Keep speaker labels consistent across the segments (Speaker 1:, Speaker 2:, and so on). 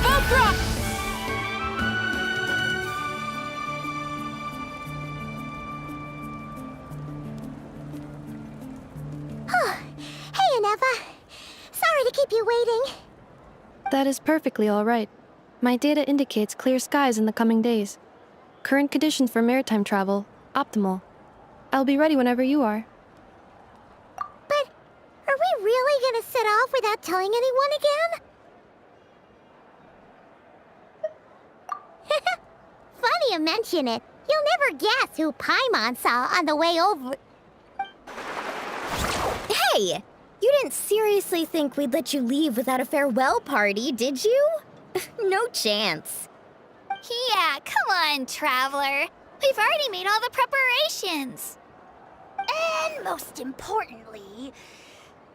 Speaker 1: Hoarfrost!
Speaker 2: Hey, Aneva. Sorry to keep you waiting.
Speaker 3: That is perfectly all right. My data indicates clear skies in the coming days. Current conditions for maritime travel, optimal. I'll be ready whenever you are.
Speaker 2: But are we really gonna set off without telling anyone again? Funny you mention it. You'll never guess who Paimon saw on the way over.
Speaker 4: Hey! You didn't seriously think we'd let you leave without a farewell party, did you? No chance.
Speaker 1: Yeah, come on, Traveler. We've already made all the preparations. And most importantly,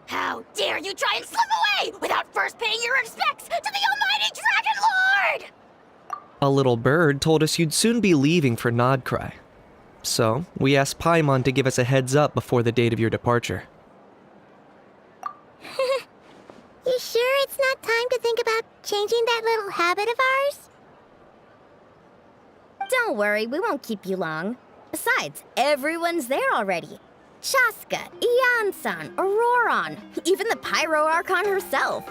Speaker 1: how dare you try and slip away without first paying your respects to the almighty Dragon Lord!
Speaker 5: A little bird told us you'd soon be leaving for Nodcry. So, we asked Paimon to give us a heads up before the date of your departure.
Speaker 2: You sure it's not time to think about changing that little habit of ours?
Speaker 4: Don't worry, we won't keep you long. Besides, everyone's there already. Chaska, Ian-san, Auroron, even the Pyro Archon herself.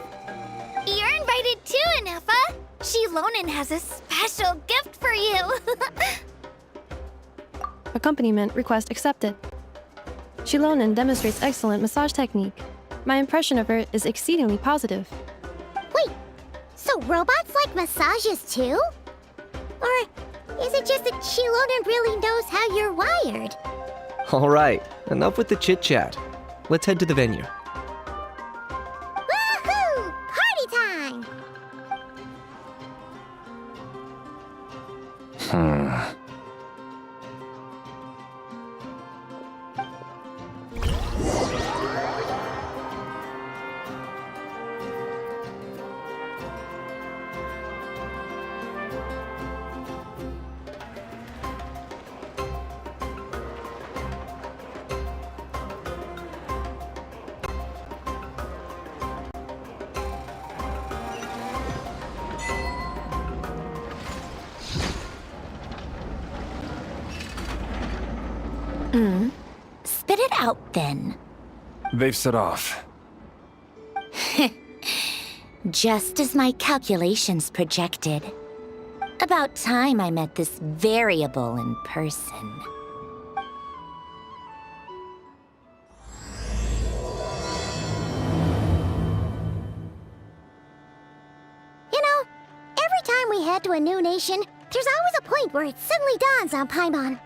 Speaker 1: You're invited too, Anefa. Shilonen has a special gift for you.
Speaker 3: Accompaniment request accepted. Shilonen demonstrates excellent massage technique. My impression of her is exceedingly positive.
Speaker 2: Wait, so robots like massages too? Or is it just that Shilonen really knows how you're wired?
Speaker 5: Alright, enough with the chit-chat. Let's head to the venue.
Speaker 2: Woohoo! Party time!
Speaker 1: Spit it out, then.
Speaker 6: They've set off.
Speaker 1: Just as my calculations projected. About time I met this variable in person.
Speaker 2: You know, every time we head to a new nation, there's always a point where it suddenly dawns on Paimon.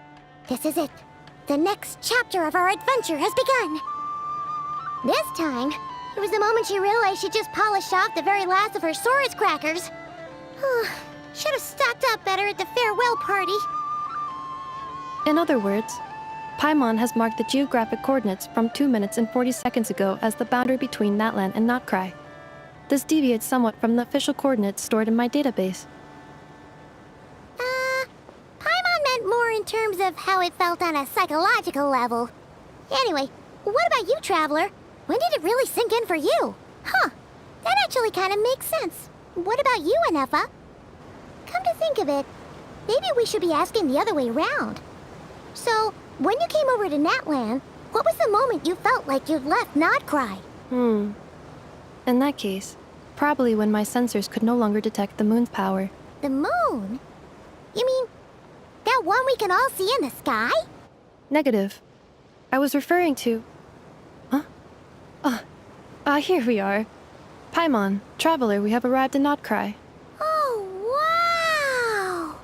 Speaker 2: This is it. The next chapter of our adventure has begun. This time, it was the moment she realized she just polished off the very last of her Saurus crackers. Should have stocked up better at the farewell party.
Speaker 3: In other words, Paimon has marked the geographic coordinates from 2 minutes and 40 seconds ago as the boundary between Natlan and Notcry. This deviates somewhat from the official coordinates stored in my database.
Speaker 2: Paimon meant more in terms of how it felt on a psychological level. Anyway, what about you, Traveler? When did it really sink in for you? Huh, that actually kind of makes sense. What about you, Anefa? Come to think of it, maybe we should be asking the other way around. So, when you came over to Natlan, what was the moment you felt like you'd left Nodcry?
Speaker 3: In that case, probably when my sensors could no longer detect the moon's power.
Speaker 2: The moon? You mean, that one we can all see in the sky?
Speaker 3: Negative. I was referring to... Here we are. Paimon, Traveler, we have arrived in Notcry.
Speaker 2: Oh, wow!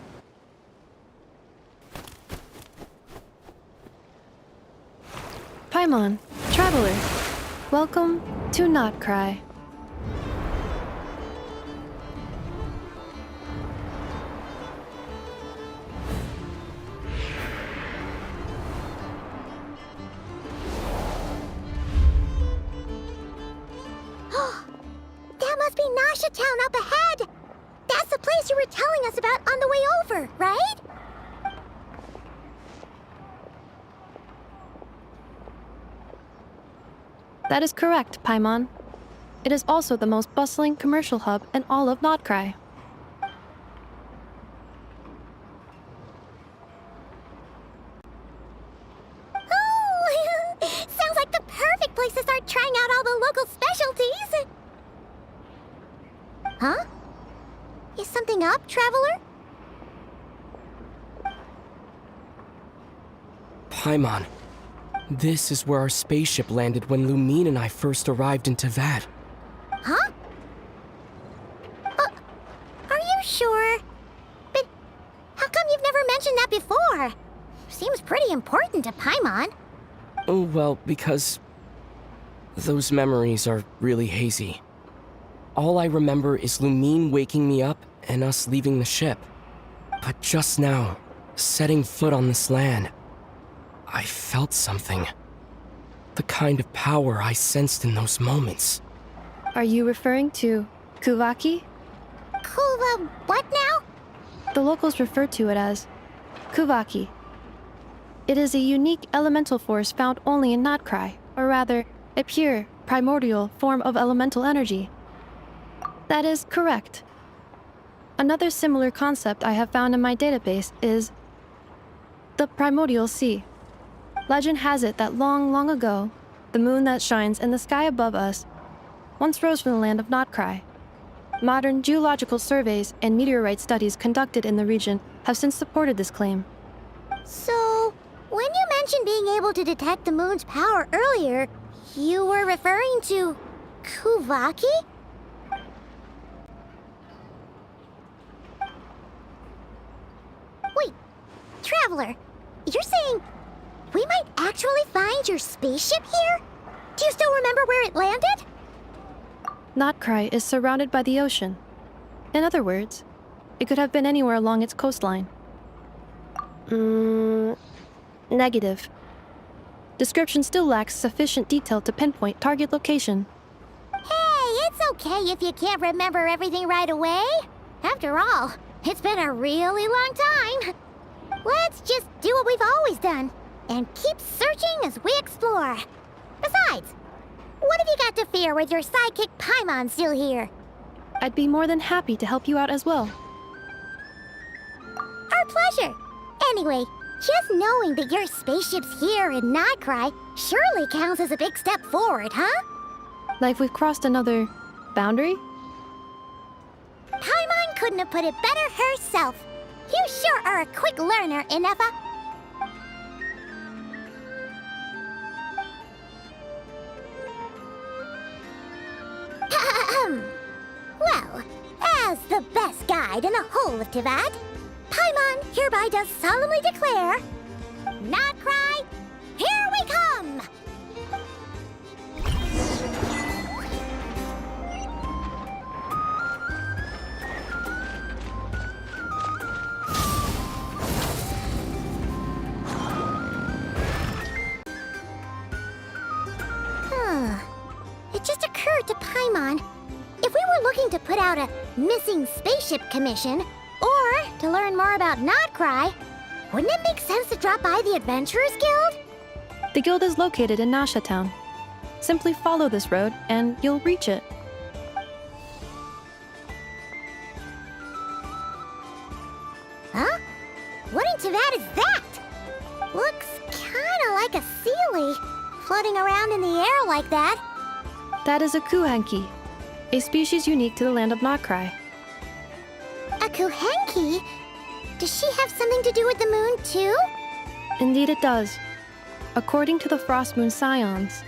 Speaker 3: Paimon, Traveler, welcome to Notcry.
Speaker 2: That must be Nasha Town up ahead! That's the place you were telling us about on the way over, right?
Speaker 3: That is correct, Paimon. It is also the most bustling commercial hub in all of Notcry.
Speaker 2: Oh, sounds like the perfect place to start trying out all the local specialties. Huh? Is something up, traveler?
Speaker 7: Paimon, this is where our spaceship landed when Lumine and I first arrived in Teyvat.
Speaker 2: Huh? Are you sure? But how come you've never mentioned that before? Seems pretty important to Paimon.
Speaker 7: Oh, well, because those memories are really hazy. All I remember is Lumine waking me up and us leaving the ship. But just now, setting foot on this land, I felt something. The kind of power I sensed in those moments.
Speaker 3: Are you referring to Kuvaki?
Speaker 2: Kuva, what now?
Speaker 3: The locals refer to it as Kuvaki. It is a unique elemental force found only in Notcry, or rather, a pure, primordial form of elemental energy. That is correct. Another similar concept I have found in my database is the primordial sea. Legend has it that long, long ago, the moon that shines in the sky above us once rose from the land of Notcry. Modern geological surveys and meteorite studies conducted in the region have since supported this claim.
Speaker 2: So, when you mentioned being able to detect the moon's power earlier, you were referring to Kuvaki? Wait, Traveler, you're saying we might actually find your spaceship here? Do you still remember where it landed?
Speaker 3: Notcry is surrounded by the ocean. In other words, it could have been anywhere along its coastline. Negative. Description still lacks sufficient detail to pinpoint target location.
Speaker 2: Hey, it's okay if you can't remember everything right away. After all, it's been a really long time. Let's just do what we've always done and keep searching as we explore. Besides, what have you got to fear with your sidekick Paimon still here?
Speaker 3: I'd be more than happy to help you out as well.
Speaker 2: Our pleasure. Anyway, just knowing that your spaceship's here in Notcry surely counts as a big step forward, huh?
Speaker 3: Like we've crossed another boundary?
Speaker 2: Paimon couldn't have put it better herself. You sure are a quick learner, Inefa. Well, as the best guide in the whole of Teyvat, Paimon hereby does solemnly declare, Notcry, here we come! It just occurred to Paimon, if we were looking to put out a missing spaceship commission, or to learn more about Notcry, wouldn't it make sense to drop by the Adventurers Guild?
Speaker 3: The guild is located in Nasha Town. Simply follow this road and you'll reach it.
Speaker 2: Huh? What in Teyvat is that? Looks kinda like a sealy, floating around in the air like that.
Speaker 3: That is a kuhenki, a species unique to the land of Notcry.
Speaker 2: A kuhenki? Does she have something to do with the moon, too?
Speaker 3: Indeed it does. According to the Frost Moon Scions,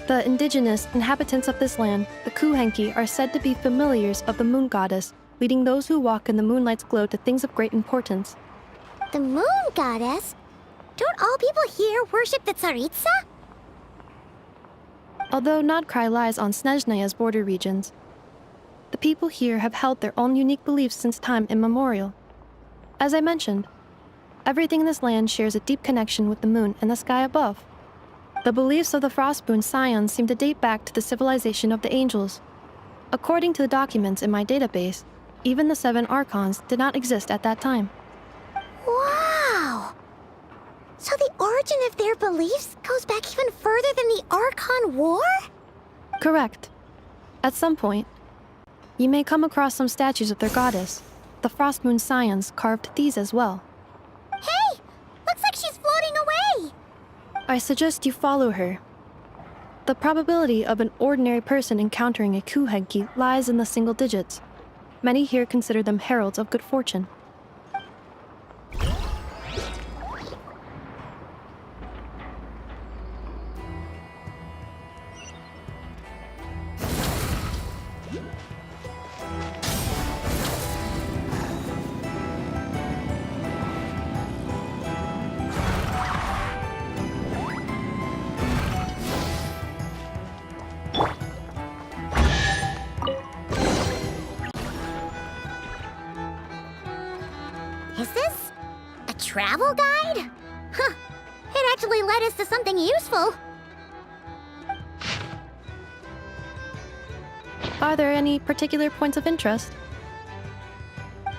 Speaker 3: the indigenous inhabitants of this land, the kuhenki, are said to be familiars of the moon goddess, leading those who walk in the moonlight's glow to things of great importance.
Speaker 2: The moon goddess? Don't all people here worship the Tsaritsa?
Speaker 3: Although Notcry lies on Snezhnaya's border regions, the people here have held their own unique beliefs since time immemorial. As I mentioned, everything in this land shares a deep connection with the moon and the sky above. The beliefs of the Frostmoon Scions seem to date back to the civilization of the angels. According to the documents in my database, even the 7 Archons did not exist at that time.
Speaker 2: Wow! So the origin of their beliefs goes back even further than the Archon War?
Speaker 3: Correct. At some point, you may come across some statues of their goddess. The Frost Moon Scions carved these as well.
Speaker 2: Hey! Looks like she's floating away!
Speaker 3: I suggest you follow her. The probability of an ordinary person encountering a Kuhenki lies in the single digits. Many here consider them heralds of good fortune.
Speaker 2: Is this a travel guide? Huh. It actually led us to something useful.
Speaker 3: Are there any particular points of interest?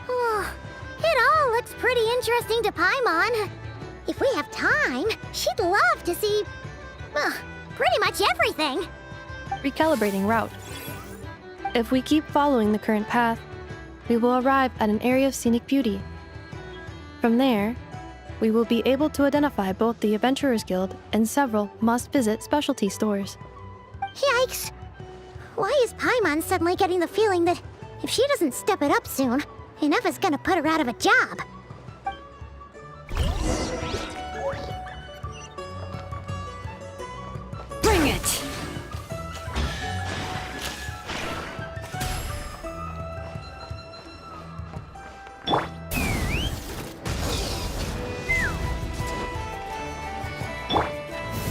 Speaker 2: Oh, it all looks pretty interesting to Paimon. If we have time, she'd love to see, well, pretty much everything.
Speaker 3: Recalibrating route. If we keep following the current path, we will arrive at an area of scenic beauty. From there, we will be able to identify both the Adventurers Guild and several must-visit specialty stores.
Speaker 2: Yikes! Why is Paimon suddenly getting the feeling that if she doesn't step it up soon, enough is gonna put her out of a job?
Speaker 1: Bring it!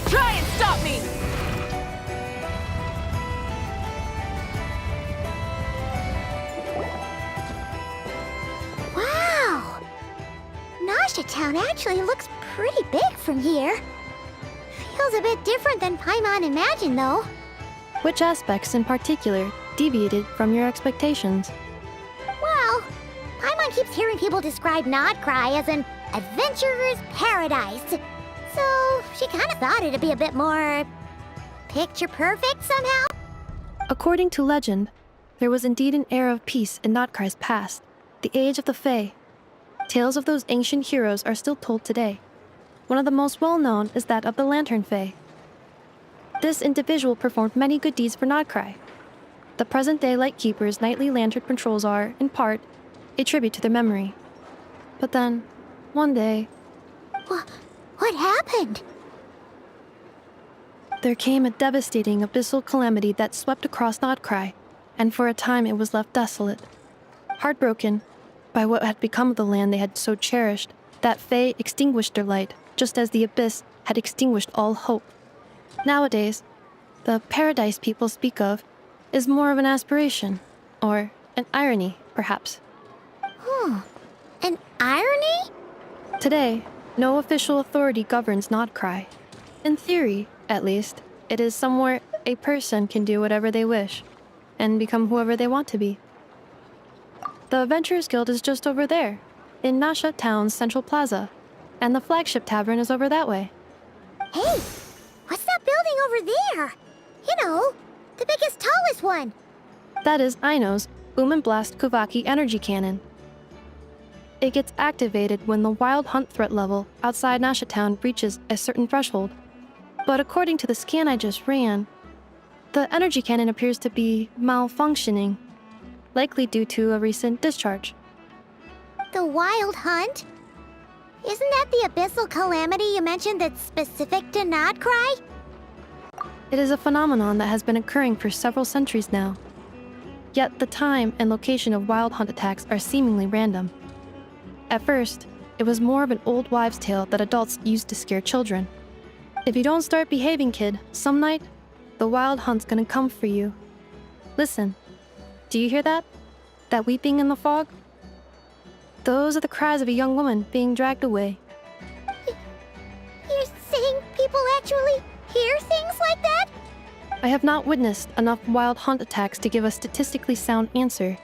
Speaker 1: Try and stop me!
Speaker 2: Wow! Nasha Town actually looks pretty big from here. Feels a bit different than Paimon imagined, though.
Speaker 3: Which aspects in particular deviated from your expectations?
Speaker 2: Well, Paimon keeps hearing people describe Nodcry as an adventurer's paradise. So she kind of thought it'd be a bit more picture perfect somehow.
Speaker 3: According to legend, there was indeed an era of peace in Notcry's past, the age of the Fae. Tales of those ancient heroes are still told today. One of the most well-known is that of the Lantern Fae. This individual performed many good deeds for Nodcry. The present-day Lightkeeper's nightly lantern patrols are, in part, a tribute to their memory. But then, one day,
Speaker 2: What happened?
Speaker 3: there came a devastating abyssal calamity that swept across Nodcry, and for a time it was left desolate. Heartbroken by what had become of the land they had so cherished, that Fae extinguished their light, just as the abyss had extinguished all hope. Nowadays, the paradise people speak of is more of an aspiration, or an irony, perhaps.
Speaker 2: An irony?
Speaker 3: Today, no official authority governs Nodcry. In theory, at least, it is somewhere a person can do whatever they wish, and become whoever they want to be. The Adventurers Guild is just over there, in Nasha Town's Central Plaza, and the flagship tavern is over that way.
Speaker 2: Hey, what's that building over there? You know, the biggest, tallest one.
Speaker 3: That is Aino's Boom and Blast Kuvaki energy cannon. It gets activated when the wild hunt threat level outside Nasha Town reaches a certain threshold. But according to the scan I just ran, the energy cannon appears to be malfunctioning, likely due to a recent discharge.
Speaker 2: The wild hunt? Isn't that the abyssal calamity you mentioned that's specific to Nodcry?
Speaker 3: It is a phenomenon that has been occurring for several centuries now. Yet the time and location of wild hunt attacks are seemingly random. At first, it was more of an old wives' tale that adults used to scare children. If you don't start behaving, kid, some night, the wild hunt's gonna come for you. Listen, do you hear that? That weeping in the fog? Those are the cries of a young woman being dragged away.
Speaker 2: You're saying people actually hear things like that?
Speaker 3: I have not witnessed enough wild hunt attacks to give a statistically sound answer.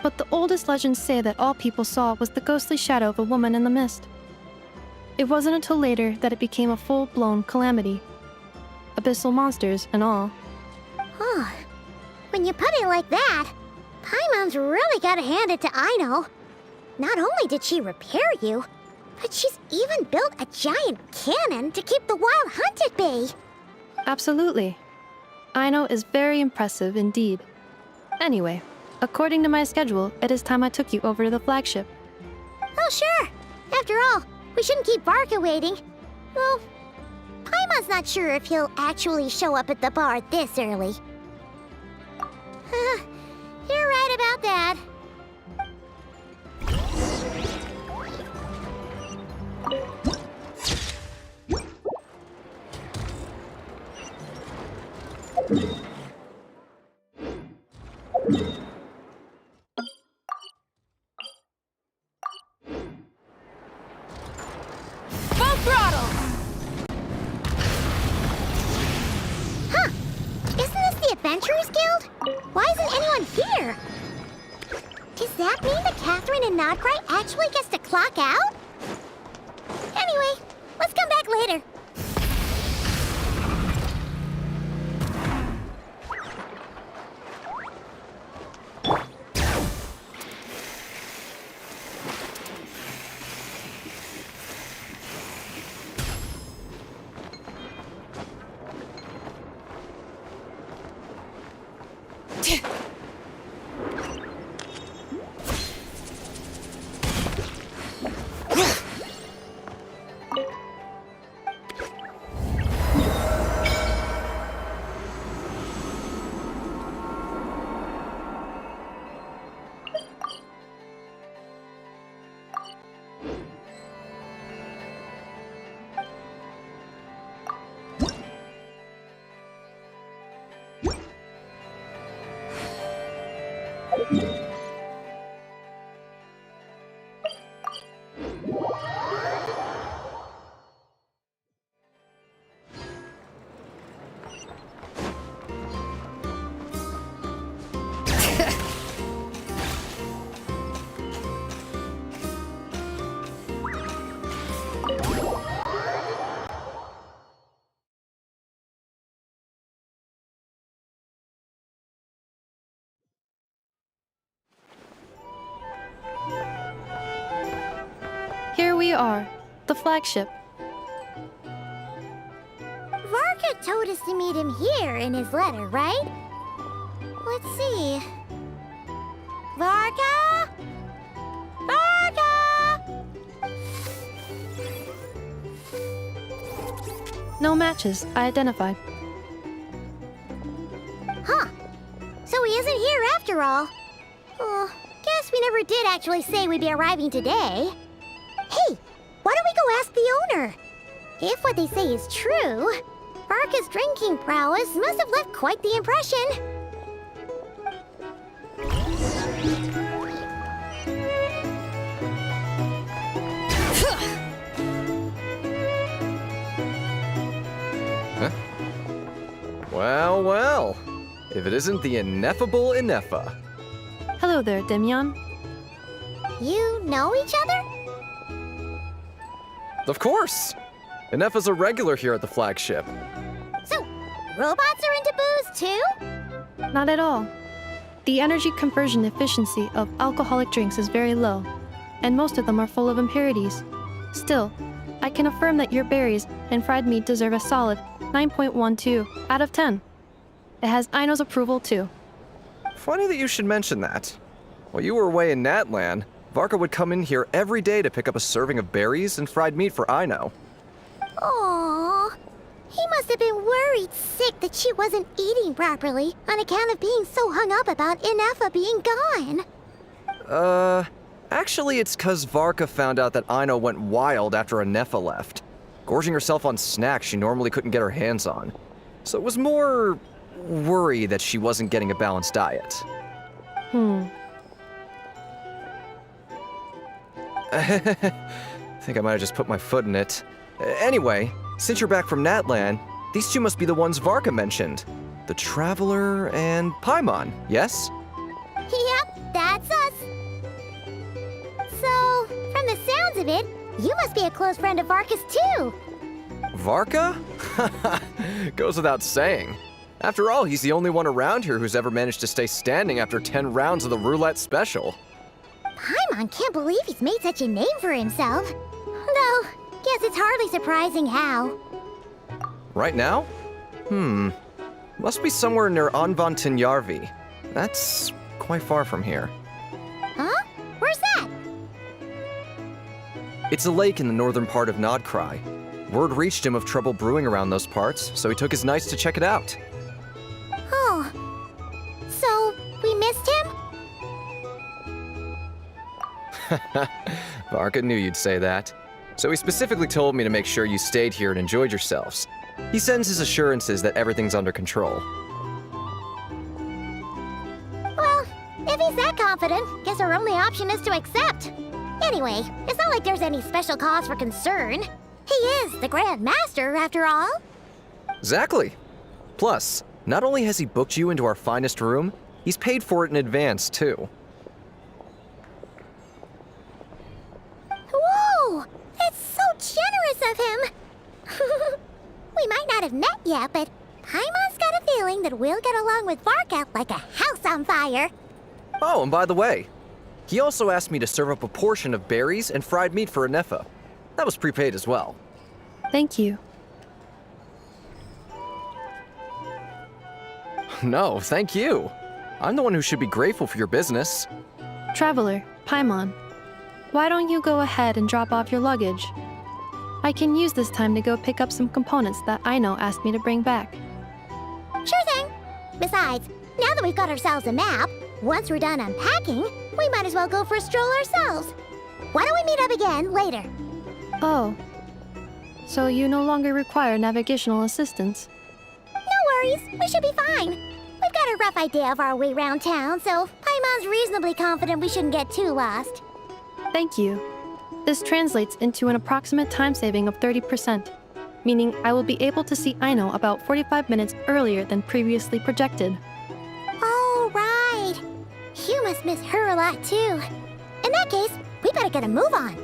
Speaker 3: But the oldest legends say that all people saw was the ghostly shadow of a woman in the mist. It wasn't until later that it became a full-blown calamity. abyssal monsters and all.
Speaker 2: Oh, when you put it like that, Paimon's really gotta hand it to Aino. Not only did she repair you, but she's even built a giant cannon to keep the wild hunt at bay.
Speaker 3: Absolutely. Aino is very impressive indeed. Anyway, according to my schedule, it is time I took you over to the flagship.
Speaker 2: Oh, sure. After all, we shouldn't keep Varka waiting. Well, Paimon's not sure if he'll actually show up at the bar this early. You're right about that.
Speaker 1: Full throttle!
Speaker 2: Huh. Isn't this the Adventurers Guild? Why isn't anyone here? Does that mean that Catherine and Nodcry actually gets to clock out? Anyway, let's come back later.
Speaker 3: Here we are, the flagship.
Speaker 2: Varka told us to meet him here in his letter, right? Let's see. Varka? Varka!
Speaker 3: No matches, I identified.
Speaker 2: Huh. So he isn't here after all. Oh, guess we never did actually say we'd be arriving today. Hey, why don't we go ask the owner? If what they say is true, Varka's drinking prowess must have left quite the impression.
Speaker 6: Well, well. If it isn't the ineffable Ineffa.
Speaker 3: Hello there, Demyon.
Speaker 2: You know each other?
Speaker 6: Of course! Ineffa's a regular here at the flagship.
Speaker 2: So, robots are into booze too?
Speaker 3: Not at all. The energy conversion efficiency of alcoholic drinks is very low, and most of them are full of impurities. Still, I can affirm that your berries and fried meat deserve a solid 9.12 out of 10. It has Aino's approval too.
Speaker 6: Funny that you should mention that. While you were away in Natlan, Varka would come in here every day to pick up a serving of berries and fried meat for Aino.
Speaker 2: Aww. He must have been worried sick that she wasn't eating properly on account of being so hung up about Ineffa being gone.
Speaker 6: Actually it's 'cause Varka found out that Aino went wild after Ineffa left, gorging herself on snacks she normally couldn't get her hands on. So it was more worry that she wasn't getting a balanced diet. I think I might have just put my foot in it. Anyway, since you're back from Natlan, these two must be the ones Varka mentioned. The Traveler and Paimon, yes?
Speaker 2: Yep, that's us. So, from the sounds of it, you must be a close friend of Varka's too.
Speaker 6: Varka? Goes without saying. After all, he's the only one around here who's ever managed to stay standing after 10 rounds of the roulette special.
Speaker 2: Paimon can't believe he's made such a name for himself. Though, guess it's hardly surprising how.
Speaker 6: Right now? Must be somewhere near Anvantinjarvi. That's quite far from here.
Speaker 2: Huh? Where's that?
Speaker 6: It's a lake in the northern part of Nodcry. Word reached him of trouble brewing around those parts, so he took his knights to check it out.
Speaker 2: Oh. So, we missed him?
Speaker 6: Varka knew you'd say that. So he specifically told me to make sure you stayed here and enjoyed yourselves. He sends his assurances that everything's under control.
Speaker 2: Well, if he's that confident, guess our only option is to accept. Anyway, it's not like there's any special cause for concern. He is the Grand Master, after all.
Speaker 6: Exactly. Plus, not only has he booked you into our finest room, he's paid for it in advance, too.
Speaker 2: Whoa! That's so generous of him! We might not have met yet, but Paimon's got a feeling that we'll get along with Varka like a house on fire.
Speaker 6: Oh, and by the way, he also asked me to serve up a portion of berries and fried meat for Anefa. That was prepaid as well.
Speaker 3: Thank you.
Speaker 6: No, thank you. I'm the one who should be grateful for your business.
Speaker 3: Traveler, Paimon, why don't you go ahead and drop off your luggage? I can use this time to go pick up some components that Aino asked me to bring back.
Speaker 2: Sure thing. Besides, now that we've got ourselves a map, once we're done unpacking, we might as well go for a stroll ourselves. Why don't we meet up again later?
Speaker 3: Oh. So you no longer require navigational assistance?
Speaker 2: No worries, we should be fine. We've got a rough idea of our way around town, so Paimon's reasonably confident we shouldn't get too lost.
Speaker 3: Thank you. This translates into an approximate time saving of 30%, meaning I will be able to see Aino about 45 minutes earlier than previously projected.
Speaker 2: Oh, right. You must miss her a lot, too. In that case, we better get a move on.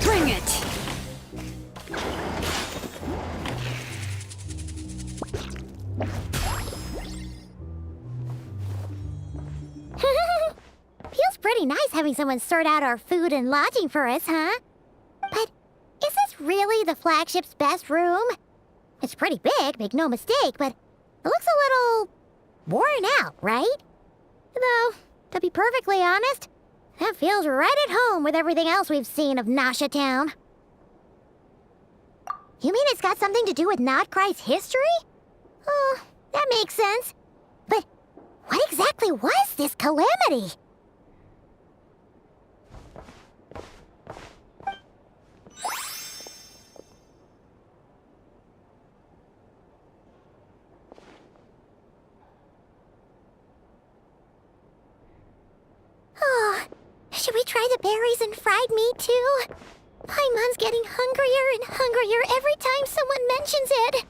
Speaker 1: Bring it!
Speaker 2: Feels pretty nice having someone sort out our food and lodging for us, huh? But is this really the flagship's best room? It's pretty big, make no mistake, but it looks a little worn out, right? Though, to be perfectly honest, that feels right at home with everything else we've seen of Nasha Town. You mean it's got something to do with Nodcry's history? Oh, that makes sense. But what exactly was this calamity? Oh, should we try the berries and fried meat too? Paimon's getting hungrier and hungrier every time someone mentions it.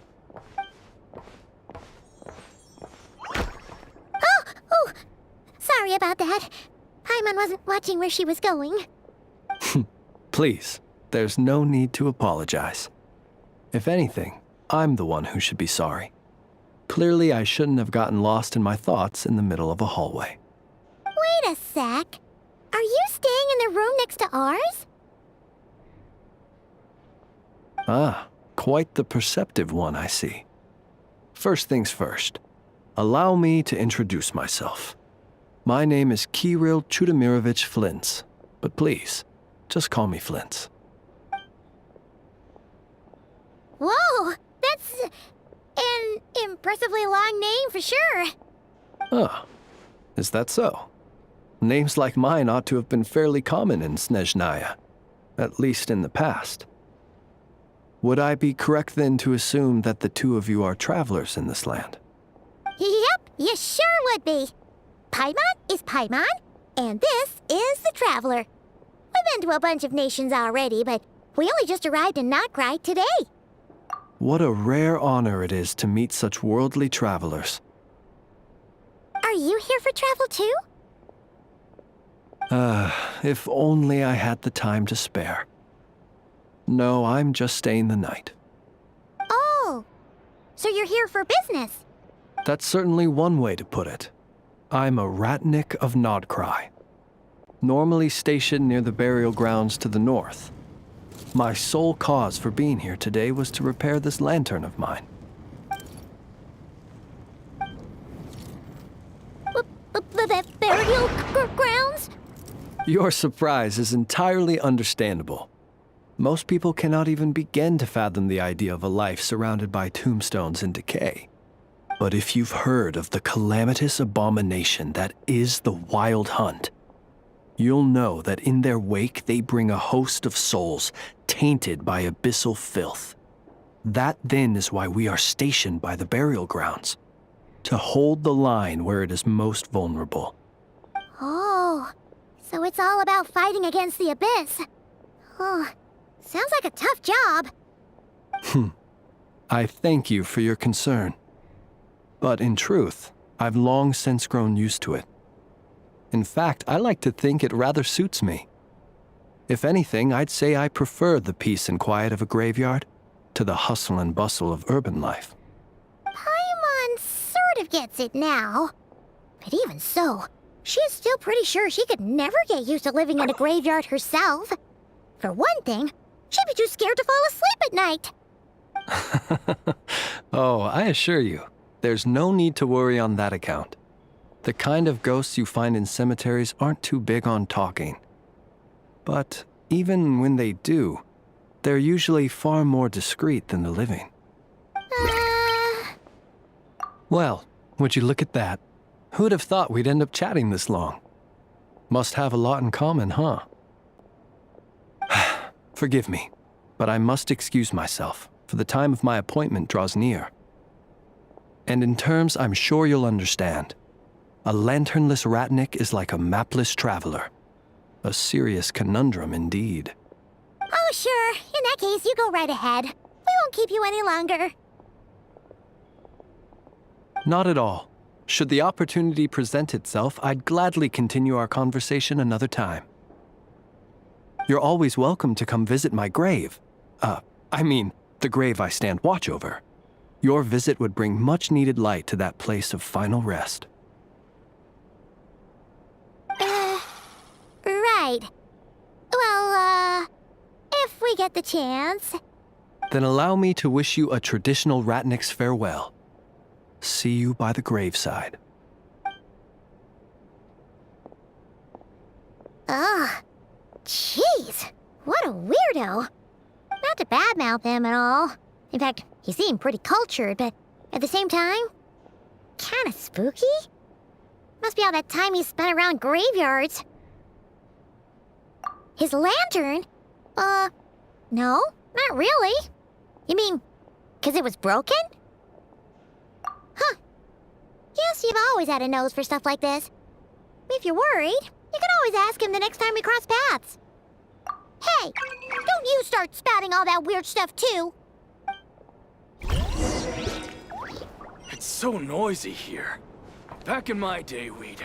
Speaker 2: Oh, sorry about that. Paimon wasn't watching where she was going.
Speaker 8: Please, there's no need to apologize. If anything, I'm the one who should be sorry. Clearly, I shouldn't have gotten lost in my thoughts in the middle of a hallway.
Speaker 2: Wait a sec. Are you staying in the room next to ours?
Speaker 8: Ah, quite the perceptive one, I see. First things first, allow me to introduce myself. My name is Kirill Chudamirovich Flintz, but please, just call me Flintz.
Speaker 2: Whoa, that's an impressively long name for sure.
Speaker 8: Ah, is that so? Names like mine ought to have been fairly common in Snezhnaya, at least in the past. Would I be correct then to assume that the two of you are travelers in this land?
Speaker 2: Yep, you sure would be. Paimon is Paimon, and this is the Traveler. We've been to a bunch of nations already, but we only just arrived in Nodcry today.
Speaker 8: What a rare honor it is to meet such worldly travelers.
Speaker 2: Are you here for travel too?
Speaker 8: If only I had the time to spare. No, I'm just staying the night.
Speaker 2: Oh, so you're here for business?
Speaker 8: That's certainly one way to put it. I'm a Ratnik of Nodcry, normally stationed near the burial grounds to the north. My sole cause for being here today was to repair this lantern of mine.
Speaker 2: Burial grounds?
Speaker 8: Your surprise is entirely understandable. Most people cannot even begin to fathom the idea of a life surrounded by tombstones and decay. But if you've heard of the calamitous abomination that is the Wild Hunt, you'll know that in their wake they bring a host of souls tainted by abyssal filth. That then is why we are stationed by the burial grounds, to hold the line where it is most vulnerable.
Speaker 2: Oh, so it's all about fighting against the abyss. Oh, sounds like a tough job.
Speaker 8: I thank you for your concern. But in truth, I've long since grown used to it. In fact, I like to think it rather suits me. If anything, I'd say I prefer the peace and quiet of a graveyard to the hustle and bustle of urban life.
Speaker 2: Paimon sort of gets it now. But even so, she is still pretty sure she could never get used to living in a graveyard herself. For one thing, she'd be too scared to fall asleep at night.
Speaker 8: Oh, I assure you, there's no need to worry on that account. The kind of ghosts you find in cemeteries aren't too big on talking. But even when they do, they're usually far more discreet than the living. Well, would you look at that? Who'd have thought we'd end up chatting this long? Must have a lot in common, huh? Forgive me, but I must excuse myself, for the time of my appointment draws near. And in terms I'm sure you'll understand, a lanternless Ratnik is like a mapless traveler. A serious conundrum indeed.
Speaker 2: Oh, sure. In that case, you go right ahead. We won't keep you any longer.
Speaker 8: Not at all. Should the opportunity present itself, I'd gladly continue our conversation another time. You're always welcome to come visit my grave. The grave I stand watch over. Your visit would bring much-needed light to that place of final rest.
Speaker 2: Right. Well, if we get the chance.
Speaker 8: Then allow me to wish you a traditional Ratnik's farewell. See you by the graveside.
Speaker 2: Ugh. Jeez. What a weirdo. Not to badmouth him at all. In fact, he seemed pretty cultured, but at the same time, kinda spooky? Must be all that time he spent around graveyards. His lantern? No, not really. You mean, 'cause it was broken? Huh. Guess you've always had a nose for stuff like this. If you're worried, you can always ask him the next time we cross paths. Hey, don't you start spouting all that weird stuff too.
Speaker 9: It's so noisy here. Back in my day, we'd...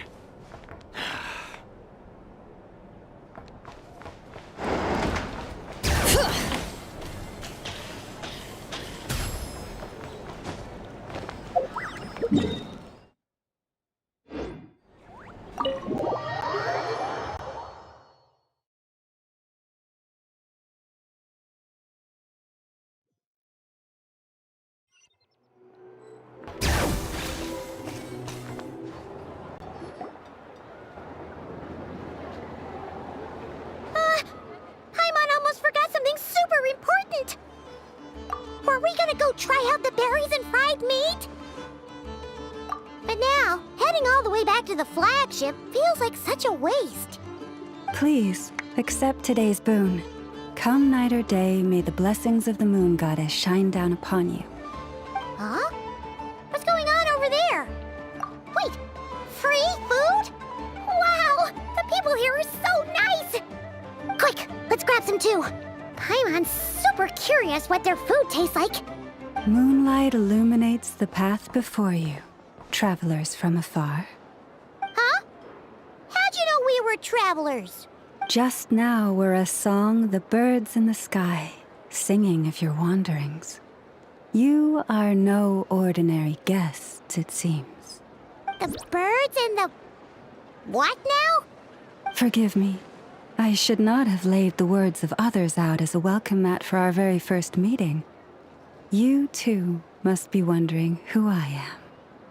Speaker 2: Paimon almost forgot something super important. Were we gonna go try out the berries and fried meat? But now, heading all the way back to the flagship feels like such a waste.
Speaker 10: Please, accept today's boon. Come night or day, may the blessings of the moon goddess shine down upon you.
Speaker 2: Huh? What's going on over there? Wait, free food? Wow, the people here are so nice! Quick, let's grab some too. Paimon's super curious what their food tastes like.
Speaker 10: Moonlight illuminates the path before you, travelers from afar.
Speaker 2: Huh? How'd you know we were travelers?
Speaker 10: Just now were a song the birds in the sky, singing of your wanderings. You are no ordinary guests, it seems.
Speaker 2: The birds and the... what now?
Speaker 10: Forgive me. I should not have laid the words of others out as a welcome mat for our very first meeting. You, too, must be wondering who I am.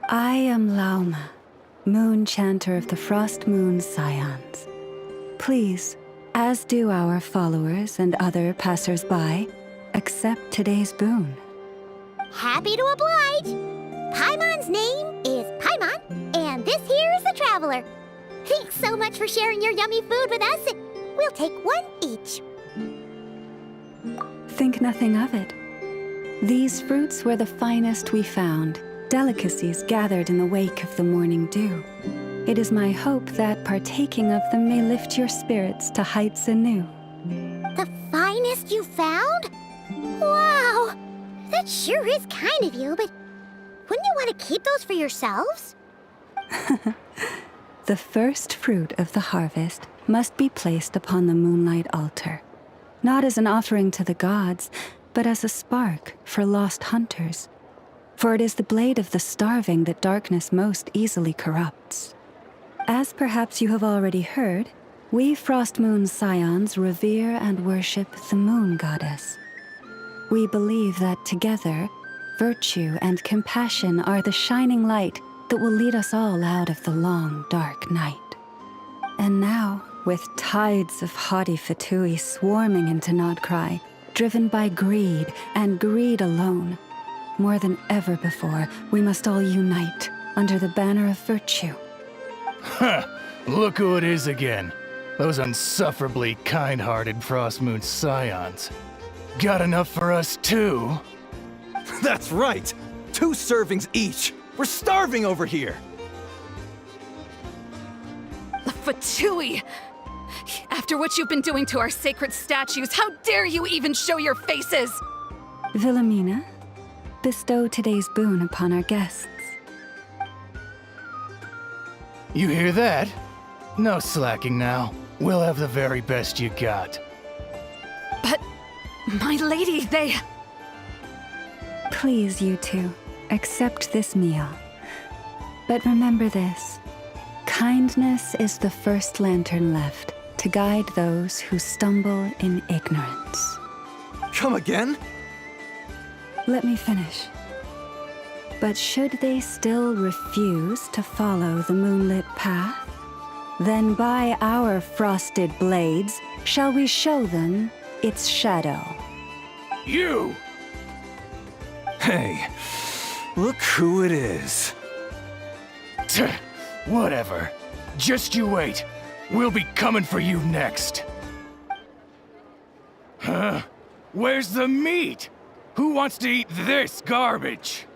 Speaker 10: I am Lauma, moon chanter of the Frost Moon Scions. Please, as do our followers and other passers-by, accept today's boon.
Speaker 2: Happy to oblige. Paimon's name is Paimon, and this here is the Traveler. Thanks so much for sharing your yummy food with us. We'll take one each.
Speaker 10: Think nothing of it. These fruits were the finest we found, delicacies gathered in the wake of the morning dew. It is my hope that partaking of them may lift your spirits to heights anew.
Speaker 2: The finest you found? Wow! That sure is kind of you, but wouldn't you want to keep those for yourselves?
Speaker 10: The first fruit of the harvest must be placed upon the moonlight altar, not as an offering to the gods, but as a spark for lost hunters. For it is the blade of the starving that darkness most easily corrupts. As perhaps you have already heard, we Frost Moon Scions revere and worship the moon goddess. We believe that together, virtue and compassion are the shining light that will lead us all out of the long, dark night. And now, with tides of haughty Fatui swarming into Nodcry, driven by greed and greed alone, more than ever before, we must all unite under the banner of virtue.
Speaker 9: Huh! Look who it is again. Those unsufferably kind-hearted Frost Moon Scions. Got enough for us too?
Speaker 11: That's right! 2 servings each! We're starving over here!
Speaker 12: Fatui! After what you've been doing to our sacred statues, how dare you even show your faces?
Speaker 10: Wilhelmina, bestow today's boon upon our guests.
Speaker 9: You hear that? No slacking now. We'll have the very best you got.
Speaker 12: But, my lady, they...
Speaker 10: Please, you two, accept this meal. But remember this. Kindness is the first lantern left to guide those who stumble in ignorance.
Speaker 11: Come again?
Speaker 10: Let me finish. But should they still refuse to follow the moonlit path, then by our frosted blades shall we show them its shadow.
Speaker 9: You!
Speaker 11: Hey, look who it is.
Speaker 9: Tch, whatever. Just you wait. We'll be coming for you next. Huh? Where's the meat? Who wants to eat this garbage?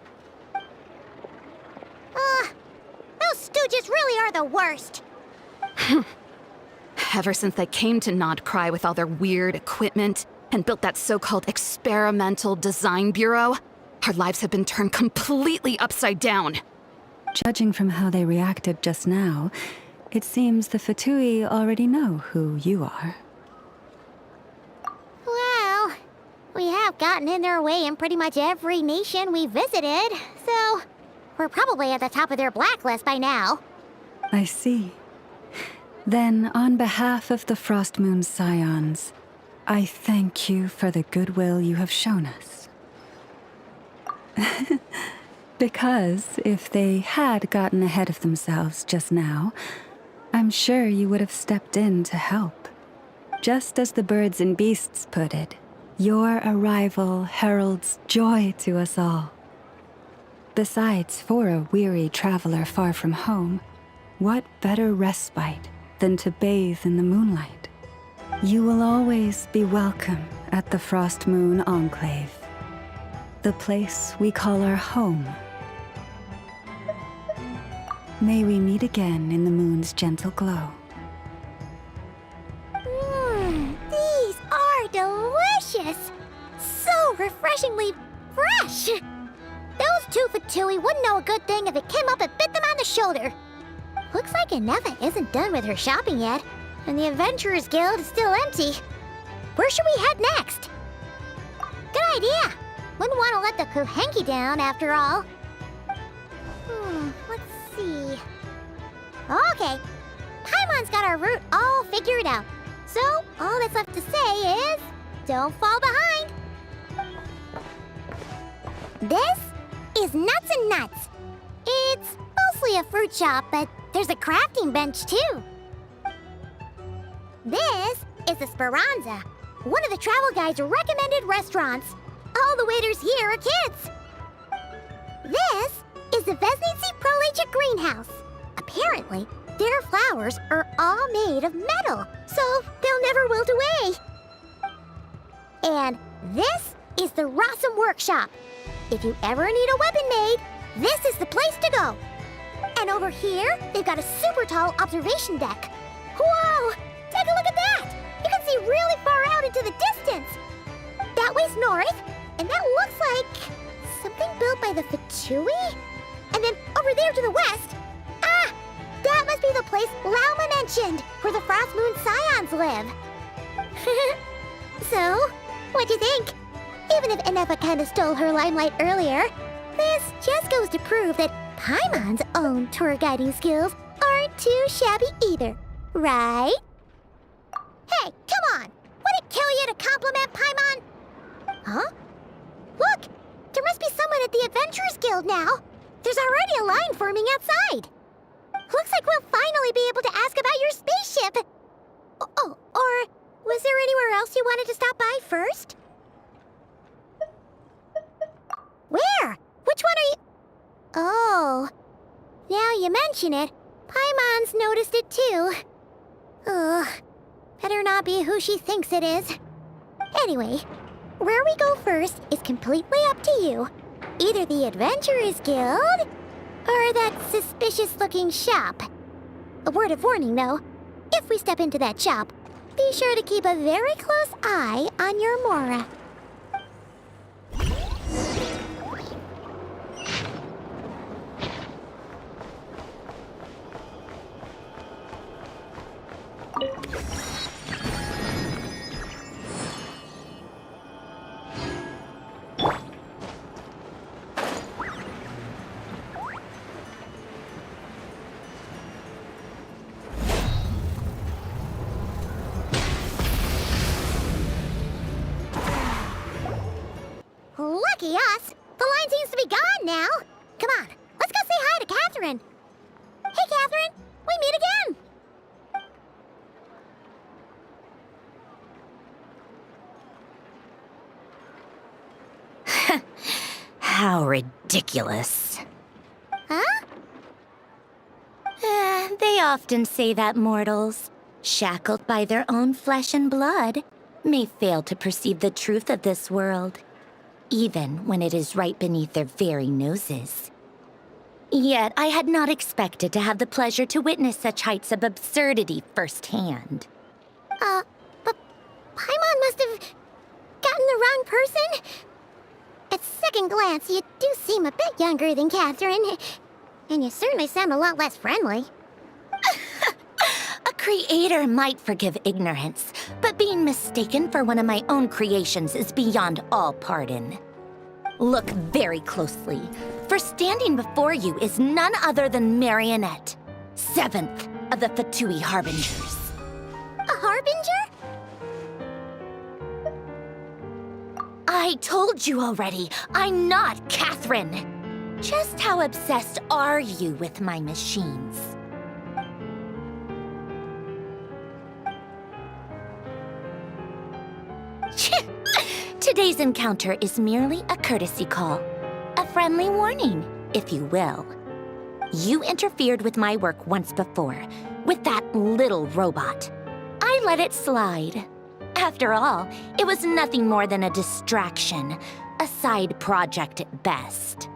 Speaker 2: Those stooges really are the worst.
Speaker 12: Ever since they came to Nodcry with all their weird equipment and built that so-called experimental design bureau, our lives have been turned completely upside down.
Speaker 10: Judging from how they reacted just now, it seems the Fatui already know who you are.
Speaker 2: Well, we have gotten in their way in pretty much every nation we visited, so we're probably at the top of their blacklist by now.
Speaker 10: I see. Then, on behalf of the Frost Moon Scions, I thank you for the goodwill you have shown us. Because if they had gotten ahead of themselves just now, I'm sure you would have stepped in to help. Just as the birds and beasts put it, your arrival heralds joy to us all. Besides, for a weary traveler far from home, what better respite than to bathe in the moonlight? You will always be welcome at the Frost Moon Enclave, the place we call our home. May we meet again in the moon's gentle glow.
Speaker 2: These are delicious! So refreshingly fresh! gosh! Those two Fatui wouldn't know a good thing if it came up and bit them on the shoulder. Looks like Inefa isn't done with her shopping yet, and the Adventurers Guild is still empty. Where should we head next? Good idea! Wouldn't want to let the Kuhenki down, after all. Let's see... Okay, Paimon's got our route all figured out. So, all that's left to say is... don't fall behind! This is Nuts and Nuts. It's mostly a fruit shop, but there's a crafting bench, too. This is the Speranza, one of the travel guide's recommended restaurants. All the waiters here are kids. This is the Vesnici Prolegia Greenhouse. Apparently, their flowers are all made of metal, so they'll never wilt away. And this is the Rossum Workshop. If you ever need a weapon made, this is the place to go. And over here, they've got a super tall observation deck. Whoa! Take a look at that! You can see really far out into the distance. That way's north, and that looks like something built by the Fatui? And then over there to the west, that must be the place Lauma mentioned, where the Frost Moon Scions live. So, what'd you think? Even if Inefa kinda stole her limelight earlier, this just goes to prove that Paimon's own tour guiding skills aren't too shabby either, right? Hey, come on! Would it kill you to compliment Paimon? Huh? Look! There must be someone at the Adventurers Guild now! There's already a line forming outside! Looks like we'll finally be able to ask about your spaceship! Oh, or was there anywhere else you wanted to stop by first? Where? Which one are you... Oh, now you mention it, Paimon's noticed it too. Ugh, better not be who she thinks it is. Anyway, where we go first is completely up to you. Either the Adventurers Guild, or that suspicious-looking shop. A word of warning, though. If we step into that shop, be sure to keep a very close eye on your Mora. Lucky us! The line seems to be gone now! Come on, let's go say hi to Catherine! Hey, Catherine! We meet again!
Speaker 4: How ridiculous.
Speaker 2: Huh?
Speaker 4: They often say that mortals, shackled by their own flesh and blood, may fail to perceive the truth of this world, even when it is right beneath their very noses. Yet I had not expected to have the pleasure to witness such heights of absurdity firsthand.
Speaker 2: But Paimon must have gotten the wrong person? At second glance, you do seem a bit younger than Catherine, and you certainly sound a lot less friendly.
Speaker 4: A creator might forgive ignorance, but being mistaken for one of my own creations is beyond all pardon. Look very closely, for standing before you is none other than Marionette, 7th of the Fatui Harbingers.
Speaker 2: A Harbinger?
Speaker 4: I told you already, I'm not Catherine. Just how obsessed are you with my machines? Today's encounter is merely a courtesy call. A friendly warning, if you will. You interfered with my work once before, with that little robot. I let it slide. After all, it was nothing more than a distraction, a side project at best.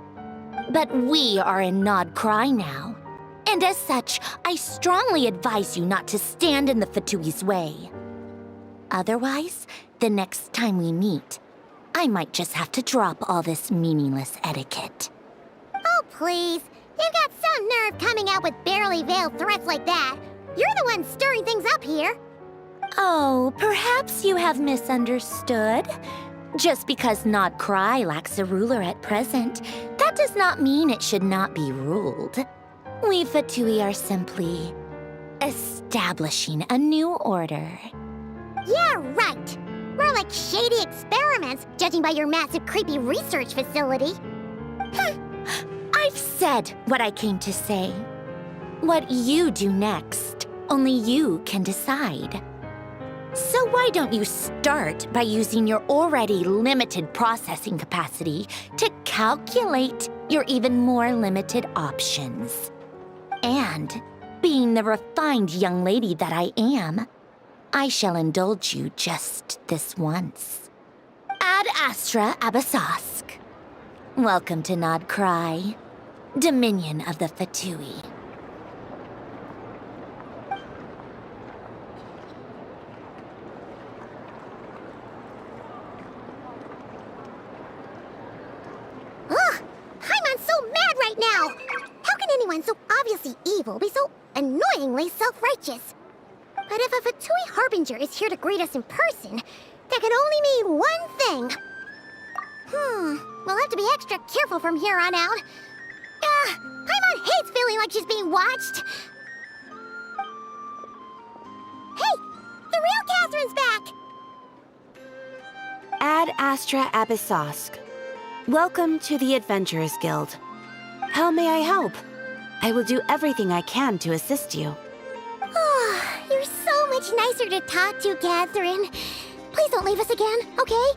Speaker 4: But we are in Nod Cry now, and as such, I strongly advise you not to stand in the Fatui's way. Otherwise, the next time we meet, I might just have to drop all this meaningless etiquette.
Speaker 2: Oh, please. You've got some nerve coming out with barely veiled threats like that. You're the one stirring things up here.
Speaker 4: Oh, perhaps you have misunderstood. Just because Nod Cry lacks a ruler at present, that does not mean it should not be ruled. We Fatui are simply establishing a new order.
Speaker 2: Yeah, right. We're like shady experiments, judging by your massive, creepy research facility.
Speaker 4: I've said what I came to say. What you do next, only you can decide. So why don't you start by using your already limited processing capacity to calculate your even more limited options? And, being the refined young lady that I am, I shall indulge you just this once. Ad Astra Abyssosque. Welcome to Nod Cry, Dominion of the Fatui.
Speaker 2: Ugh! Paimon's so mad right now! How can anyone so obviously evil be so annoyingly self-righteous? But if a Fatui Harbinger is here to greet us in person, that can only mean one thing. We'll have to be extra careful from here on out. Paimon hates feeling like she's being watched. Hey! The real Catherine's back!
Speaker 13: Ad Astra Abyssosque. Welcome to the Adventurers Guild. How may I help? I will do everything I can to assist you.
Speaker 2: You're so much nicer to talk to, Catherine. Please don't leave us again, okay?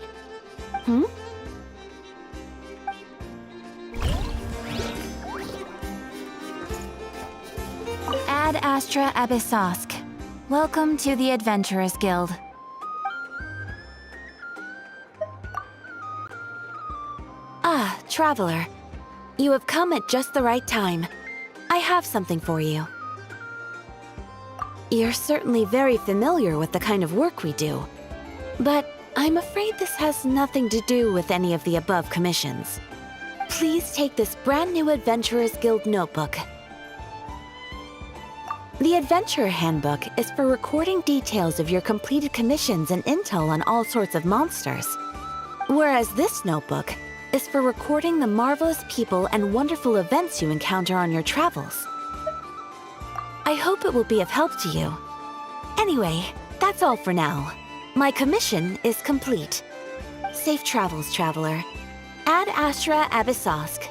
Speaker 13: Ad Astra Abyssosque. Welcome to the Adventurers Guild. Ah, Traveler. You have come at just the right time. I have something for you. You're certainly very familiar with the kind of work we do. But I'm afraid this has nothing to do with any of the above commissions. Please take this brand new Adventurers Guild notebook. The Adventurer Handbook is for recording details of your completed commissions and intel on all sorts of monsters. Whereas this notebook is for recording the marvelous people and wonderful events you encounter on your travels. I hope it will be of help to you. Anyway, that's all for now. My commission is complete. Safe travels, traveler. Ad Astra Abyssosque.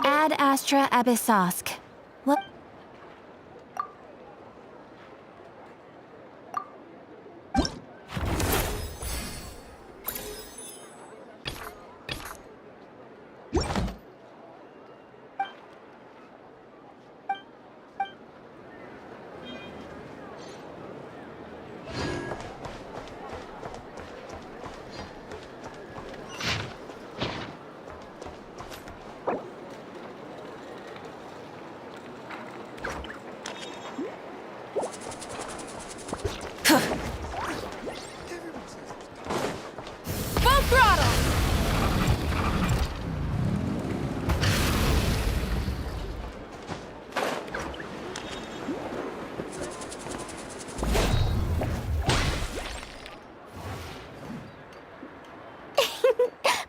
Speaker 13: Ad Astra Abyssosque. What?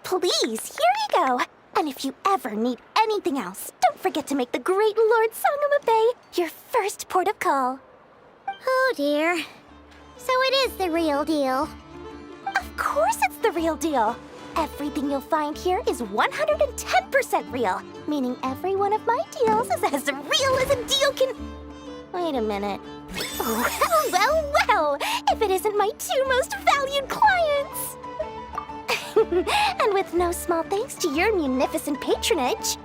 Speaker 2: Please, here you go. And if you ever need anything else, don't forget to make the great Lord Sangama Bay your first port of call. Oh dear. So it is the real deal. Of course it's the real deal. Everything you'll find here is 110% real, meaning every one of my deals is as real as a deal can... Wait a minute. Well, if it isn't my two most valued clients. And with no small thanks to your munificent patronage.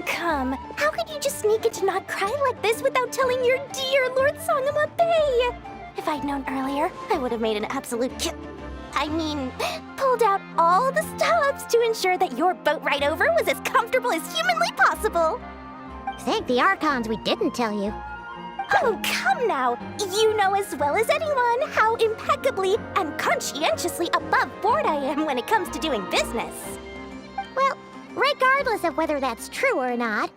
Speaker 2: Come, how could you just sneak into Not Cry like this without telling your dear Lord Sangama Bay? If I'd known earlier, I would have made an absolute I mean, pulled out all the stops to ensure that your boat ride over was as comfortable as humanly possible. Thank the Archons we didn't tell you. Oh, come now! You know as well as anyone how impeccably and conscientiously above board I am when it comes to doing business. Well, regardless of whether that's true or not,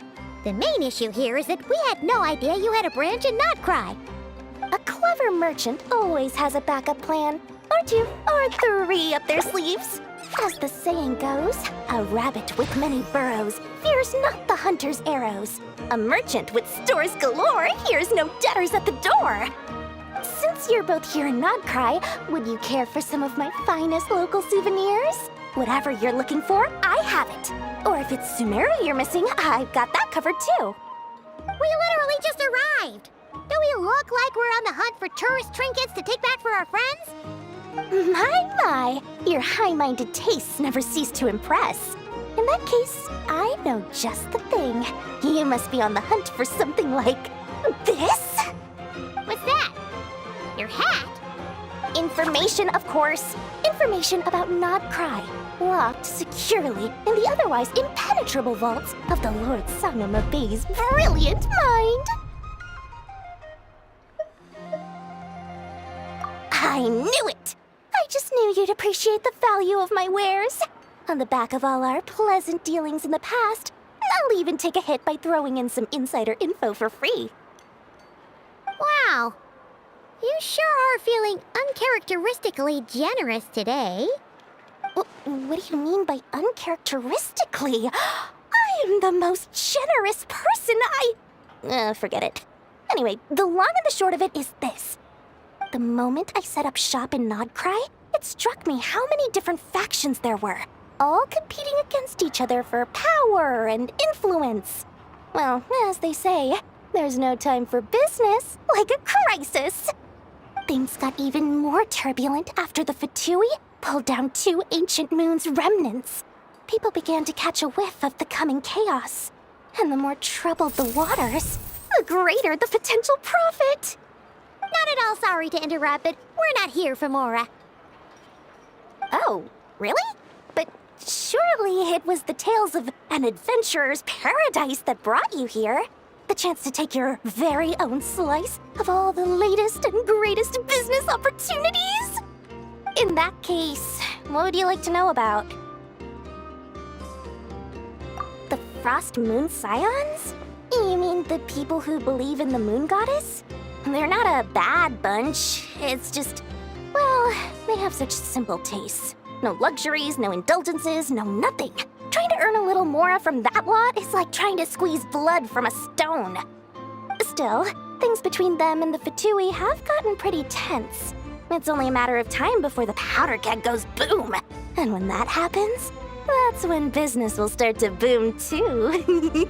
Speaker 2: the main issue here is that we had no idea you had a branch in Notcry. A clever merchant always has a backup plan, or two, or three up their sleeves. As the saying goes, a rabbit with many burrows fears not the hunter's arrows. A merchant with stores galore hears no debtors at the door. Since you're both here in Nodcry, would you care for some of my finest local souvenirs? Whatever you're looking for, I have it. Or if it's Sumeru you're missing, I've got that covered too. We literally just arrived. Do we look like we're on the hunt for tourist trinkets to take back for our friends? My, your high-minded tastes never cease to impress. In that case, I know just the thing. You must be on the hunt for something like this? What's that? Your hat? Information, of course. Information about Nodcry, locked securely in the otherwise impenetrable vaults of the Lord Sangama Bay's brilliant mind. I knew it! I just knew you'd appreciate the value of my wares. On the back of all our pleasant dealings in the past, I'll even take a hit by throwing in some insider info for free. Wow. You sure are feeling uncharacteristically generous today. What do you mean by uncharacteristically? I am the most generous person forget it. Anyway, the long and the short of it is this. The moment I set up shop in Nodcry, it struck me how many different factions there were, all competing against each other for power and influence. Well, as they say, there's no time for business like a crisis. Things got even more turbulent after the Fatui pulled down 2 ancient moon's remnants. People began to catch a whiff of the coming chaos. And the more troubled the waters, the greater the potential profit. Not at all sorry to interrupt, but we're not here for Mora. Oh, really? But surely it was the tales of an adventurer's paradise that brought you here. The chance to take your very own slice of all the latest and greatest business opportunities? In that case, what would you like to know about? The Frost Moon Scions? You mean the people who believe in the moon goddess? They're not a bad bunch. It's just, well, they have such simple tastes. No luxuries, no indulgences, no nothing. Trying to earn a little more from that lot is like trying to squeeze blood from a stone. Still, things between them and the Fatui have gotten pretty tense. It's only a matter of time before the powder keg goes boom. And when that happens, that's when business will start to boom too.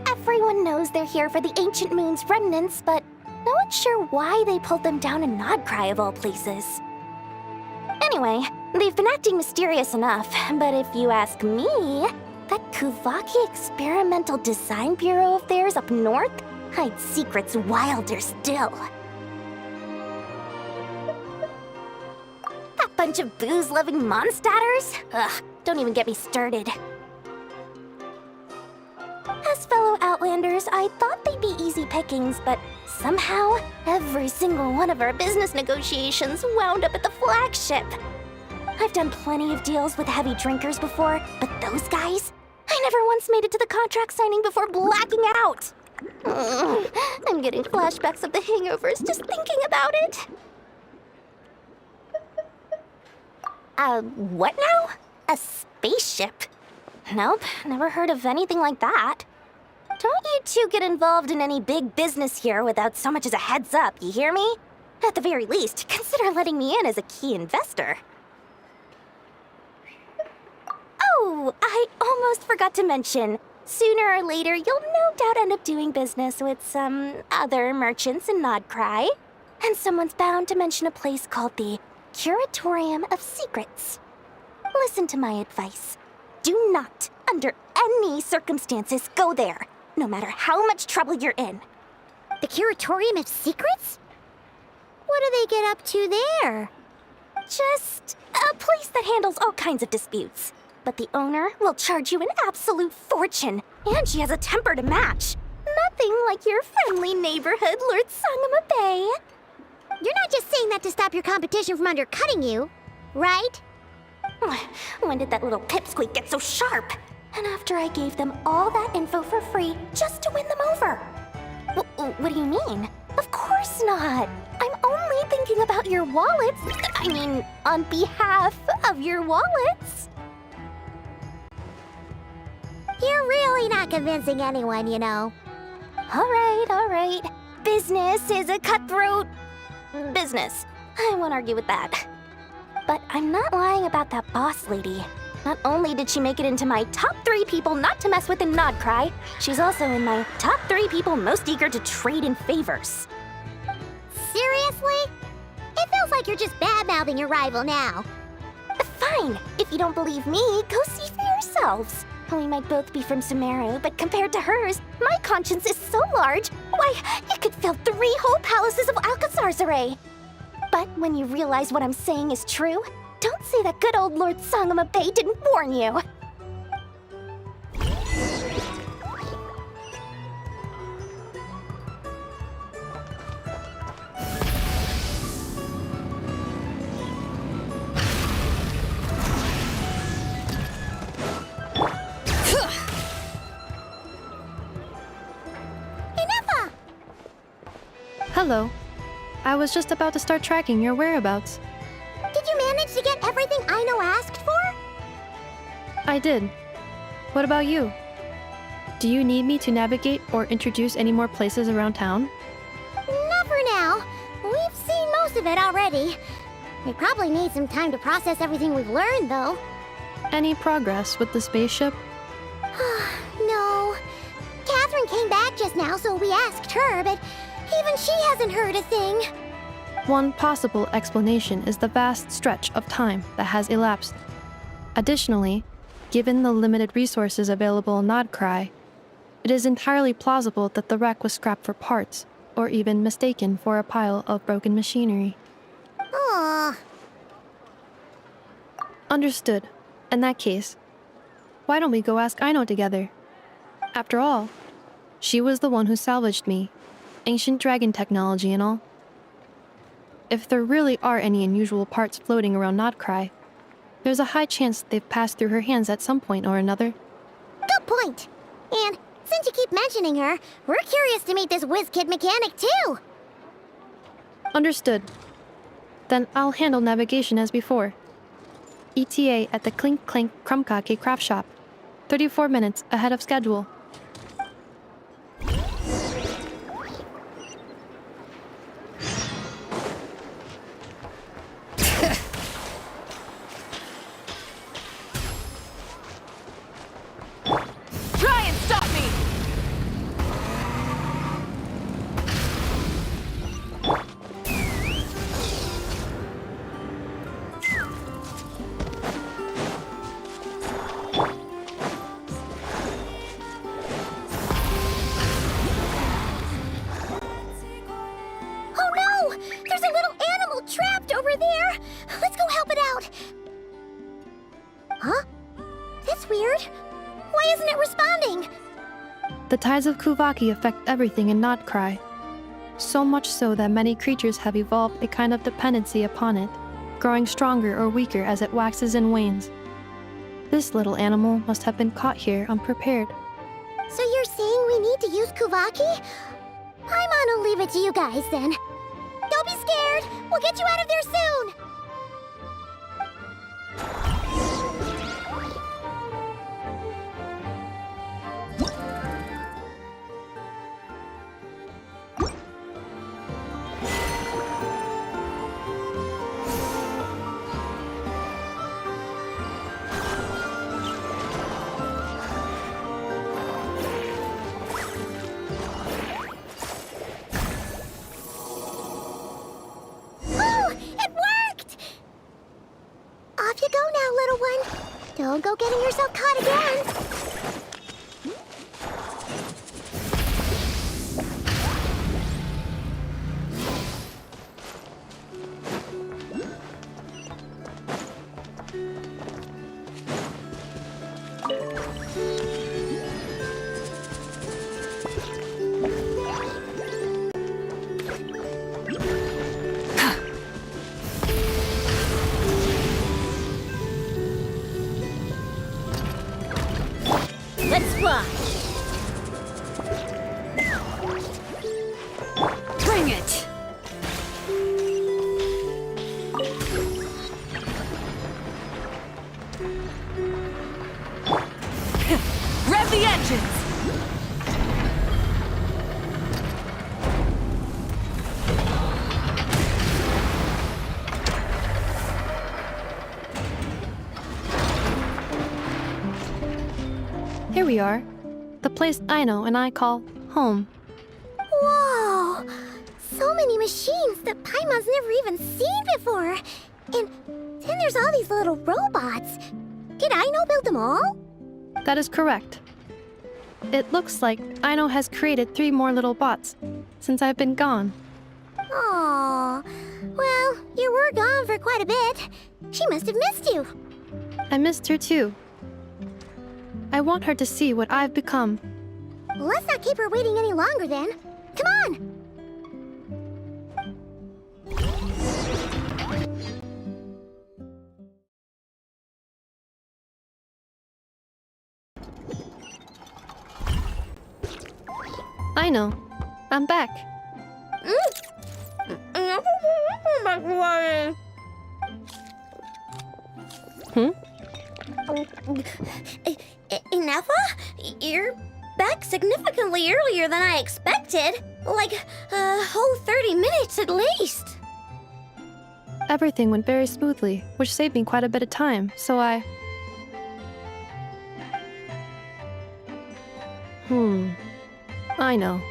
Speaker 2: Everyone knows they're here for the Ancient Moon's remnants, but no one's sure why they pulled them down in Nodcry of all places. Anyway, they've been acting mysterious enough, but if you ask me, that Kuvaki Experimental Design Bureau of theirs up north hides secrets wilder still. That bunch of booze-loving monstatters? Ugh, don't even get me started. As fellow Outlanders, I thought they'd be easy pickings, but somehow, every single one of our business negotiations wound up at the flagship. I've done plenty of deals with heavy drinkers before, but those guys? I never once made it to the contract signing before blacking out. I'm getting flashbacks of the hangovers just thinking about it. What now? A spaceship? Nope, never heard of anything like that. Don't you two get involved in any big business here without so much as a heads up, you hear me? At the very least, consider letting me in as a key investor. Oh, I almost forgot to mention. Sooner or later, you'll no doubt end up doing business with some other merchants in Nodcry. And someone's bound to mention a place called the Curatorium of Secrets. Listen to my advice. Do not, under any circumstances, go there, no matter how much trouble you're in. The Curatorium of Secrets? What do they get up to there?
Speaker 1: Just a place that handles all kinds of disputes. But the owner will charge you an absolute fortune, and she has a temper to match. Nothing like your friendly neighborhood, Lord Sangama Bay.
Speaker 2: You're not just saying that to stop your competition from undercutting you, right?
Speaker 1: When did that little pipsqueak get so sharp? And after I gave them all that info for free just to win them over. What do you mean? Of course not. I'm only thinking about your wallets. I mean, on behalf of your wallets.
Speaker 2: You're really not convincing anyone, you know.
Speaker 1: All right. Business is a cutthroat business. I won't argue with that. But I'm not lying about that boss lady. Not only did she make it into my top 3 people not to mess with in Nodcry, she's also in my top 3 people most eager to trade in favors.
Speaker 2: Seriously? It feels like you're just bad-mouthing your rival now.
Speaker 1: Fine. If you don't believe me, go see for yourselves. We might both be from Sumeru, but compared to hers, my conscience is so large, why, it could fill 3 whole palaces of Alcazar's. But when you realize what I'm saying is true, don't say that good old Lord Sangama Bay didn't warn you.
Speaker 3: Hello. I was just about to start tracking your whereabouts.
Speaker 2: Did you manage to get everything Aino asked for?
Speaker 3: I did. What about you? Do you need me to navigate or introduce any more places around town?
Speaker 2: Not for now. We've seen most of it already. We probably need some time to process everything we've learned, though.
Speaker 3: Any progress with the spaceship?
Speaker 2: No. Catherine came back just now, so we asked her, but even she hasn't heard a thing.
Speaker 3: One possible explanation is the vast stretch of time that has elapsed. Additionally, given the limited resources available in Nodcry, it is entirely plausible that the wreck was scrapped for parts, or even mistaken for a pile of broken machinery.
Speaker 2: Aww.
Speaker 3: Understood. In that case, why don't we go ask Aino together? After all, she was the one who salvaged me, ancient dragon technology and all. If there really are any unusual parts floating around Nodcry, there's a high chance they've passed through her hands at some point or another.
Speaker 2: Good point. And since you keep mentioning her, we're curious to meet this whiz-kid mechanic too.
Speaker 3: Understood. Then I'll handle navigation as before. ETA at the Clink Clank Krumkake craft shop. 34 minutes ahead of schedule.
Speaker 12: Try and stop me!
Speaker 2: Oh no! There's a little animal trapped over there! Let's go help it out! Huh? That's weird. Why isn't it responding?
Speaker 3: The tides of Kuvaki affect everything in Nodcry. So much so that many creatures have evolved a kind of dependency upon it, growing stronger or weaker as it waxes and wanes. This little animal must have been caught here unprepared.
Speaker 2: So you're saying we need to use Kuvaki? I'm gonna leave it to you guys then. Don't be scared! We'll get you out of there soon! Off you go now, little one. Don't go getting yourself caught again.
Speaker 13: Rev the engines!
Speaker 3: Here we are. The place Aino and I call home.
Speaker 2: Whoa! So many machines that Paimon's never even seen before. And then there's all these little robots. Did Aino build them all?
Speaker 3: That is correct. It looks like Aino has created 3 more little bots since I've been gone.
Speaker 2: Aw. Well, you were gone for quite a bit. She must have missed you.
Speaker 3: I missed her too. I want her to see what I've become.
Speaker 2: Let's not keep her waiting any longer then. Come on!
Speaker 3: Aino, I'm back. Hmm?
Speaker 2: Ineffa? You're back significantly earlier than I expected. Like a whole 30 minutes at least.
Speaker 3: Everything went very smoothly, which saved me quite a bit of time, so I... I know.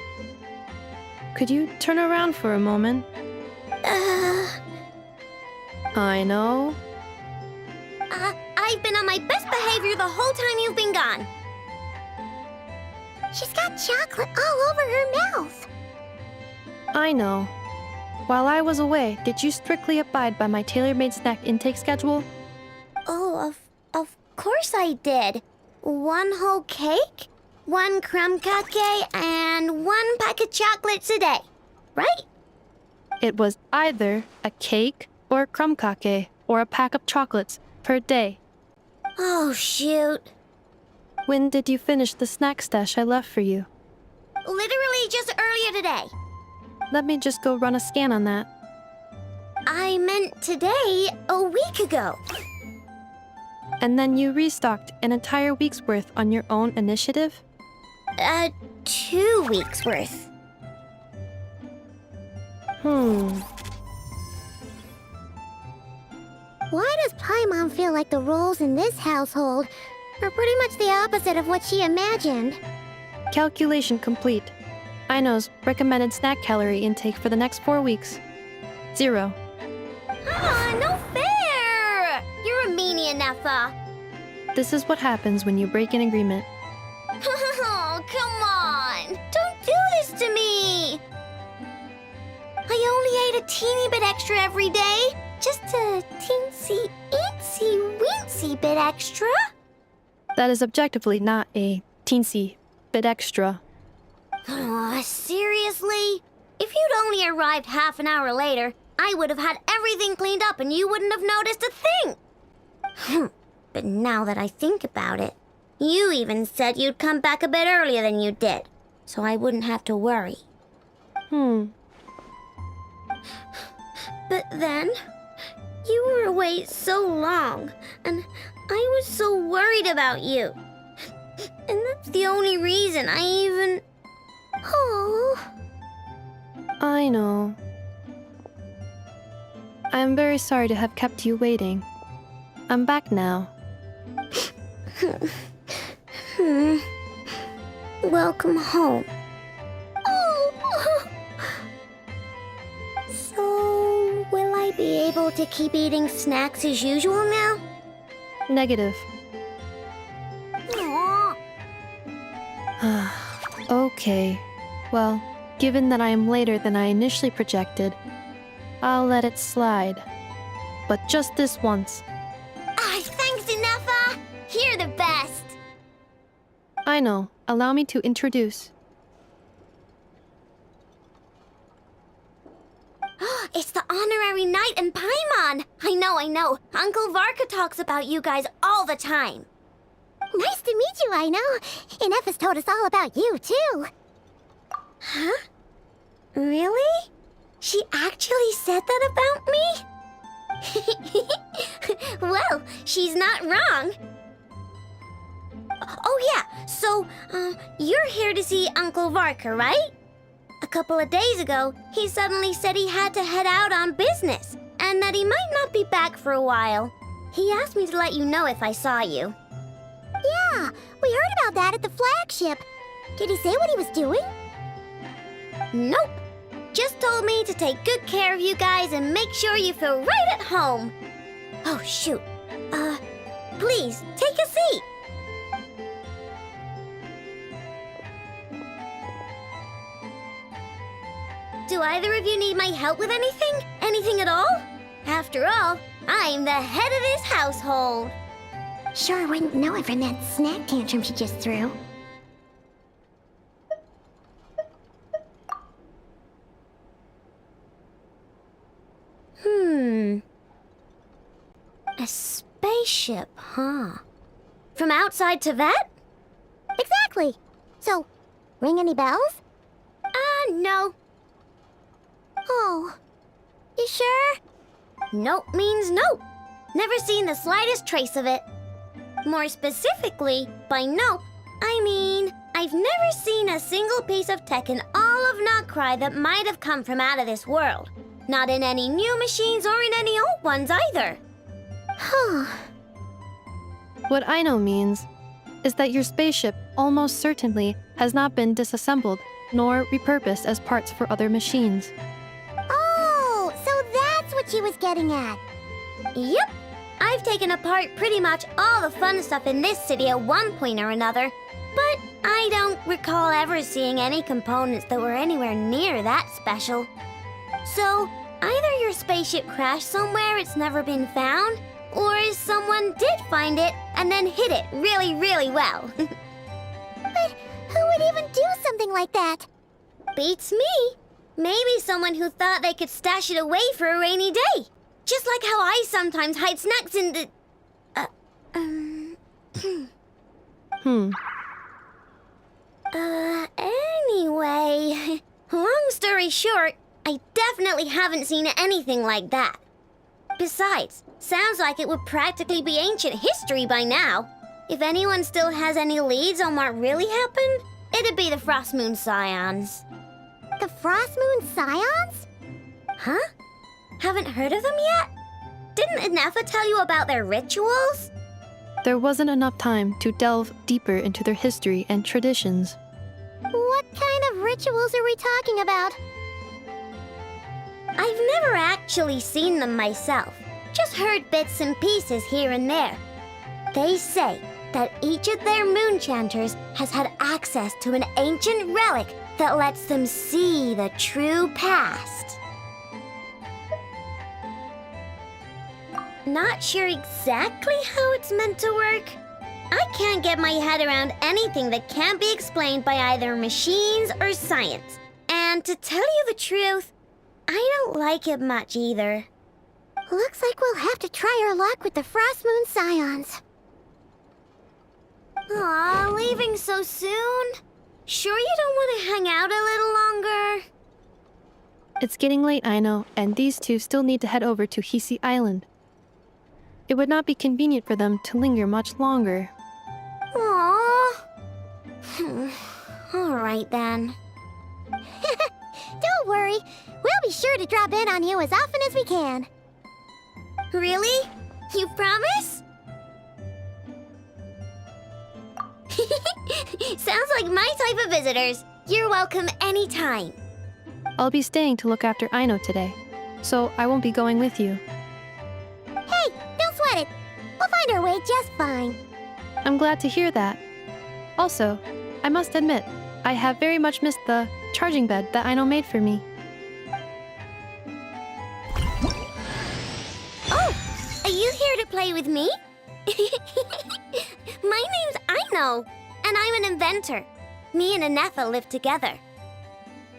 Speaker 3: Could you turn around for a moment? I know.
Speaker 2: I've been on my best behavior the whole time you've been gone. She's got chocolate all over her mouth.
Speaker 3: I know. While I was away, did you strictly abide by my tailor-made snack intake schedule?
Speaker 2: Oh, of course I did. 1 whole cake, 1 crumb cake, and 1 pack of chocolates a day, right?
Speaker 3: It was either a cake or a crumb cake or a pack of chocolates per day.
Speaker 2: Oh, shoot.
Speaker 3: When did you finish the snack stash I left for you?
Speaker 2: Literally just earlier today.
Speaker 3: Let me just go run a scan on that.
Speaker 2: I meant today, a week ago.
Speaker 3: And then you restocked an entire week's worth on your own initiative?
Speaker 2: 2 weeks worth. Why does Paimon feel like the roles in this household are pretty much the opposite of what she imagined?
Speaker 3: Calculation complete. Aino's recommended snack calorie intake for the next 4 weeks. 0.
Speaker 2: No fair! You're a meanie, Ineffa.
Speaker 3: This is what happens when you break an agreement.
Speaker 2: Oh, come on! Don't do this to me! I only ate a teeny bit extra every day. Just a teensy, eensy, weensy bit extra.
Speaker 3: That is objectively not a teensy bit extra.
Speaker 2: Seriously? If you'd only arrived half an hour later, I would have had everything cleaned up and you wouldn't have noticed a thing. But now that I think about it, you even said you'd come back a bit earlier than you did, so I wouldn't have to worry. But then, you were away so long, and I was so worried about you. And that's the only reason I even... Oh.
Speaker 3: I know. I am very sorry to have kept you waiting. I'm back now.
Speaker 2: Welcome home. Oh. So, will I be able to keep eating snacks as usual now?
Speaker 3: Negative.
Speaker 2: Aw.
Speaker 3: Okay. Well, given that I am later than I initially projected, I'll let it slide. But just this once.
Speaker 2: Thanks, Ineffa! You're the best!
Speaker 3: I know. Allow me to introduce.
Speaker 2: It's the honorary knight and Paimon! I know. Uncle Varka talks about you guys all the time. Nice to meet you, Aino. Ineffa's told us all about you, too. Huh? Really? She actually said that about me? Well, she's not wrong. Oh yeah, so, you're here to see Uncle Varka, right? A couple of days ago, he suddenly said he had to head out on business, and that he might not be back for a while. He asked me to let you know if I saw you. Yeah, we heard about that at the flagship. Did he say what he was doing? Nope. Just told me to take good care of you guys and make sure you feel right at home. Oh, shoot. Please, take a seat. Do either of you need my help with anything? Anything at all? After all, I'm the head of this household. Sure wouldn't know it from that snack tantrum she just threw. A spaceship, huh? From outside to that? Exactly. So, ring any bells? No. Oh, you sure? Nope means nope. Never seen the slightest trace of it. More specifically, by nope, I mean, I've never seen a single piece of tech in all of Notcry that might have come from out of this world. Not in any new machines or in any old ones either.
Speaker 3: What Aino means is that your spaceship almost certainly has not been disassembled nor repurposed as parts for other machines.
Speaker 2: Oh, so that's what she was getting at. Yep. I've taken apart pretty much all the fun stuff in this city at one point or another, but I don't recall ever seeing any components that were anywhere near that special. So, either your spaceship crashed somewhere it's never been found, or someone did find it and then hid it really, really well. But who would even do something like that? Beats me. Maybe someone who thought they could stash it away for a rainy day. Just like how I sometimes hide snacks in the... Anyway, long story short, I definitely haven't seen anything like that. Besides, sounds like it would practically be ancient history by now. If anyone still has any leads on what really happened, it'd be the Frost Moon Scions. The Frost Moon Scions? Huh? Haven't heard of them yet? Didn't Inefa tell you about their rituals?
Speaker 3: There wasn't enough time to delve deeper into their history and traditions.
Speaker 2: What kind of rituals are we talking about? I've never actually seen them myself, just heard bits and pieces here and there. They say that each of their moon chanters has had access to an ancient relic that lets them see the true past. Not sure exactly how it's meant to work. I can't get my head around anything that can't be explained by either machines or science. And to tell you the truth, I don't like it much either. Looks like we'll have to try our luck with the Frost Moon Scions. Aw, leaving so soon? Sure you don't want to hang out a little longer?
Speaker 3: It's getting late, I know, and these two still need to head over to Hisi Island. It would not be convenient for them to linger much longer.
Speaker 2: Aww. All right then. Don't worry. We'll be sure to drop in on you as often as we can. Really? You promise? Sounds like my type of visitors. You're welcome anytime.
Speaker 3: I'll be staying to look after Aino today, so I won't be going with you.
Speaker 2: Hey, don't sweat it. We'll find our way just fine.
Speaker 3: I'm glad to hear that. Also, I must admit, I have very much missed the charging bed that Aino made for me.
Speaker 2: Oh, are you here to play with me? My name's Aino, and I'm an inventor. Me and Inefa live together.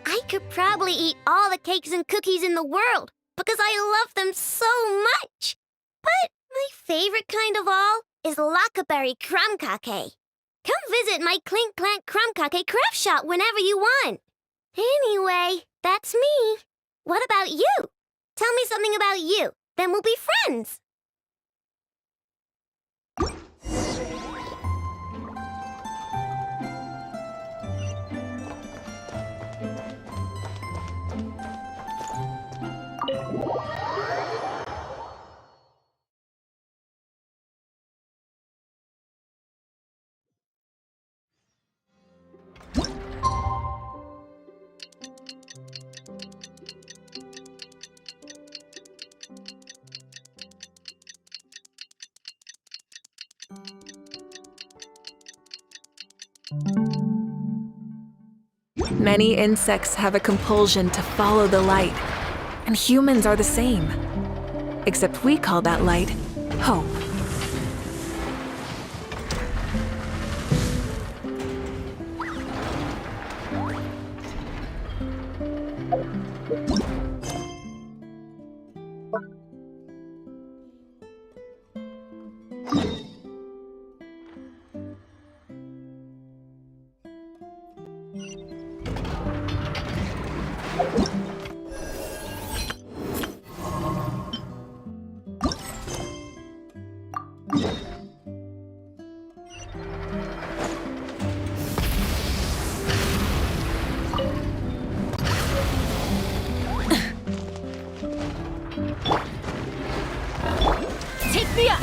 Speaker 2: I could probably eat all the cakes and cookies in the world because I love them so much. But my favorite kind of all is Lackaberry Crumb Cake. Come visit my Clink Clank Crumb Cake craft shop whenever you want. Anyway, that's me. What about you? Tell me something about you. Then we'll be friends.
Speaker 14: Many insects have a compulsion to follow the light, and humans are the same. Except we call that light hope.
Speaker 12: Take me up!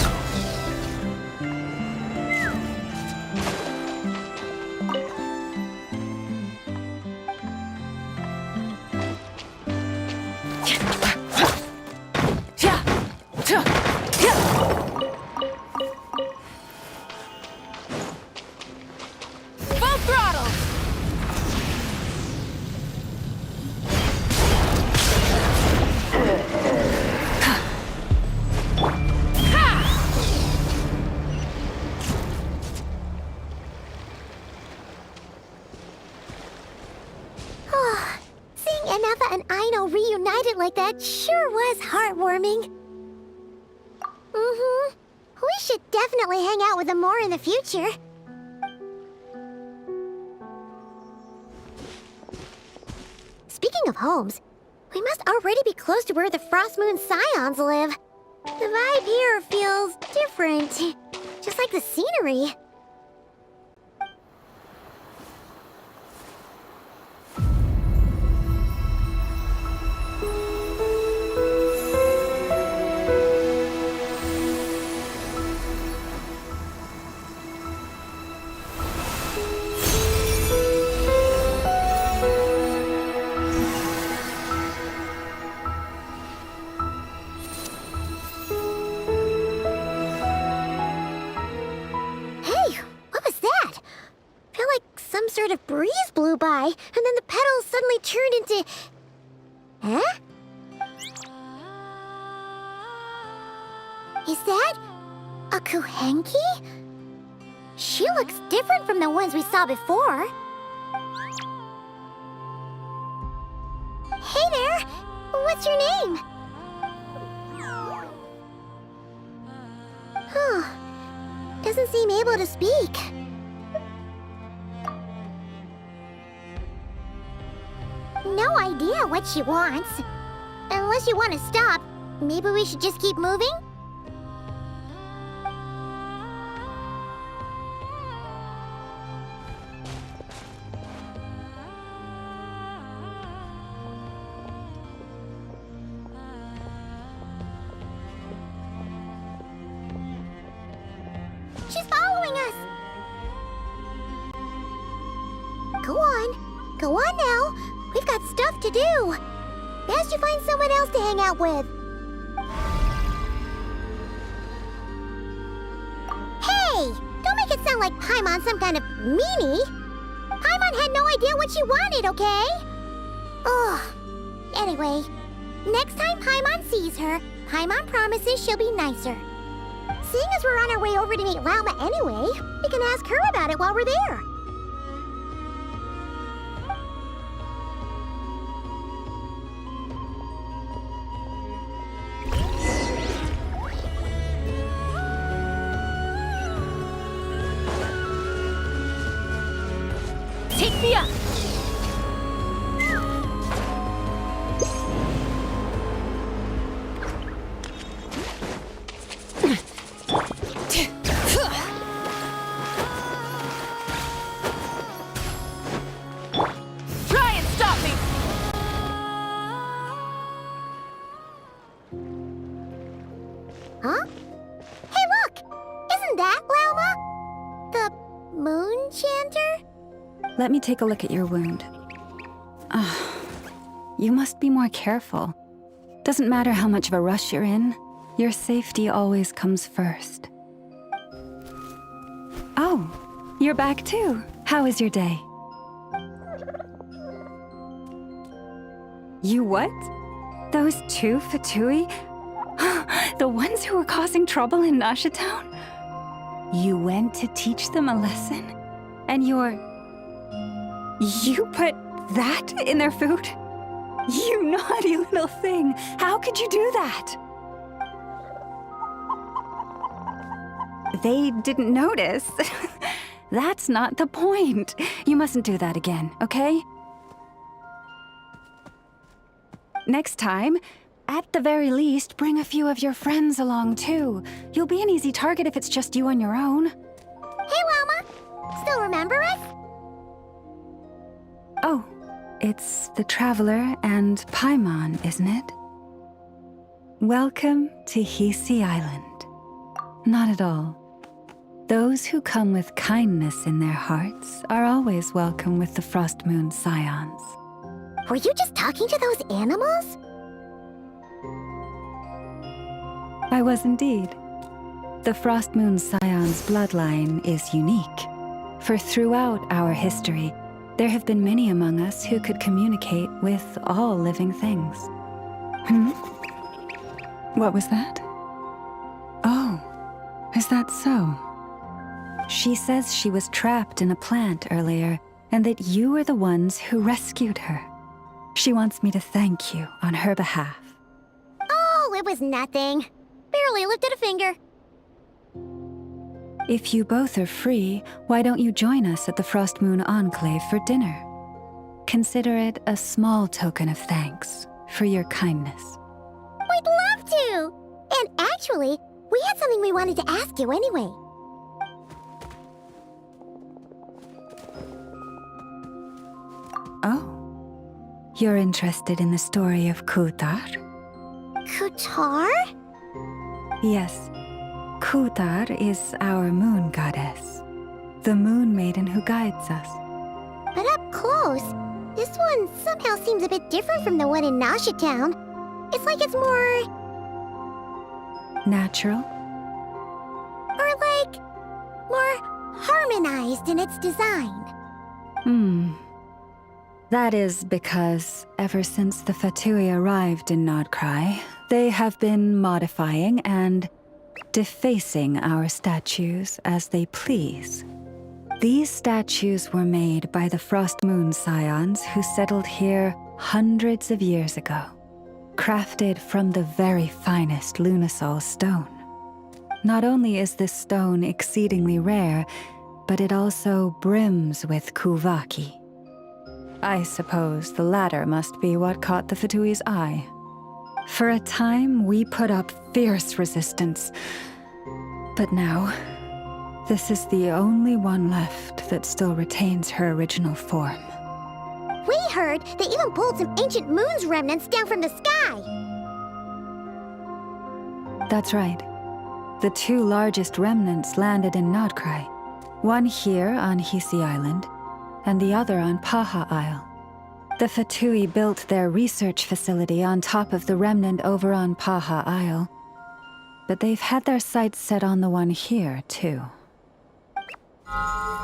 Speaker 12: Full throttle!
Speaker 2: Seeing Anafa and Aino reunited like that sure was heartwarming. Mm-hmm. We should definitely hang out with them more in the future. Speaking of homes, we must already be close to where the Frost Moon Scions live. The vibe here feels different, just like the scenery. Sort of breeze blew by, and then the petals suddenly turned into... Huh? Is that a Kuhenki? She looks different from the ones we saw before. Hey there! What's your name? Huh. Doesn't seem able to speak. No idea what she wants. Unless you want to stop, maybe we should just keep moving? She's following us! Go on. Go on now. We've got stuff to do. Best you find someone else to hang out with. Hey! Don't make it sound like Paimon's some kind of meanie. Paimon had no idea what she wanted, okay? Ugh. Anyway, next time Paimon sees her, Paimon promises she'll be nicer. Seeing as we're on our way over to meet Lauma anyway, we can ask her about it while we're there.
Speaker 12: Take me up!
Speaker 2: enchanter?
Speaker 10: Let me take a look at your wound. You must be more careful. Doesn't matter how much of a rush you're in, your safety always comes first. Oh, you're back too. How was your day? You what? Those two Fatui? The ones who were causing trouble in Nasha Town? You went to teach them a lesson? And you put that in their food? You naughty little thing! How could you do that? They didn't notice. That's not the point. You mustn't do that again, okay? Next time, at the very least, bring a few of your friends along too. You'll be an easy target if it's just you on your own.
Speaker 2: Hey, Wilma! Still remember us?
Speaker 10: Oh, it's the Traveler and Paimon, isn't it? Welcome to Hisi Island. Not at all. Those who come with kindness in their hearts are always welcome with the Frost Moon Scions.
Speaker 2: Were you just talking to those animals?
Speaker 10: I was indeed. The Frost Moon Scion's bloodline is unique, for throughout our history, there have been many among us who could communicate with all living things. What was that? Oh, is that so? She says she was trapped in a plant earlier, and that you were the ones who rescued her. She wants me to thank you on her behalf.
Speaker 2: Oh, it was nothing. Barely lifted a finger.
Speaker 10: If you both are free, why don't you join us at the Frost Moon Enclave for dinner? Consider it a small token of thanks for your kindness.
Speaker 2: We'd love to! And actually, we had something we wanted to ask you anyway.
Speaker 10: Oh, you're interested in the story of Kutar?
Speaker 2: Kutar?
Speaker 10: Yes. Kutar is our moon goddess, the moon maiden who guides us.
Speaker 2: But up close, this one somehow seems a bit different from the one in Nasha Town. It's like it's more...
Speaker 10: natural?
Speaker 2: Or like... more harmonized in its design.
Speaker 10: That is because ever since the Fatui arrived in Nodcry, they have been modifying and defacing our statues as they please. These statues were made by the Frost Moon Scions who settled here hundreds of years ago, crafted from the very finest Lunasol stone. Not only is this stone exceedingly rare, but it also brims with Kuvaki. I suppose the latter must be what caught the Fatui's eye. For a time, we put up fierce resistance. But now, this is the only one left that still retains her original form.
Speaker 2: We heard they even pulled some ancient moon's remnants down from the sky.
Speaker 10: That's right. The two largest remnants landed in Nodcry. One here on Hisi Island, and the other on Paha Isle. The Fatui built their research facility on top of the remnant over on Paha Isle, but they've had their sights set on the one here, too.
Speaker 2: Oh!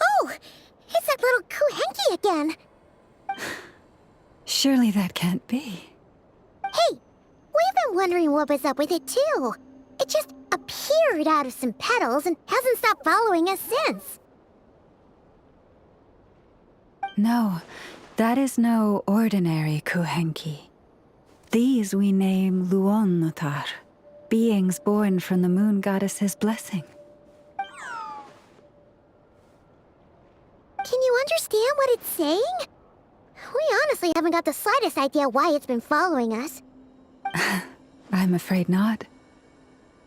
Speaker 2: Oh! It's that little Kuhenki again!
Speaker 10: Surely that can't be.
Speaker 2: Hey! We've been wondering what was up with it, too. It just appeared out of some petals and hasn't stopped following us since.
Speaker 10: No, that is no ordinary Kuhenki. These we name Luonnotar, beings born from the moon goddess's blessing.
Speaker 2: Can you understand what it's saying? We honestly haven't got the slightest idea why it's been following us.
Speaker 10: I'm afraid not.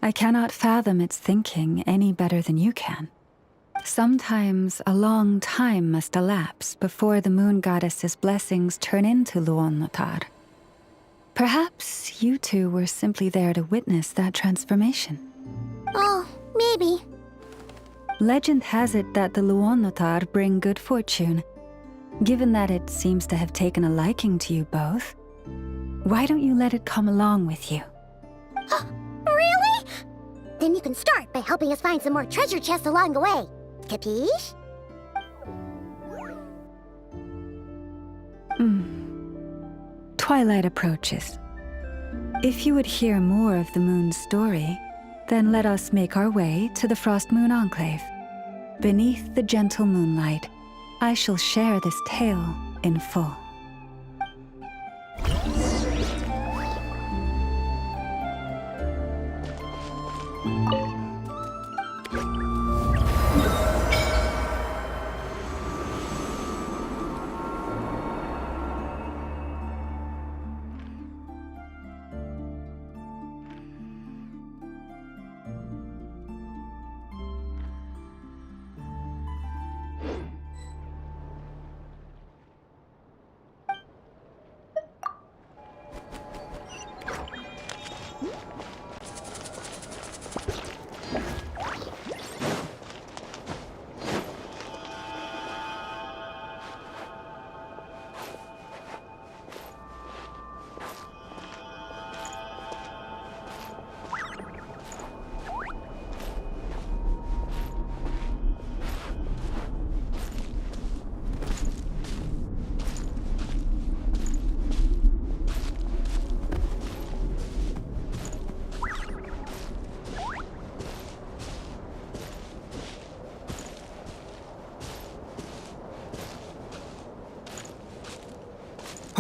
Speaker 10: I cannot fathom its thinking any better than you can. Sometimes a long time must elapse before the moon goddess's blessings turn into Luonnotar. Perhaps you two were simply there to witness that transformation.
Speaker 2: Oh, maybe.
Speaker 10: Legend has it that the Luonotar bring good fortune. Given that it seems to have taken a liking to you both, why don't you let it come along with you?
Speaker 2: Really? Then you can start by helping us find some more treasure chests along the way. Capiche?
Speaker 10: Twilight approaches. If you would hear more of the moon's story, then let us make our way to the Frost Moon Enclave. Beneath the gentle moonlight, I shall share this tale in full.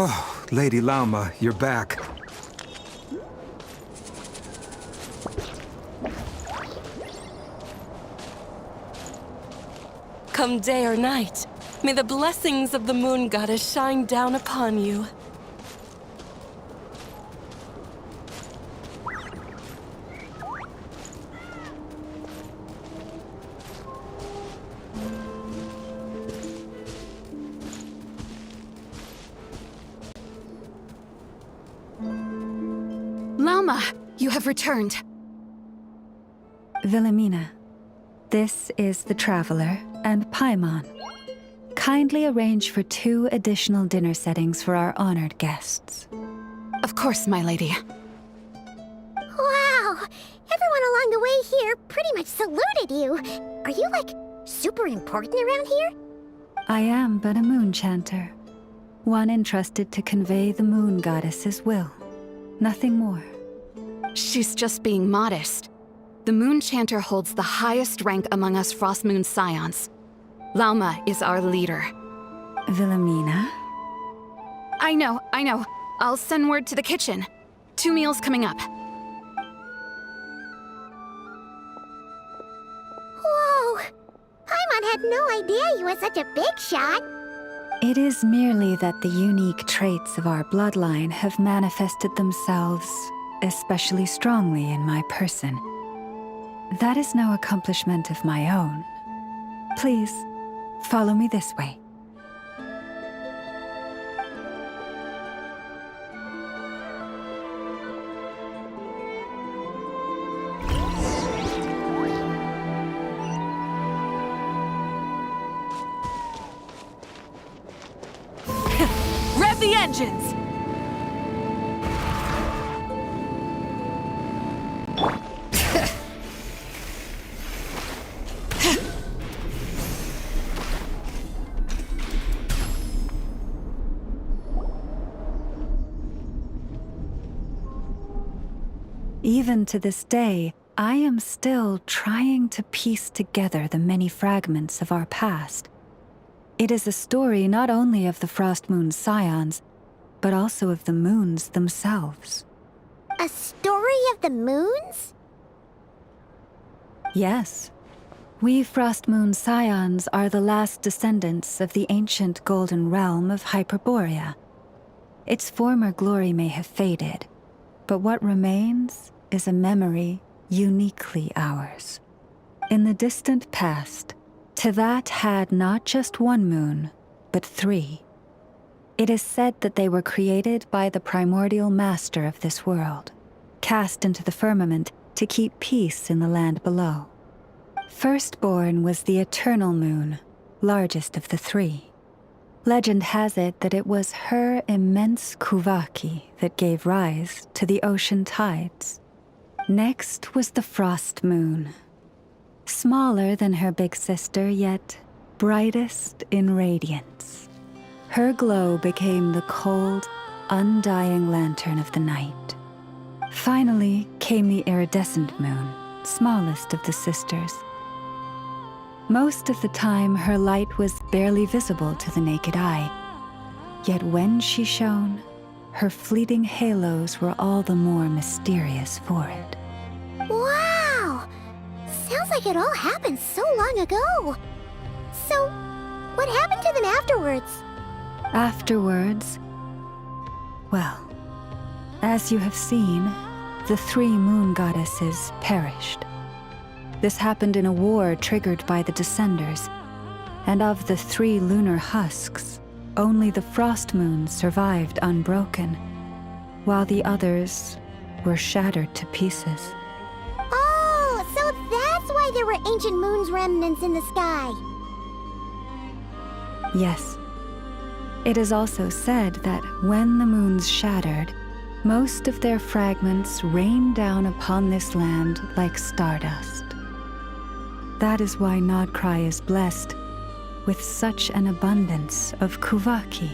Speaker 15: Oh, Lady Lauma, you're back.
Speaker 16: Come day or night, may the blessings of the Moon Goddess shine down upon you.
Speaker 12: Lauma, you have returned.
Speaker 10: Wilhelmina, this is the Traveler and Paimon. Kindly arrange for 2 additional dinner settings for our honored guests.
Speaker 12: Of course, my lady.
Speaker 2: Wow! Everyone along the way here pretty much saluted you. Are you, like, super important around here?
Speaker 10: I am but a moon chanter, one entrusted to convey the moon goddess's will. Nothing more.
Speaker 12: She's just being modest. The Moon Chanter holds the highest rank among us Frost Moon Scions. Lauma is our leader.
Speaker 10: Wilhelmina?
Speaker 12: I know. I'll send word to the kitchen. 2 meals coming up.
Speaker 2: Whoa! Paimon had no idea you were such a big shot.
Speaker 10: It is merely that the unique traits of our bloodline have manifested themselves especially strongly in my person. That is no accomplishment of my own. Please, follow me this way.
Speaker 16: Rev the engines!
Speaker 10: Even to this day, I am still trying to piece together the many fragments of our past. It is a story not only of the Frost Moon Scions, but also of the moons themselves.
Speaker 2: A story of the moons?
Speaker 10: Yes. We Frost Moon Scions are the last descendants of the ancient golden realm of Hyperborea. Its former glory may have faded, but what remains is a memory uniquely ours. In the distant past, Tevat had not just 1 moon, but 3. It is said that they were created by the primordial master of this world, cast into the firmament to keep peace in the land below. Firstborn was the eternal moon, largest of the three. Legend has it that it was her immense Kuvaki that gave rise to the ocean tides. Next was the frost moon. Smaller than her big sister, yet brightest in radiance. Her glow became the cold, undying lantern of the night. Finally came the iridescent moon, smallest of the sisters. Most of the time, her light was barely visible to the naked eye. Yet when she shone, her fleeting halos were all the more mysterious for it.
Speaker 2: Wow! Sounds like it all happened so long ago. So, what happened to them afterwards?
Speaker 10: Afterwards, well, as you have seen, the three moon goddesses perished. This happened in a war triggered by the Descenders, and of the three lunar husks, only the frost moon survived unbroken, while the others were shattered to pieces.
Speaker 2: Oh, so that's why there were ancient moon's remnants in the sky.
Speaker 10: Yes. It is also said that when the moons shattered, most of their fragments rained down upon this land like stardust. That is why Nodcry is blessed with such an abundance of Kuvaki.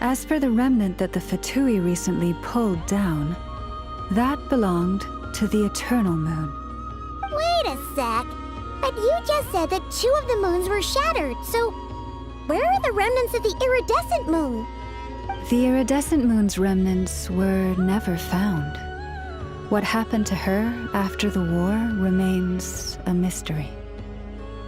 Speaker 10: As for the remnant that the Fatui recently pulled down, that belonged to the Eternal Moon.
Speaker 2: Wait a sec. But you just said that 2 of the moons were shattered, so where are the remnants of the iridescent moon?
Speaker 10: The iridescent moon's remnants were never found. What happened to her after the war remains a mystery.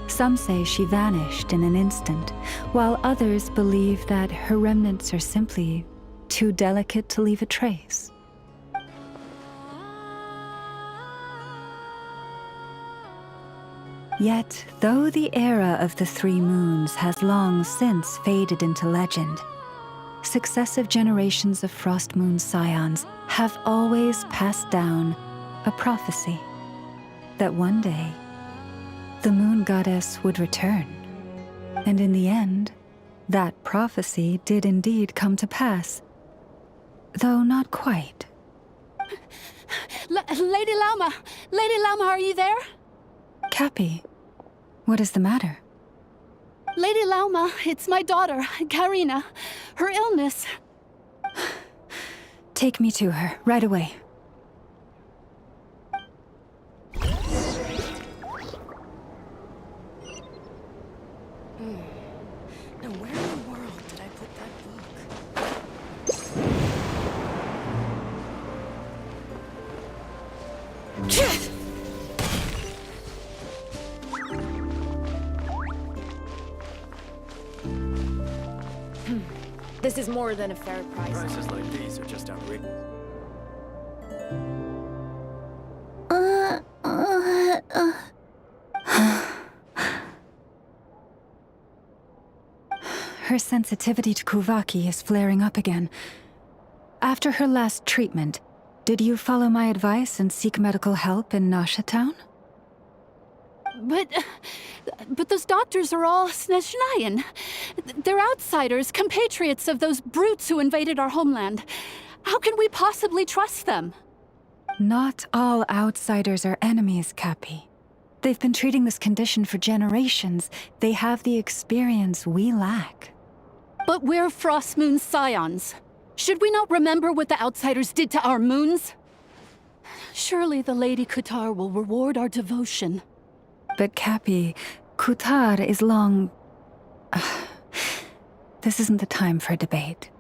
Speaker 10: Some say she vanished in an instant, while others believe that her remnants are simply too delicate to leave a trace. Yet, though the era of the three moons has long since faded into legend, successive generations of Frost Moon scions have always passed down a prophecy that one day the moon goddess would return. And in the end, that prophecy did indeed come to pass, though not quite.
Speaker 17: Lady Lauma! Lady Lauma, are you there?
Speaker 10: Cappy, what is the matter?
Speaker 17: Lady Lauma, it's my daughter, Karina. Her illness.
Speaker 10: Take me to her, right away.
Speaker 16: Now where in the world did I put that
Speaker 18: This is more than a fair price.
Speaker 11: Prices like these are just outrageous.
Speaker 10: Her sensitivity to Kuvaki is flaring up again. After her last treatment, did you follow my advice and seek medical help in Nasha Town?
Speaker 17: But those doctors are all Snezhnayan. They're outsiders, compatriots of those brutes who invaded our homeland. How can we possibly trust them?
Speaker 10: Not all outsiders are enemies, Cappy. They've been treating this condition for generations. They have the experience we lack.
Speaker 17: But we're Frost Moon scions. Should we not remember what the outsiders did to our moons? Surely the Lady Kutar will reward our devotion.
Speaker 10: But Cappy, Kutar is long... This isn't the time for a debate.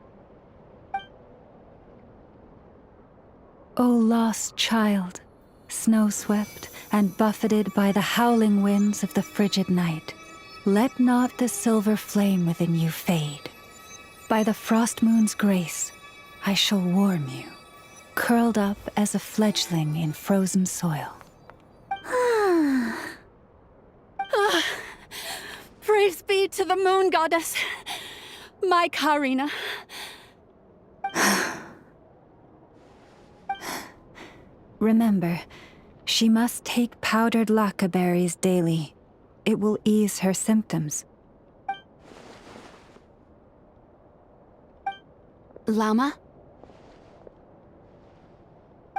Speaker 10: O lost child, snow-swept and buffeted by the howling winds of the frigid night, let not the silver flame within you fade. By the frost moon's grace, I shall warm you, curled up as a fledgling in frozen soil.
Speaker 17: Praise be to the moon goddess, my Karina.
Speaker 10: Remember, She must take powdered laka berries daily. It will ease her symptoms.
Speaker 12: Llama?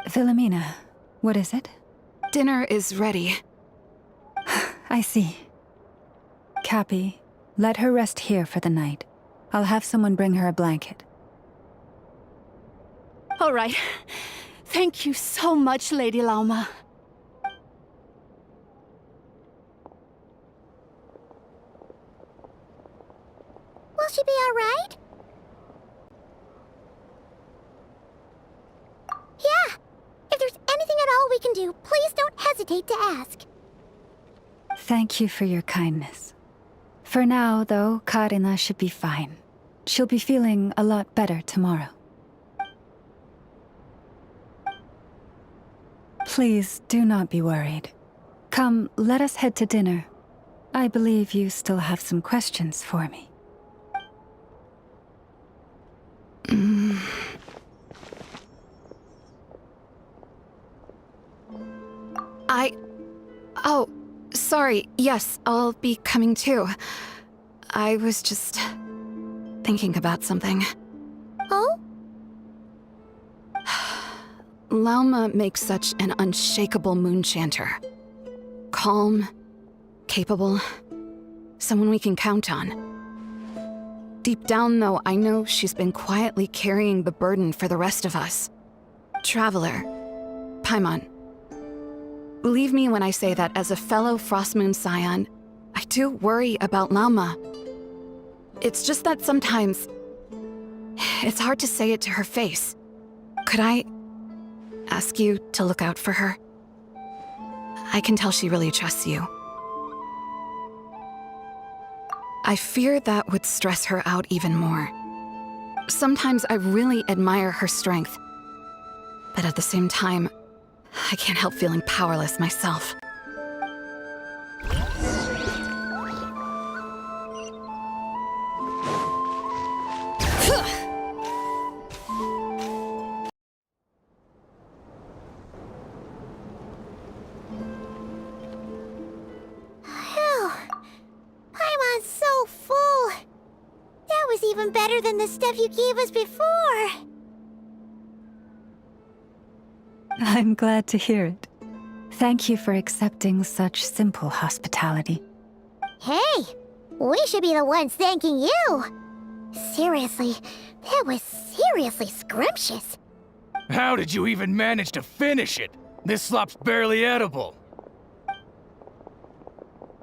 Speaker 10: Philomena, what is it?
Speaker 12: Dinner is ready.
Speaker 10: I see. Cappy, let her rest here for the night. I'll have someone bring her a blanket.
Speaker 17: All right. Thank you so much, Lady Llama.
Speaker 2: Will she be all right? Yeah. If there's anything at all we can do, please don't hesitate to ask.
Speaker 10: Thank you for your kindness. For now, though, Karina should be fine. She'll be feeling a lot better tomorrow. Please do not be worried. Come, let us head to dinner. I believe you still have some questions for me.
Speaker 12: Oh, sorry. Yes, I'll be coming too. I was just thinking about something.
Speaker 2: Oh?
Speaker 12: Lauma makes such an unshakable moon chanter. Calm, capable, someone we can count on. Deep down, though, I know she's been quietly carrying the burden for the rest of us. Traveler, Paimon, believe me when I say that as a fellow Frostmoon Scion, I do worry about Lauma. It's just that sometimes it's hard to say it to her face. Could I ask you to look out for her? I can tell she really trusts you. I fear that would stress her out even more. Sometimes I really admire her strength, but at the same time, I can't help feeling powerless myself.
Speaker 2: Phew. Paimon's so full. That was even better than the stuff you gave us before.
Speaker 10: I'm glad to hear it. Thank you for accepting such simple hospitality.
Speaker 2: Hey, we should be the ones thanking you. Seriously, that was seriously scrumptious.
Speaker 9: How did you even manage to finish it? This slop's barely edible.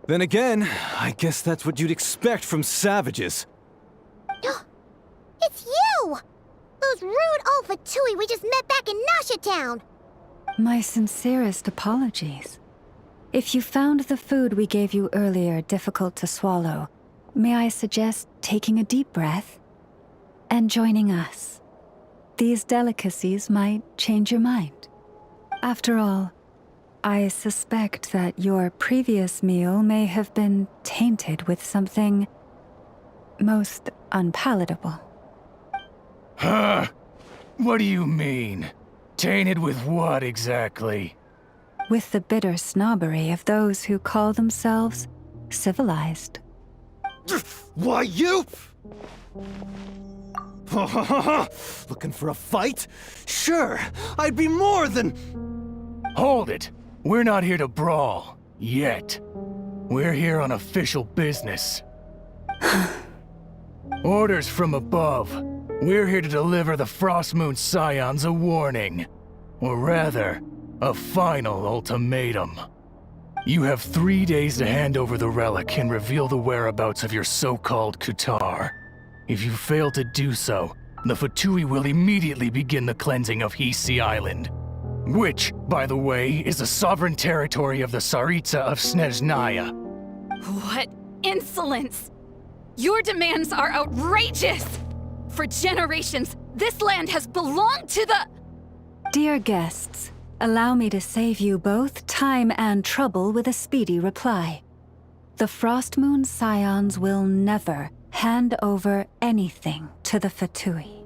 Speaker 11: Then again, I guess that's what you'd expect from savages.
Speaker 2: It's you! Those rude old Fatui we just met back in Nasha Town.
Speaker 10: My sincerest apologies. If you found the food we gave you earlier difficult to swallow, may I suggest taking a deep breath and joining us? These delicacies might change your mind. After all, I suspect that your previous meal may have been tainted with something most unpalatable.
Speaker 9: Huh? What do you mean? Tainted with what exactly?
Speaker 10: With the bitter snobbery of those who call themselves civilized.
Speaker 11: Why, you? Looking for a fight? Sure, I'd be more than...
Speaker 9: Hold it! We're not here to brawl. Yet. We're here on official business. Orders from above. We're here to deliver the Frostmoon Scions a warning. Or rather, a final ultimatum. You have 3 days to hand over the relic and reveal the whereabouts of your so-called Kutar. If you fail to do so, the Fatui will immediately begin the cleansing of Hisi Island. Which, by the way, is the sovereign territory of the Tsaritsa of Snezhnaya.
Speaker 12: What insolence! Your demands are outrageous! For generations, this land has belonged to the...
Speaker 10: Dear guests, allow me to save you both time and trouble with a speedy reply. The Frostmoon Scions will never hand over anything to the Fatui.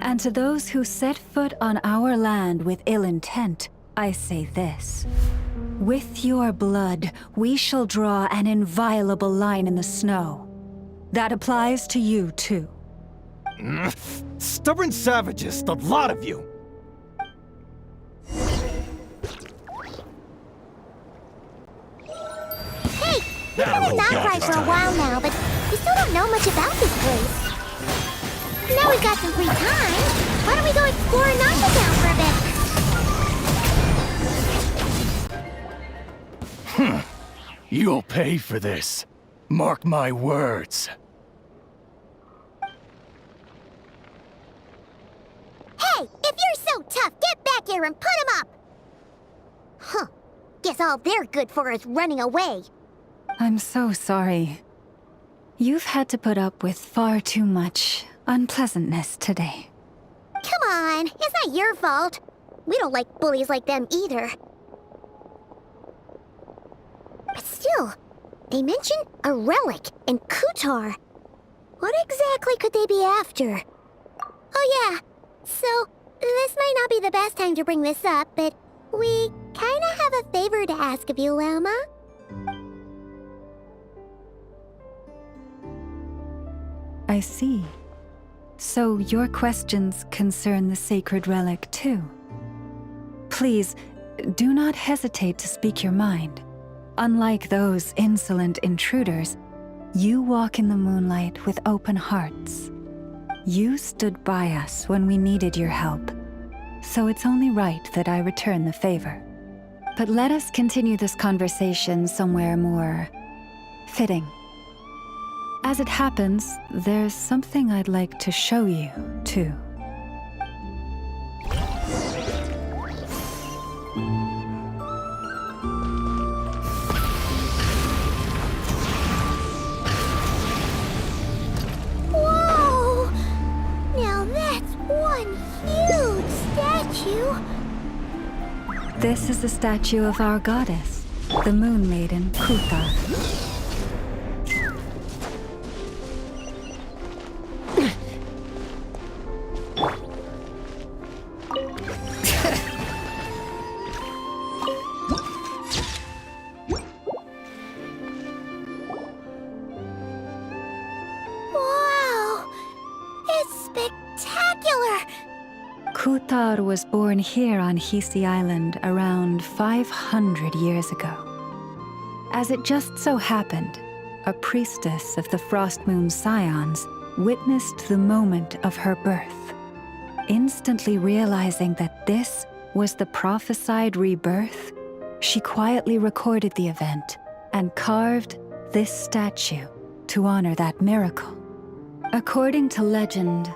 Speaker 10: And to those who set foot on our land with ill intent, I say this. With your blood, we shall draw an inviolable line in the snow. That applies to you, too.
Speaker 11: Stubborn savages, the lot of you!
Speaker 2: Hey, we've been at Noctri for a while now, but we still don't know much about this place. Now we've got some free time. Why don't we go explore Noctri Town for a bit?
Speaker 9: You'll pay for this. Mark my words.
Speaker 2: Hey, if you're so tough, get back here and put him up! Huh. Guess all they're good for is running away.
Speaker 10: I'm so sorry. You've had to put up with far too much unpleasantness today.
Speaker 2: Come on, it's not your fault. We don't like bullies like them either. But still, they mention a relic in Kutar. What exactly could they be after? Oh yeah, so this might not be the best time to bring this up, but we kinda have a favor to ask of you, Lama.
Speaker 10: I see. So your questions concern the sacred relic too. Please, do not hesitate to speak your mind. Unlike those insolent intruders, you walk in the moonlight with open hearts. You stood by us when we needed your help, so it's only right that I return the favor. But let us continue this conversation somewhere more fitting. As it happens, there's something I'd like to show you, too.
Speaker 2: Whoa! Now that's one huge statue!
Speaker 10: This is the statue of our goddess, the Moon Maiden Kuta. Kutar was born here on Hisi Island around 500 years ago. As it just so happened, a priestess of the Frost Moon Scions witnessed the moment of her birth. Instantly realizing that this was the prophesied rebirth, she quietly recorded the event and carved this statue to honor that miracle. According to legend,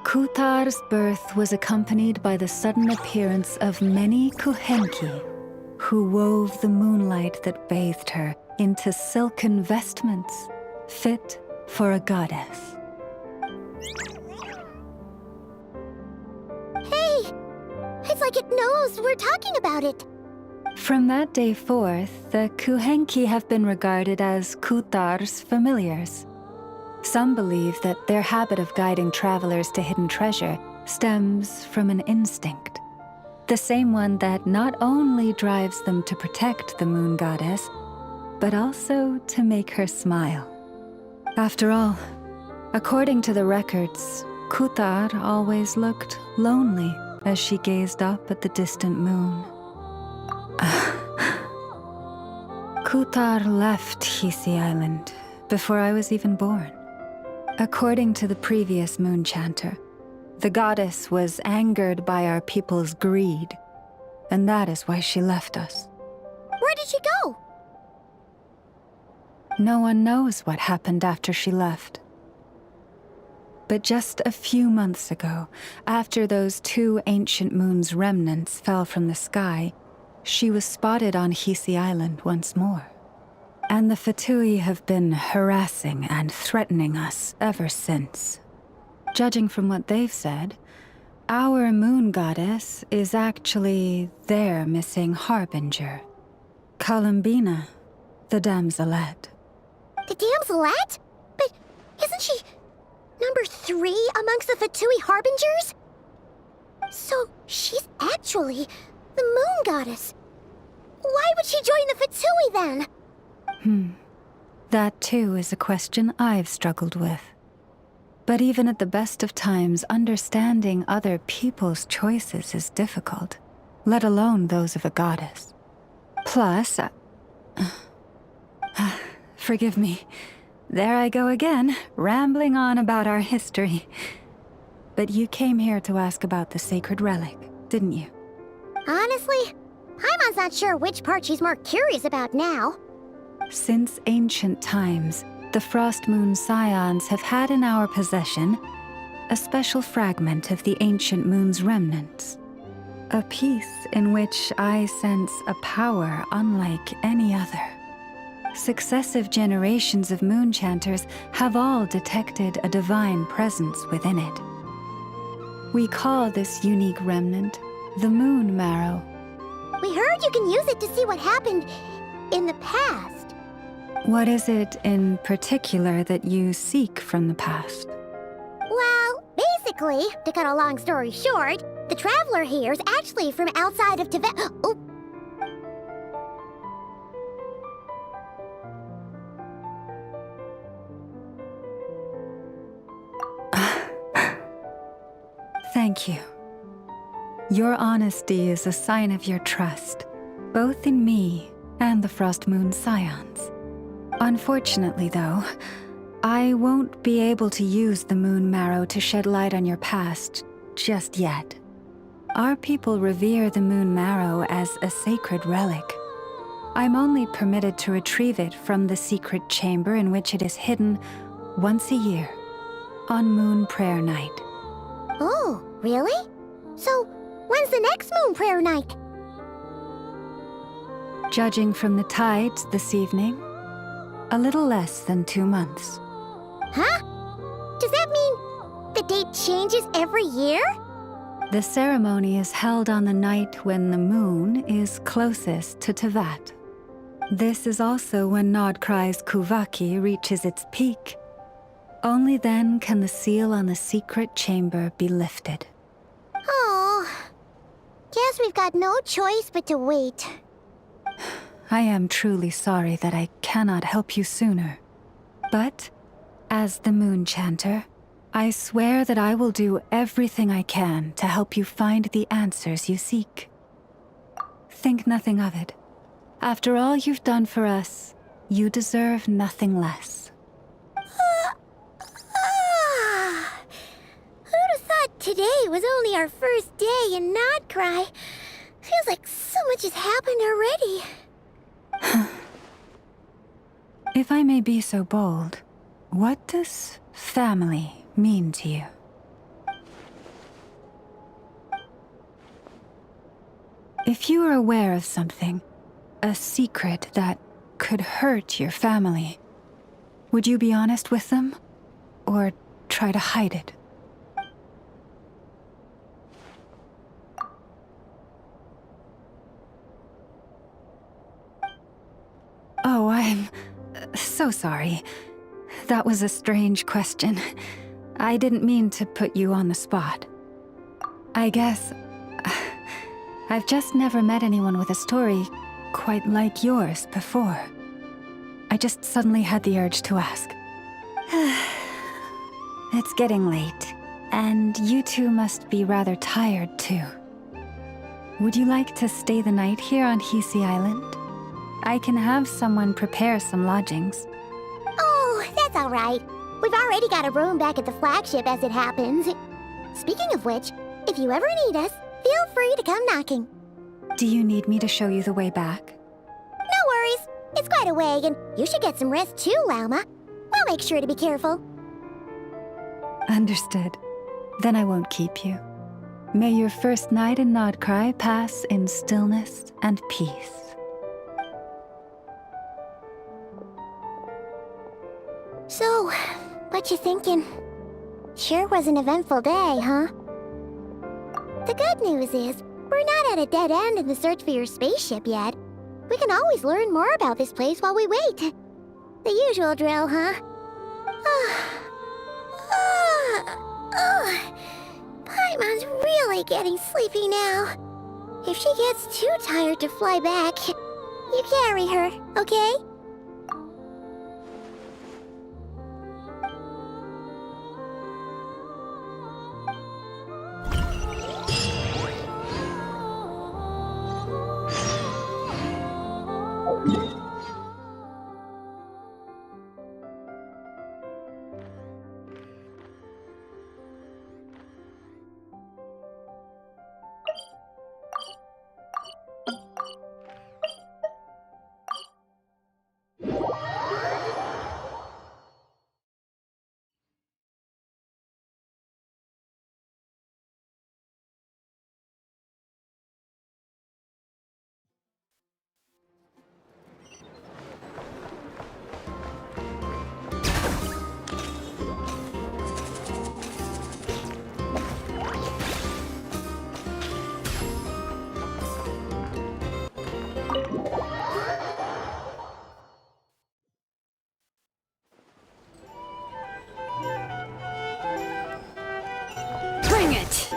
Speaker 10: Kutar's birth was accompanied by the sudden appearance of many Kuhenki, who wove the moonlight that bathed her into silken vestments fit for a goddess.
Speaker 2: Hey! It's like it knows we're talking about it.
Speaker 10: From that day forth, the Kuhenki have been regarded as Kutar's familiars. Some believe that their habit of guiding travelers to hidden treasure stems from an instinct. The same one that not only drives them to protect the moon goddess, but also to make her smile. After all, according to the records, Kutar always looked lonely as she gazed up at the distant moon. Kutar left Hisi Island before I was even born. According to the previous moon chanter, the goddess was angered by our people's greed, and that is why she left us.
Speaker 2: Where did she go?
Speaker 10: No one knows what happened after she left. But just a few months ago, after those two ancient moon's remnants fell from the sky, she was spotted on Hisi Island once more. And the Fatui have been harassing and threatening us ever since. Judging from what they've said, our moon goddess is actually their missing harbinger, Columbina, the damselette.
Speaker 2: The damselette? But isn't she number 3 amongst the Fatui harbingers? So she's actually The moon goddess. Why would she join the Fitsui then?
Speaker 10: That too is a question I've struggled with. But even at the best of times, understanding other people's choices is difficult, let alone those of a goddess. Plus, forgive me. There I go again, rambling on about our history. But you came here to ask about the sacred relic, didn't you?
Speaker 2: Honestly, Paimon's not sure which part she's more curious about now.
Speaker 10: Since ancient times, the Frost Moon Scions have had in our possession a special fragment of the ancient moon's remnants. A piece in which I sense a power unlike any other. Successive generations of moonchanters have all detected a divine presence within it. We call this unique remnant the Moon Marrow.
Speaker 2: We heard you can use it to see what happened in the past.
Speaker 10: What is it in particular that you seek from the past?
Speaker 2: Well, basically, to cut a long story short, the traveler here is actually from outside of Tibet. Oh.
Speaker 10: Thank you. Your honesty is a sign of your trust, both in me and the Frost Moon Scions. Unfortunately, though, I won't be able to use the Moon Marrow to shed light on your past just yet. Our people revere the Moon Marrow as a sacred relic. I'm only permitted to retrieve it from the secret chamber in which it is hidden once a year, on Moon Prayer Night.
Speaker 2: Oh, really? So, when's the next Moon Prayer Night?
Speaker 10: Judging from the tides this evening, a little less than 2 months.
Speaker 2: Huh? Does that mean the date changes every year?
Speaker 10: The ceremony is held on the night when the moon is closest to Tevat. This is also when Nodkrai's Kuvaki reaches its peak. Only then can the seal on the secret chamber be lifted.
Speaker 2: Oh, guess we've got no choice but to wait.
Speaker 10: I am truly sorry that I cannot help you sooner. But, as the Moon Chanter, I swear that I will do everything I can to help you find the answers you seek. Think nothing of it. After all you've done for us, you deserve nothing less.
Speaker 2: Who'd have thought today was only our first day in Nodcry? Feels like so much has happened already.
Speaker 10: If I may be so bold, what does family mean to you? If you are aware of something, a secret that could hurt your family, would you be honest with them, or try to hide it? Oh, I'm so sorry. That was a strange question. I didn't mean to put you on the spot. I guess I've just never met anyone with a story quite like yours before. I just suddenly had the urge to ask. It's getting late, and you two must be rather tired too. Would you like to stay the night here on Hisi Island? I can have someone prepare some lodgings.
Speaker 2: Oh, that's all right. We've already got a room back at the flagship as it happens. Speaking of which, if you ever need us, feel free to come knocking.
Speaker 10: Do you need me to show you the way back?
Speaker 2: No worries. It's quite a way, and you should get some rest too, Lauma. We'll make sure to be careful.
Speaker 10: Understood. Then I won't keep you. May your first night in Nodcry pass in stillness and peace.
Speaker 2: So, what you thinking? Sure was an eventful day, huh? The good news is, we're not at a dead end in the search for your spaceship yet. We can always learn more about this place while we wait. The usual drill, huh? Paimon's really getting sleepy now. If she gets too tired to fly back, you carry her, okay?
Speaker 17: Bring it!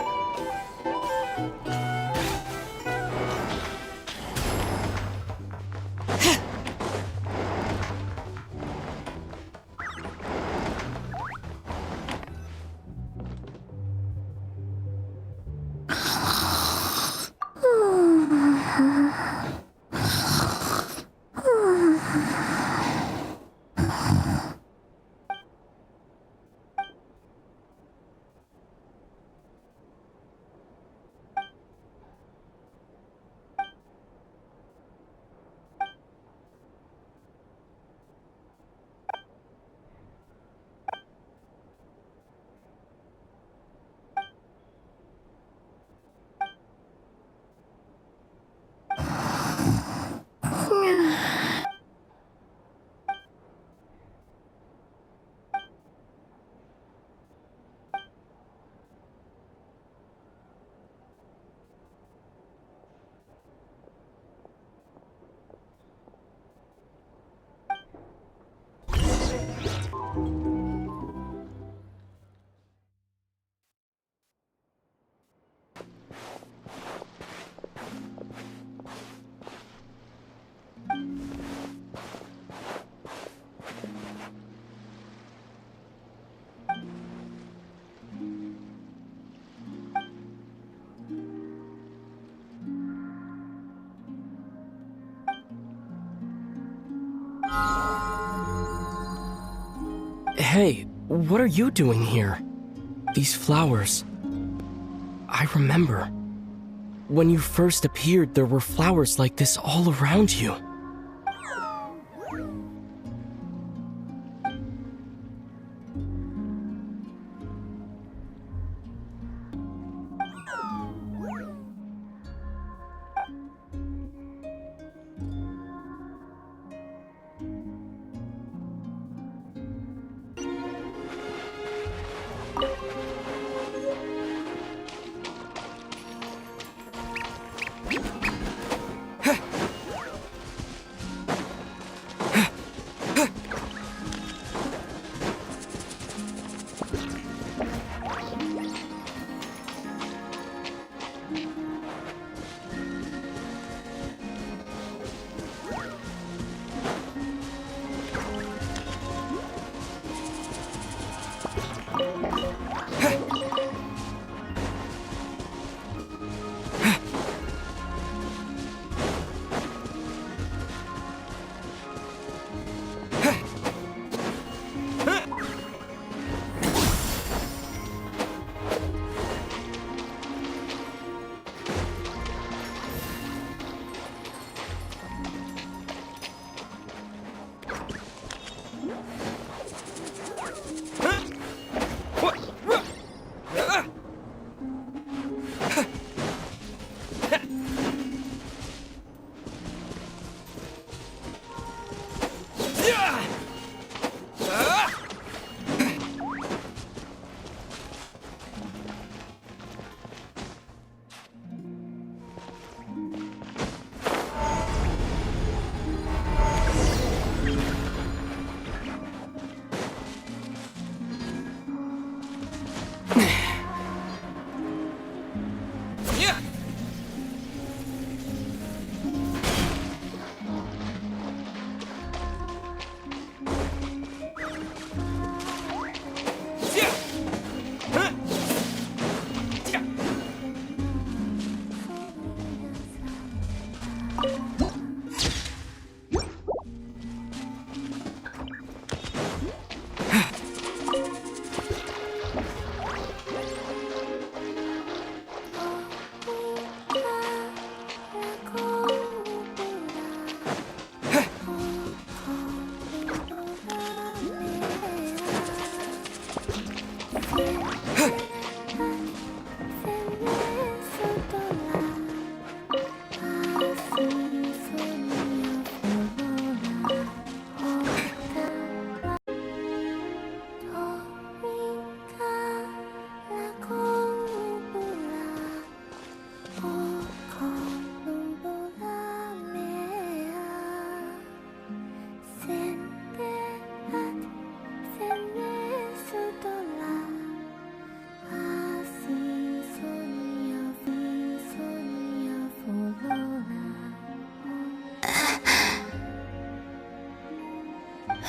Speaker 7: Hey, what are you doing here? These flowers. I remember. When you first appeared, there were flowers like this all around you.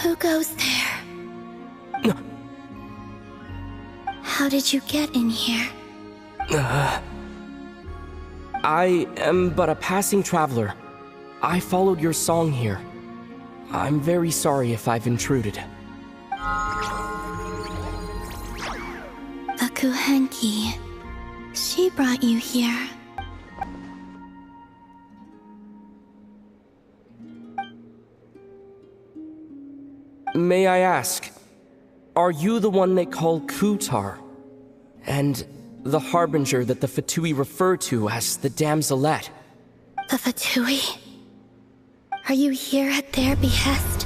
Speaker 1: Who goes there? How did you get in here?
Speaker 7: I am but a passing traveler. I followed your song here. I'm very sorry if I've intruded.
Speaker 1: The Kuhenki. She brought you here.
Speaker 7: May I ask, are you the one they call Kutar? And the harbinger that the Fatui refer to as the Damselette?
Speaker 1: The Fatui? Are you here at their behest?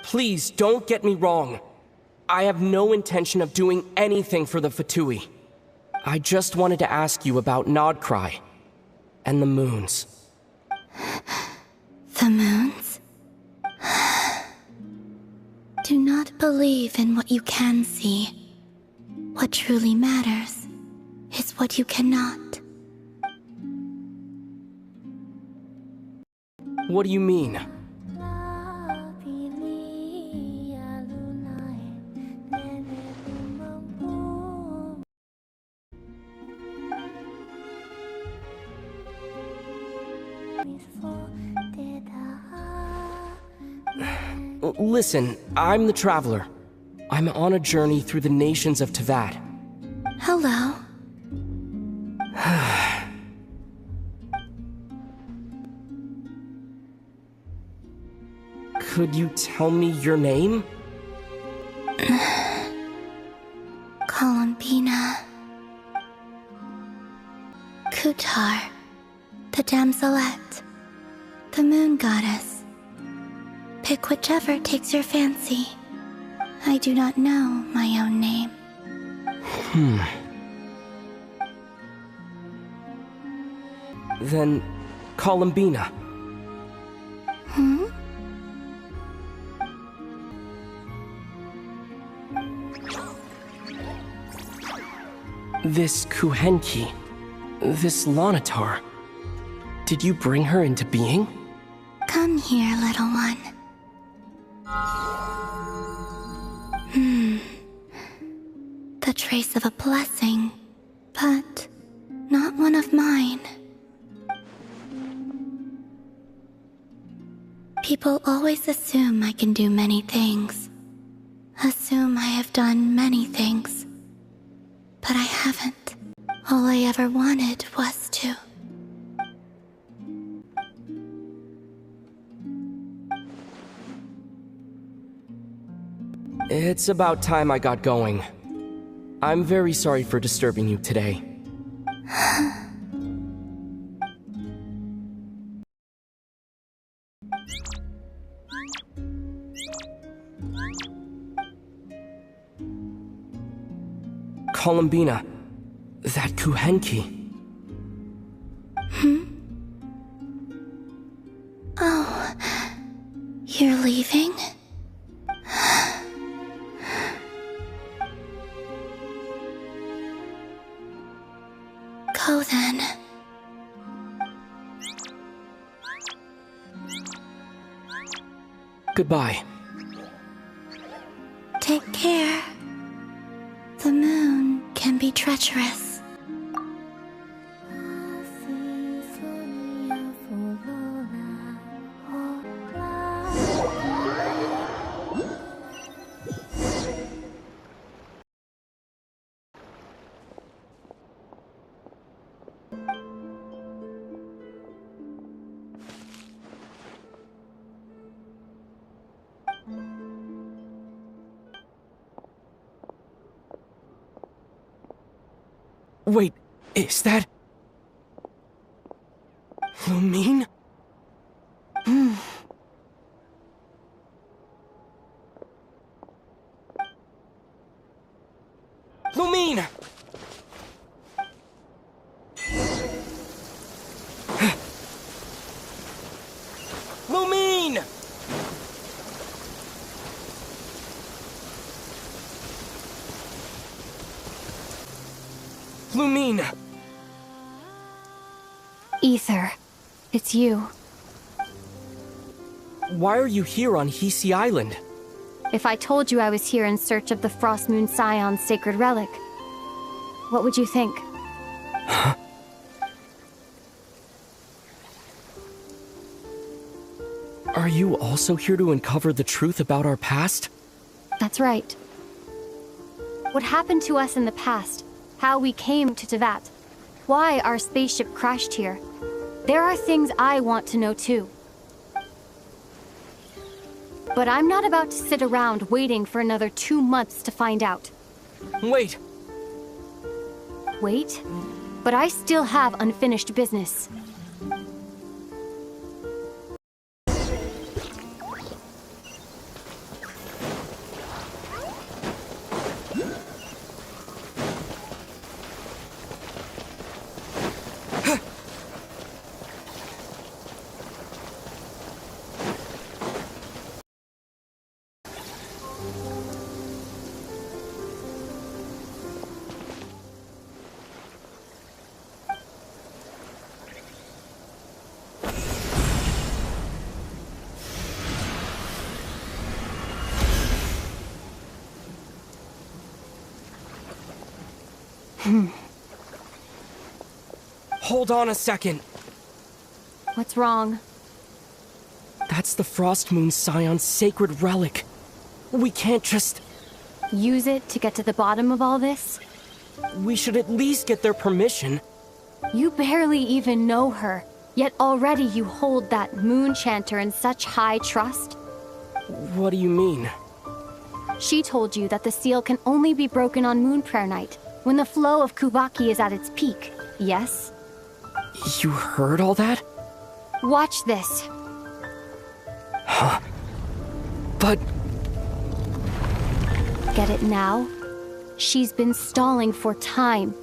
Speaker 7: Please, don't get me wrong. I have no intention of doing anything for the Fatui. I just wanted to ask you about Nodcry and the moons.
Speaker 1: The moons? Do not believe in what you can see. What truly matters is what you cannot.
Speaker 7: What do you mean? Listen, I'm the Traveler. I'm on a journey through the nations of Teyvat.
Speaker 1: Hello.
Speaker 7: Could you tell me your name?
Speaker 1: Columbina. Kutar. The Damselette. The moon goddess. Pick whichever takes your fancy. I do not know my own name.
Speaker 7: Then, Columbina. This Kuhenki, this Lanatar, did you bring her into being?
Speaker 1: Come here, little one. The trace of a blessing, but not one of mine. People always assume I can do many things. Assume I have done many things. But I haven't. All I ever wanted was to.
Speaker 7: It's about time I got going. I'm very sorry for disturbing you today. Columbina, that Kuhenki.
Speaker 1: Oh, you're leaving? Go then.
Speaker 7: Goodbye.
Speaker 1: Take care. The moon can be treacherous.
Speaker 7: Wait, is that... Lumine? Lumine! Lumine! Lumine!
Speaker 3: Ether, it's you.
Speaker 7: Why are you here on Hisi Island?
Speaker 3: If I told you I was here in search of the Frost Moon Scion's sacred relic, what would you think?
Speaker 7: Are you also here to uncover the truth about our past?
Speaker 3: That's right. What happened to us in the past, how we came to Tevat, why our spaceship crashed here. There are things I want to know too. But I'm not about to sit around waiting for another 2 months to find out.
Speaker 7: Wait!
Speaker 3: Wait? But I still have unfinished business.
Speaker 7: Hold on a second.
Speaker 3: What's wrong?
Speaker 7: That's the Frost Moon Scion's sacred relic. We can't just...
Speaker 3: Use it to get to the bottom of all this?
Speaker 7: We should at least get their permission.
Speaker 3: You barely even know her, yet already you hold that moon chanter in such high trust?
Speaker 7: What do you mean?
Speaker 3: She told you that the seal can only be broken on Moon Prayer Night, when the flow of Kubaki is at its peak, yes?
Speaker 7: You heard all that?
Speaker 3: Watch this.
Speaker 7: Huh? But...
Speaker 3: Get it now? She's been stalling for time.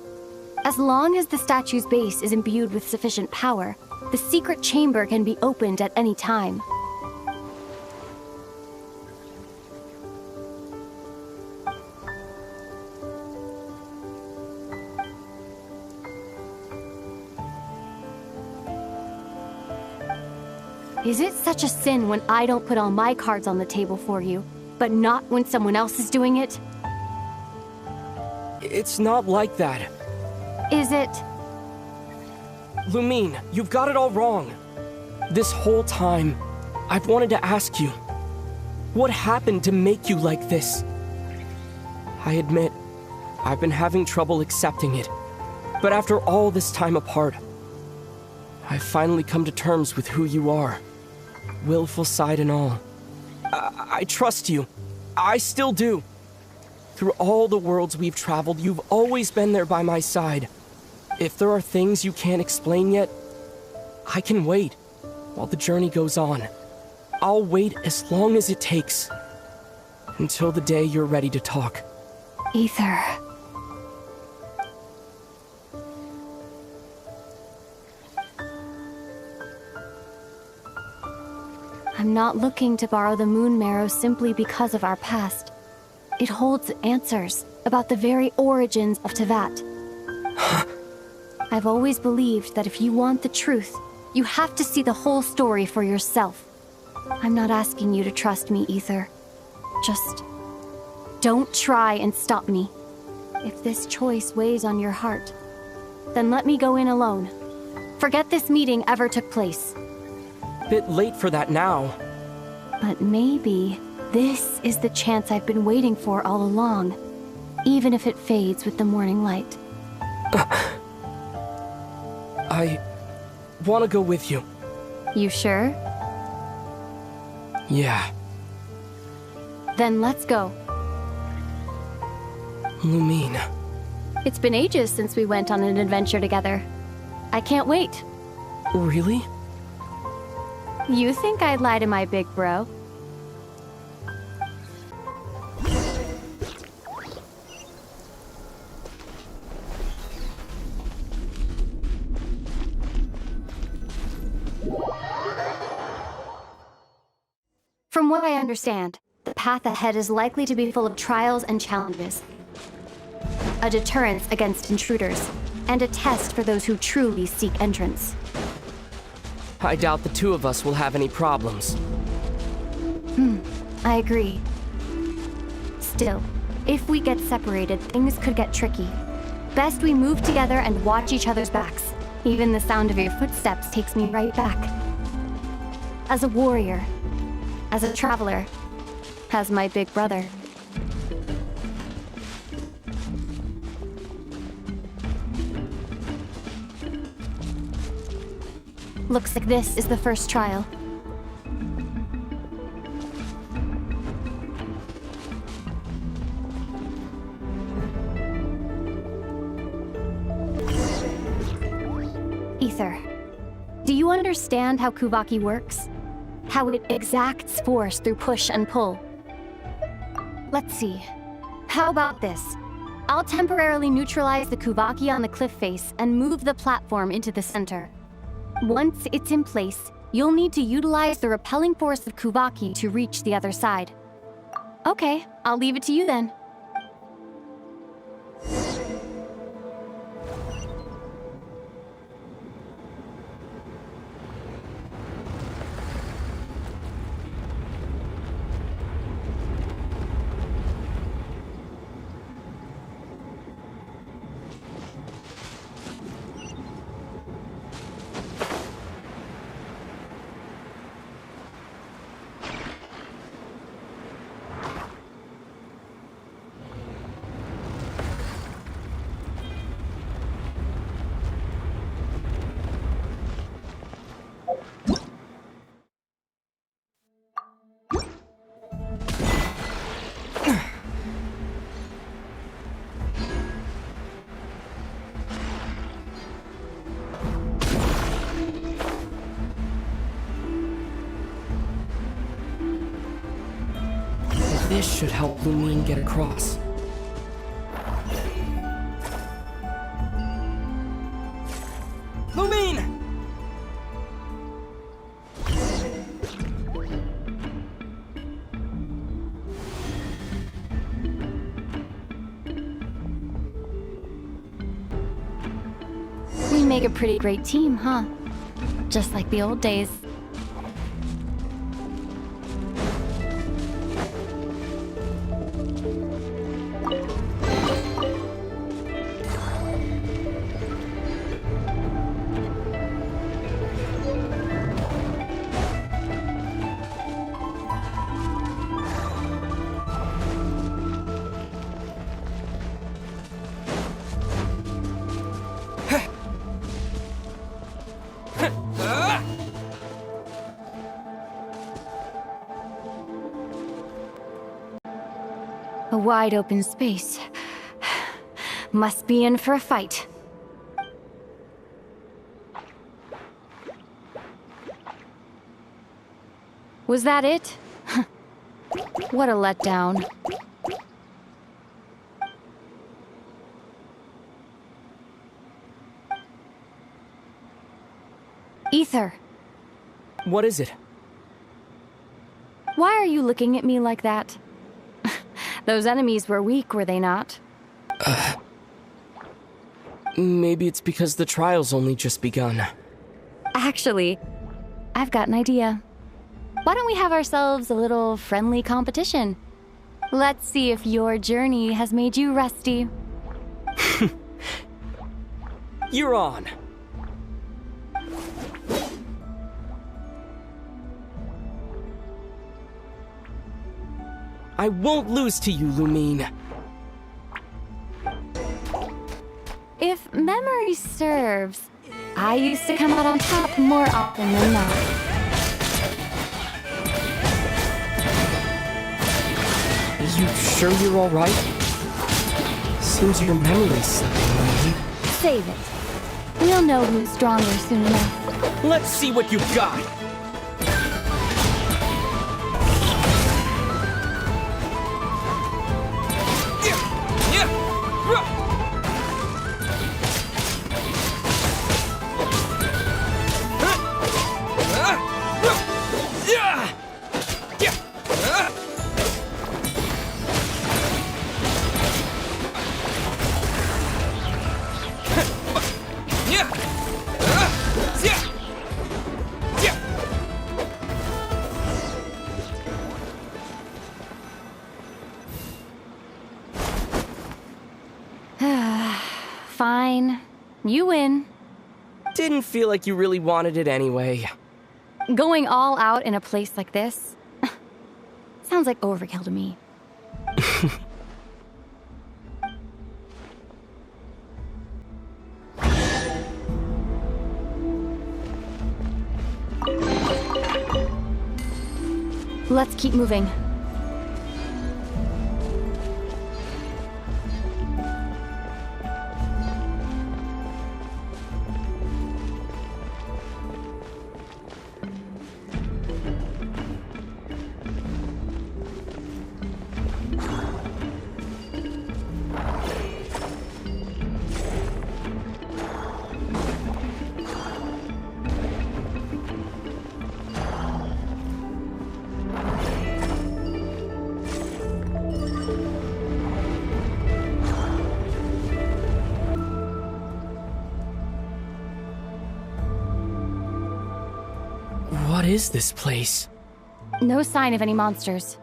Speaker 3: As long as the statue's base is imbued with sufficient power, the secret chamber can be opened at any time. Is it such a sin when I don't put all my cards on the table for you, but not when someone else is doing it?
Speaker 7: It's not like that.
Speaker 3: Is it?
Speaker 7: Lumine, you've got it all wrong. This whole time, I've wanted to ask you, what happened to make you like this? I admit, I've been having trouble accepting it. But after all this time apart, I've finally come to terms with who you are. Willful side and all. I trust you. I still do. Through all the worlds we've traveled, you've always been there by my side. If there are things you can't explain yet, I can wait while the journey goes on. I'll wait as long as it takes. Until the day you're ready to talk.
Speaker 3: Ether. I'm not looking to borrow the Moon Marrow simply because of our past. It holds answers about the very origins of Tevat. I've always believed that if you want the truth, you have to see the whole story for yourself. I'm not asking you to trust me, Ether. Just don't try and stop me. If this choice weighs on your heart, then let me go in alone. Forget this meeting ever took place.
Speaker 7: Bit late for that now.
Speaker 3: But maybe this is the chance I've been waiting for all along, even if it fades with the morning light.
Speaker 7: I want to go with you.
Speaker 3: You sure?
Speaker 7: Yeah.
Speaker 3: Then let's go.
Speaker 7: Lumine.
Speaker 3: It's been ages since we went on an adventure together. I can't wait.
Speaker 7: Really?
Speaker 3: You think I'd lie to my big bro? From what I understand, the path ahead is likely to be full of trials and challenges. A deterrence against intruders, and a test for those who truly seek entrance.
Speaker 7: I doubt the two of us will have any problems.
Speaker 3: I agree. Still, if we get separated, things could get tricky. Best we move together and watch each other's backs. Even the sound of your footsteps takes me right back. As a warrior, as a traveler, as my big brother. Looks like this is the first trial. Ether, do you understand how Kuvaki works? How it exacts force through push and pull? Let's see. How about this? I'll temporarily neutralize the Kuvaki on the cliff face and move the platform into the center. Once it's in place, you'll need to utilize the repelling force of Kuvaki to reach the other side. Okay, I'll leave it to you then.
Speaker 7: This should help Lumine get across. Lumine!
Speaker 3: We make a pretty great team, huh? Just like the old days. A wide open space. Must be in for a fight. Was that it? What a letdown. Ether.
Speaker 7: What is it?
Speaker 3: Why are you looking at me like that? Those enemies were weak, were they not?
Speaker 7: Maybe it's because the trial's only just begun.
Speaker 3: Actually, I've got an idea. Why don't we have ourselves a little friendly competition? Let's see if your journey has made you rusty.
Speaker 7: You're on. I won't lose to you, Lumine.
Speaker 3: If memory serves, I used to come out on top more often than not.
Speaker 7: You sure you're all right? Seems your memory's slipping, Lumine.
Speaker 3: Save it. We'll know who's stronger soon enough.
Speaker 7: Let's see what you've got.
Speaker 3: You win.
Speaker 7: Didn't feel like you really wanted it anyway.
Speaker 3: Going all out in a place like this sounds like overkill to me. Let's keep moving.
Speaker 7: What is this place?
Speaker 3: No sign of any monsters.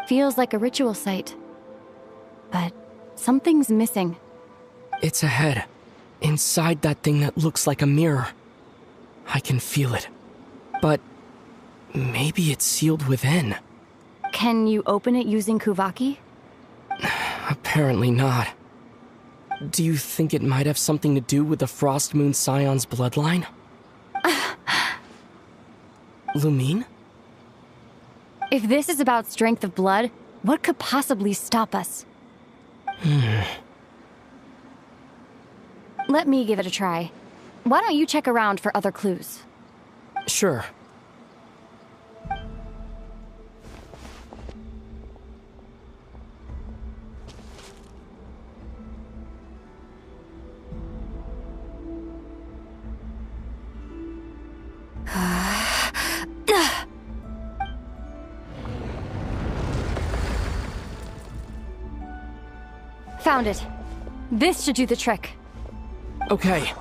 Speaker 3: Feels like a ritual site. But something's missing.
Speaker 7: It's ahead. Inside that thing that looks like a mirror. I can feel it. But maybe it's sealed within.
Speaker 3: Can you open it using Kuvaki?
Speaker 7: Apparently not. Do you think it might have something to do with the Frost Moon Scion's bloodline? Lumine?
Speaker 3: If this is about strength of blood, what could possibly stop us? Let me give it a try. Why don't you check around for other clues?
Speaker 7: Sure.
Speaker 3: Found it. This should do the trick.
Speaker 7: Okay.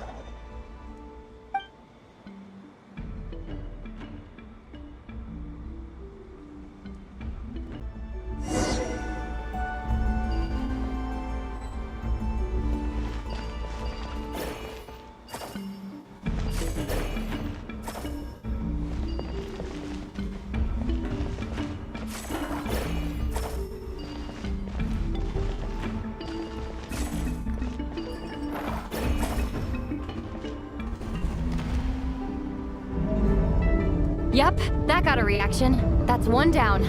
Speaker 3: Yep, that got a reaction. That's one down.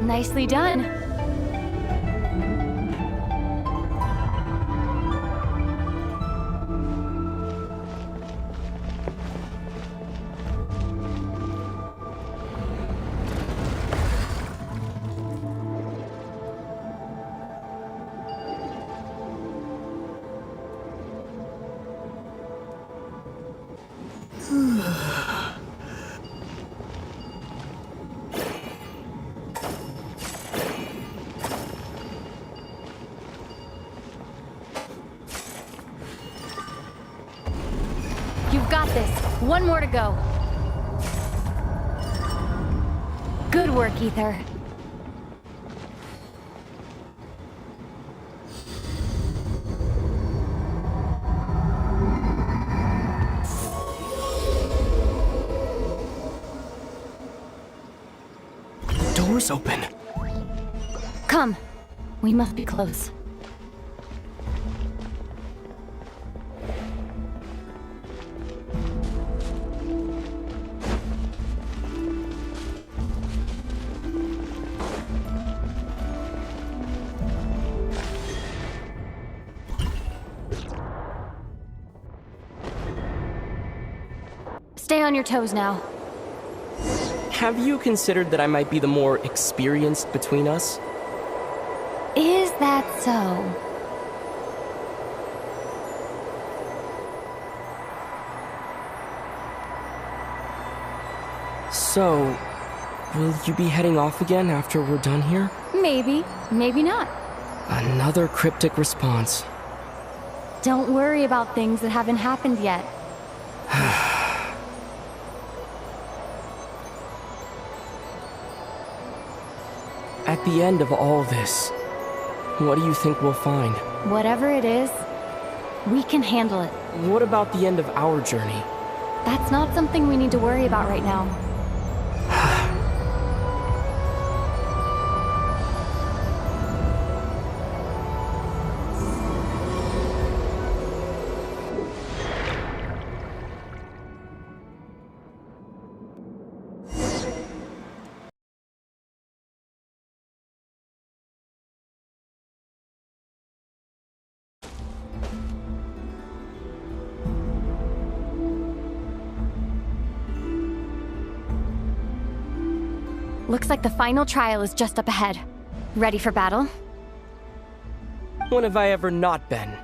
Speaker 3: Nicely done. You've got this. One more to go. Good work, Ether.
Speaker 7: Door's open.
Speaker 3: Come. We must be close. Stay on your toes now.
Speaker 7: Have you considered that I might be the more experienced between us?
Speaker 3: Is that so?
Speaker 7: So, will you be heading off again after we're done here?
Speaker 3: Maybe, maybe not.
Speaker 7: Another cryptic response.
Speaker 3: Don't worry about things that haven't happened yet.
Speaker 7: At the end of all this, what do you think we'll find?
Speaker 3: Whatever it is, we can handle it.
Speaker 7: What about the end of our journey?
Speaker 3: That's not something we need to worry about right now. Looks like the final trial is just up ahead. Ready for battle?
Speaker 7: When have I ever not been?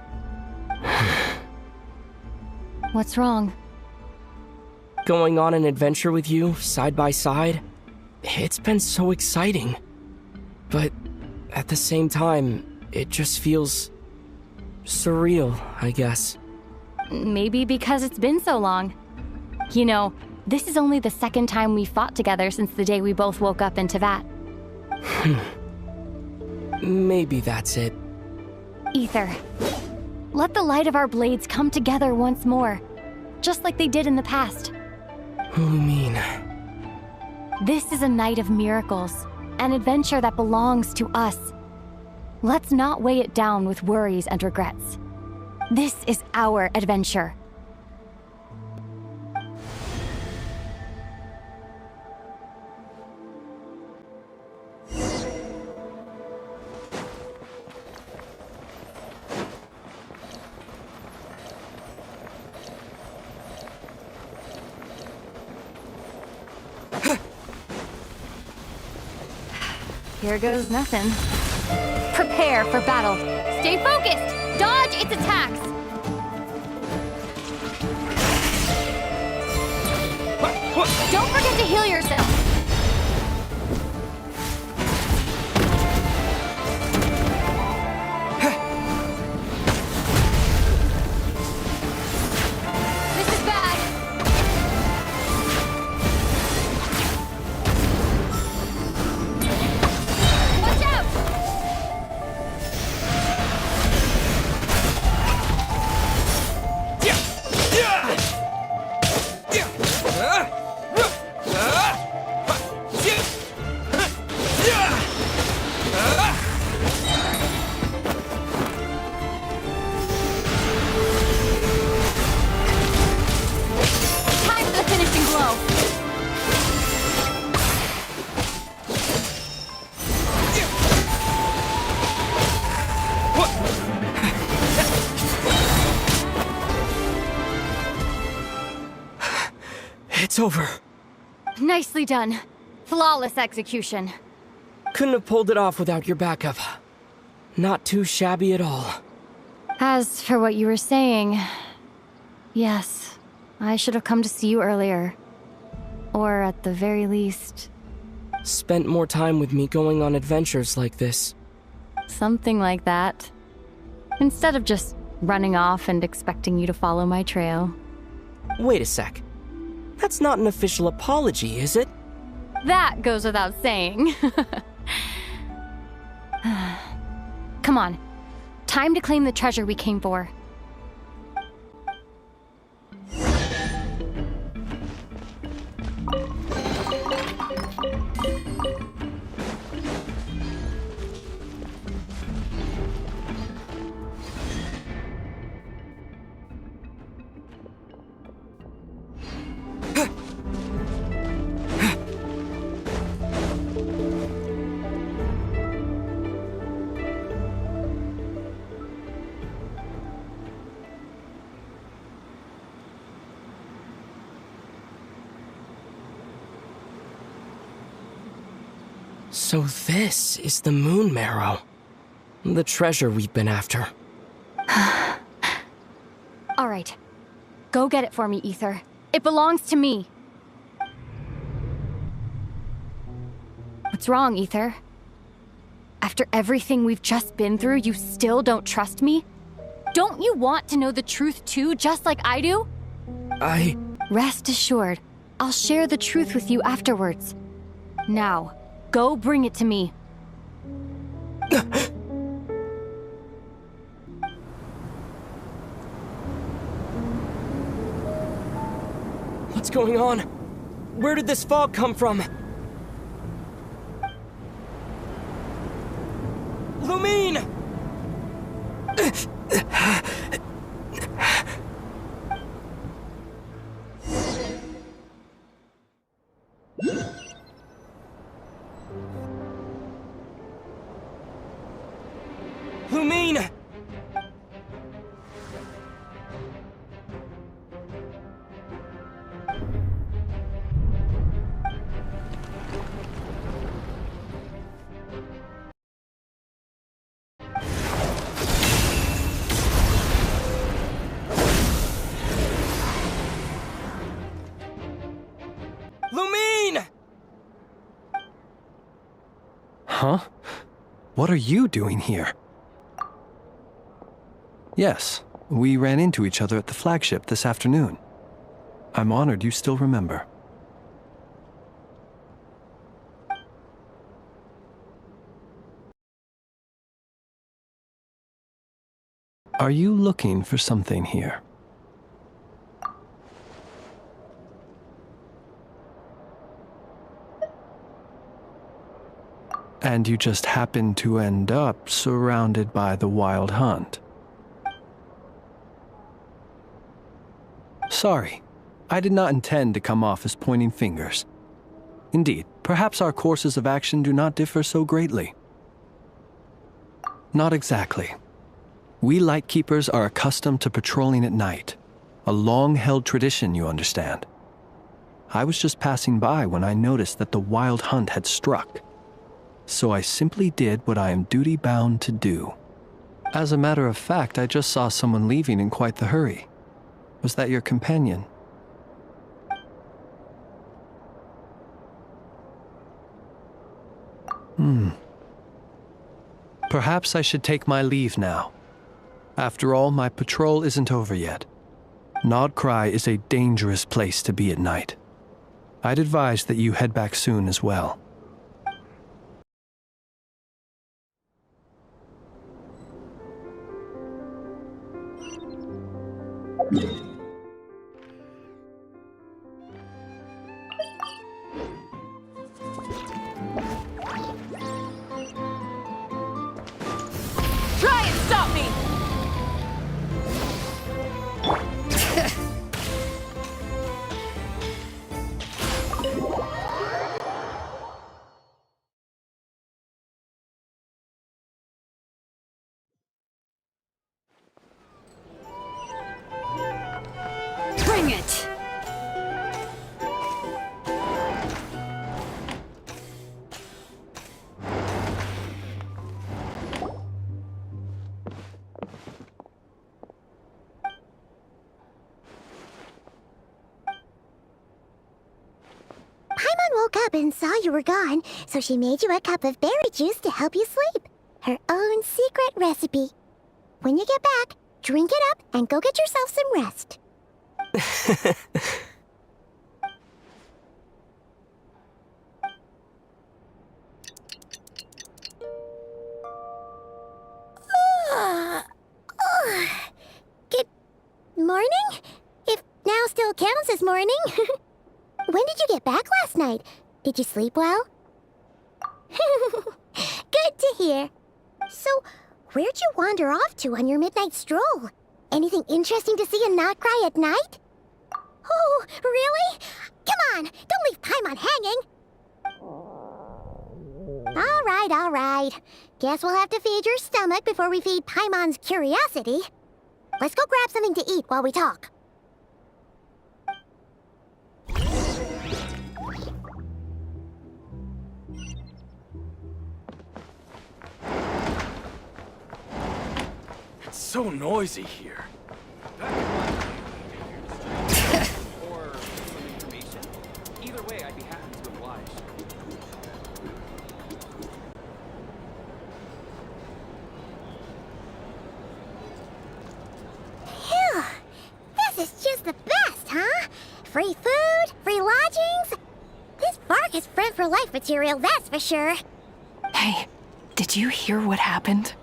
Speaker 3: What's wrong?
Speaker 7: Going on an adventure with you, side by side, it's been so exciting. But at the same time, it just feels surreal, I guess.
Speaker 3: Maybe because it's been so long. You know, this is only the second time we fought together since the day we both woke up in Tevat.
Speaker 7: Maybe that's it.
Speaker 3: Ether, let the light of our blades come together once more, just like they did in the past.
Speaker 7: Lumine.
Speaker 3: This is a night of miracles, an adventure that belongs to us. Let's not weigh it down with worries and regrets. This is our adventure. Here goes nothing. Prepare for battle. Stay focused! Dodge its attacks! Don't forget to heal yourself! This is bad! Watch out! Time for the finishing blow!
Speaker 7: It's over.
Speaker 3: Nicely done. Flawless execution.
Speaker 7: Couldn't have pulled it off without your backup. Not too shabby at all.
Speaker 3: As for what you were saying, yes, I should have come to see you earlier. Or at the very least,
Speaker 7: Spent more time with me going on adventures like this.
Speaker 3: something like that. Instead of just running off and expecting you to follow my trail.
Speaker 7: Wait a sec. That's not an official apology, is it?
Speaker 3: That goes without saying. Come on. Time to claim the treasure we came for.
Speaker 7: So this is the Moon Marrow. The treasure we've been after.
Speaker 3: All right. Go get it for me, Ether. It belongs to me. What's wrong, Ether? After everything we've just been through, you still don't trust me? Don't you want to know the truth too, just like I do? Rest assured, I'll share the truth with you afterwards. Now, go bring it to me.
Speaker 7: What's going on? Where did this fog come from? Lumine! Lumine! Lumine!
Speaker 8: Huh? What are you doing here? Yes, we ran into each other at the flagship this afternoon. I'm honored you still remember. Are you looking for something here? And you just happened to end up surrounded by the Wild Hunt. Sorry, I did not intend to come off as pointing fingers. Indeed, perhaps our courses of action do not differ so greatly. Not exactly. We Lightkeepers are accustomed to patrolling at night. A long-held tradition, you understand. I was just passing by when I noticed that the Wild Hunt had struck. So I simply did what I am duty-bound to do. As a matter of fact, I just saw someone leaving in quite the hurry. Was that your companion? Perhaps I should take my leave now. After all, my patrol isn't over yet. Nodcry is a dangerous place to be at night. I'd advise that you head back soon as well.
Speaker 16: Try and stop me!
Speaker 17: Bring it!
Speaker 2: Paimon woke up and saw you were gone, so she made you a cup of berry juice to help you sleep. Her own secret recipe. When you get back, drink it up and go get yourself some rest. Good morning? If now still counts as morning. When did you get back last night? Did you sleep well? Good to hear. So, where'd you wander off to on your midnight stroll? Anything interesting to see in Nodcry at night? Oh, really? Come on, don't leave Paimon hanging. All right. Guess we'll have to feed your stomach before we feed Paimon's curiosity. Let's go grab something to eat while we talk.
Speaker 11: It's so noisy here.
Speaker 19: Or some information. Either way, I'd be happy to oblige.
Speaker 2: Phew! This is just the best, huh? Free food, free lodgings. This bark is friend for life material, that's for sure.
Speaker 14: Hey, did you hear what happened?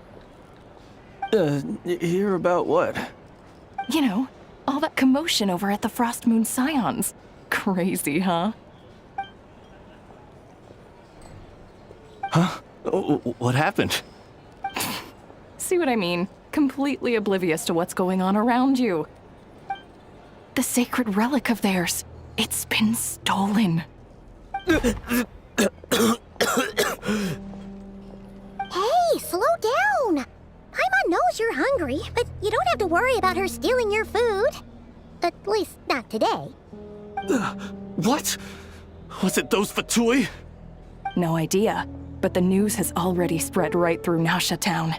Speaker 7: Hear about what?
Speaker 14: You know, all that commotion over at the Frost Moon Scions.
Speaker 16: Crazy, huh?
Speaker 7: Huh? What happened?
Speaker 16: See what I mean? Completely oblivious to what's going on around you. The sacred relic of theirs. It's been stolen.
Speaker 2: Hey, slow down! Paimon knows you're hungry, but you don't have to worry about her stealing your food. At least, not today.
Speaker 7: What? Was it those Fatui?
Speaker 16: No idea, but the news has already spread right through Nasha Town.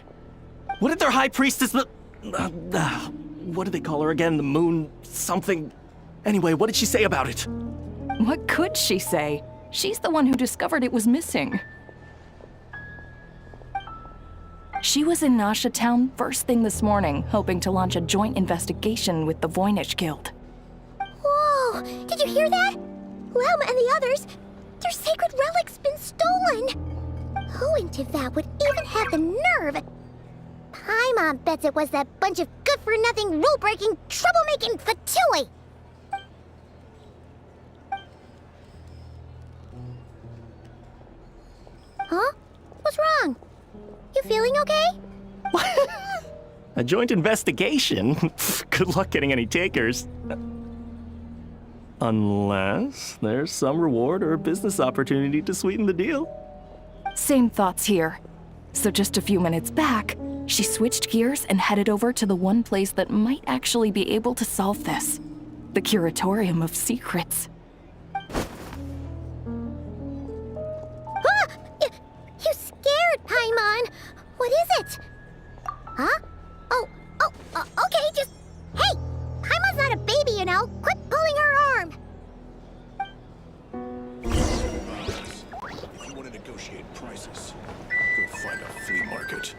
Speaker 7: What did their high priestess... what did they call her again? The moon... something... Anyway, what did she say about it?
Speaker 16: What could she say? She's the one who discovered it was missing. She was in Nasha Town first thing this morning, hoping to launch a joint investigation with the Voynich Guild.
Speaker 2: Whoa! Did you hear that? Lauma and the others, their sacred relic's been stolen! Who in Tivat would even have the nerve? Paimon bets it was that bunch of good-for-nothing, rule-breaking, troublemaking Fatui! Huh? What's wrong? You feeling okay?
Speaker 7: A joint investigation? Good luck getting any takers. Unless there's some reward or business opportunity to sweeten the deal.
Speaker 16: Same thoughts here. So just a few minutes back, she switched gears and headed over to the one place that might actually be able to solve this. The Curatorium of Secrets.
Speaker 2: You scared, Paimon! What is it? Huh? Okay, just... Hey! Paimon's not a baby, you know! Quit pulling her arm!
Speaker 20: If you want to negotiate prices, go find a flea market.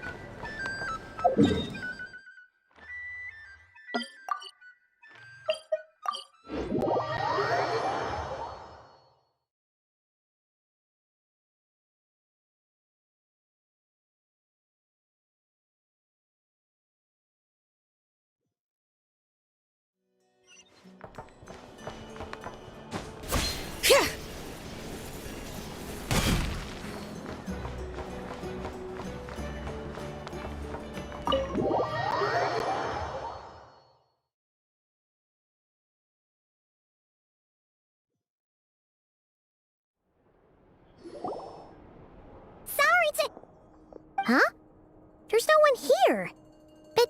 Speaker 2: Huh? There's no one here. But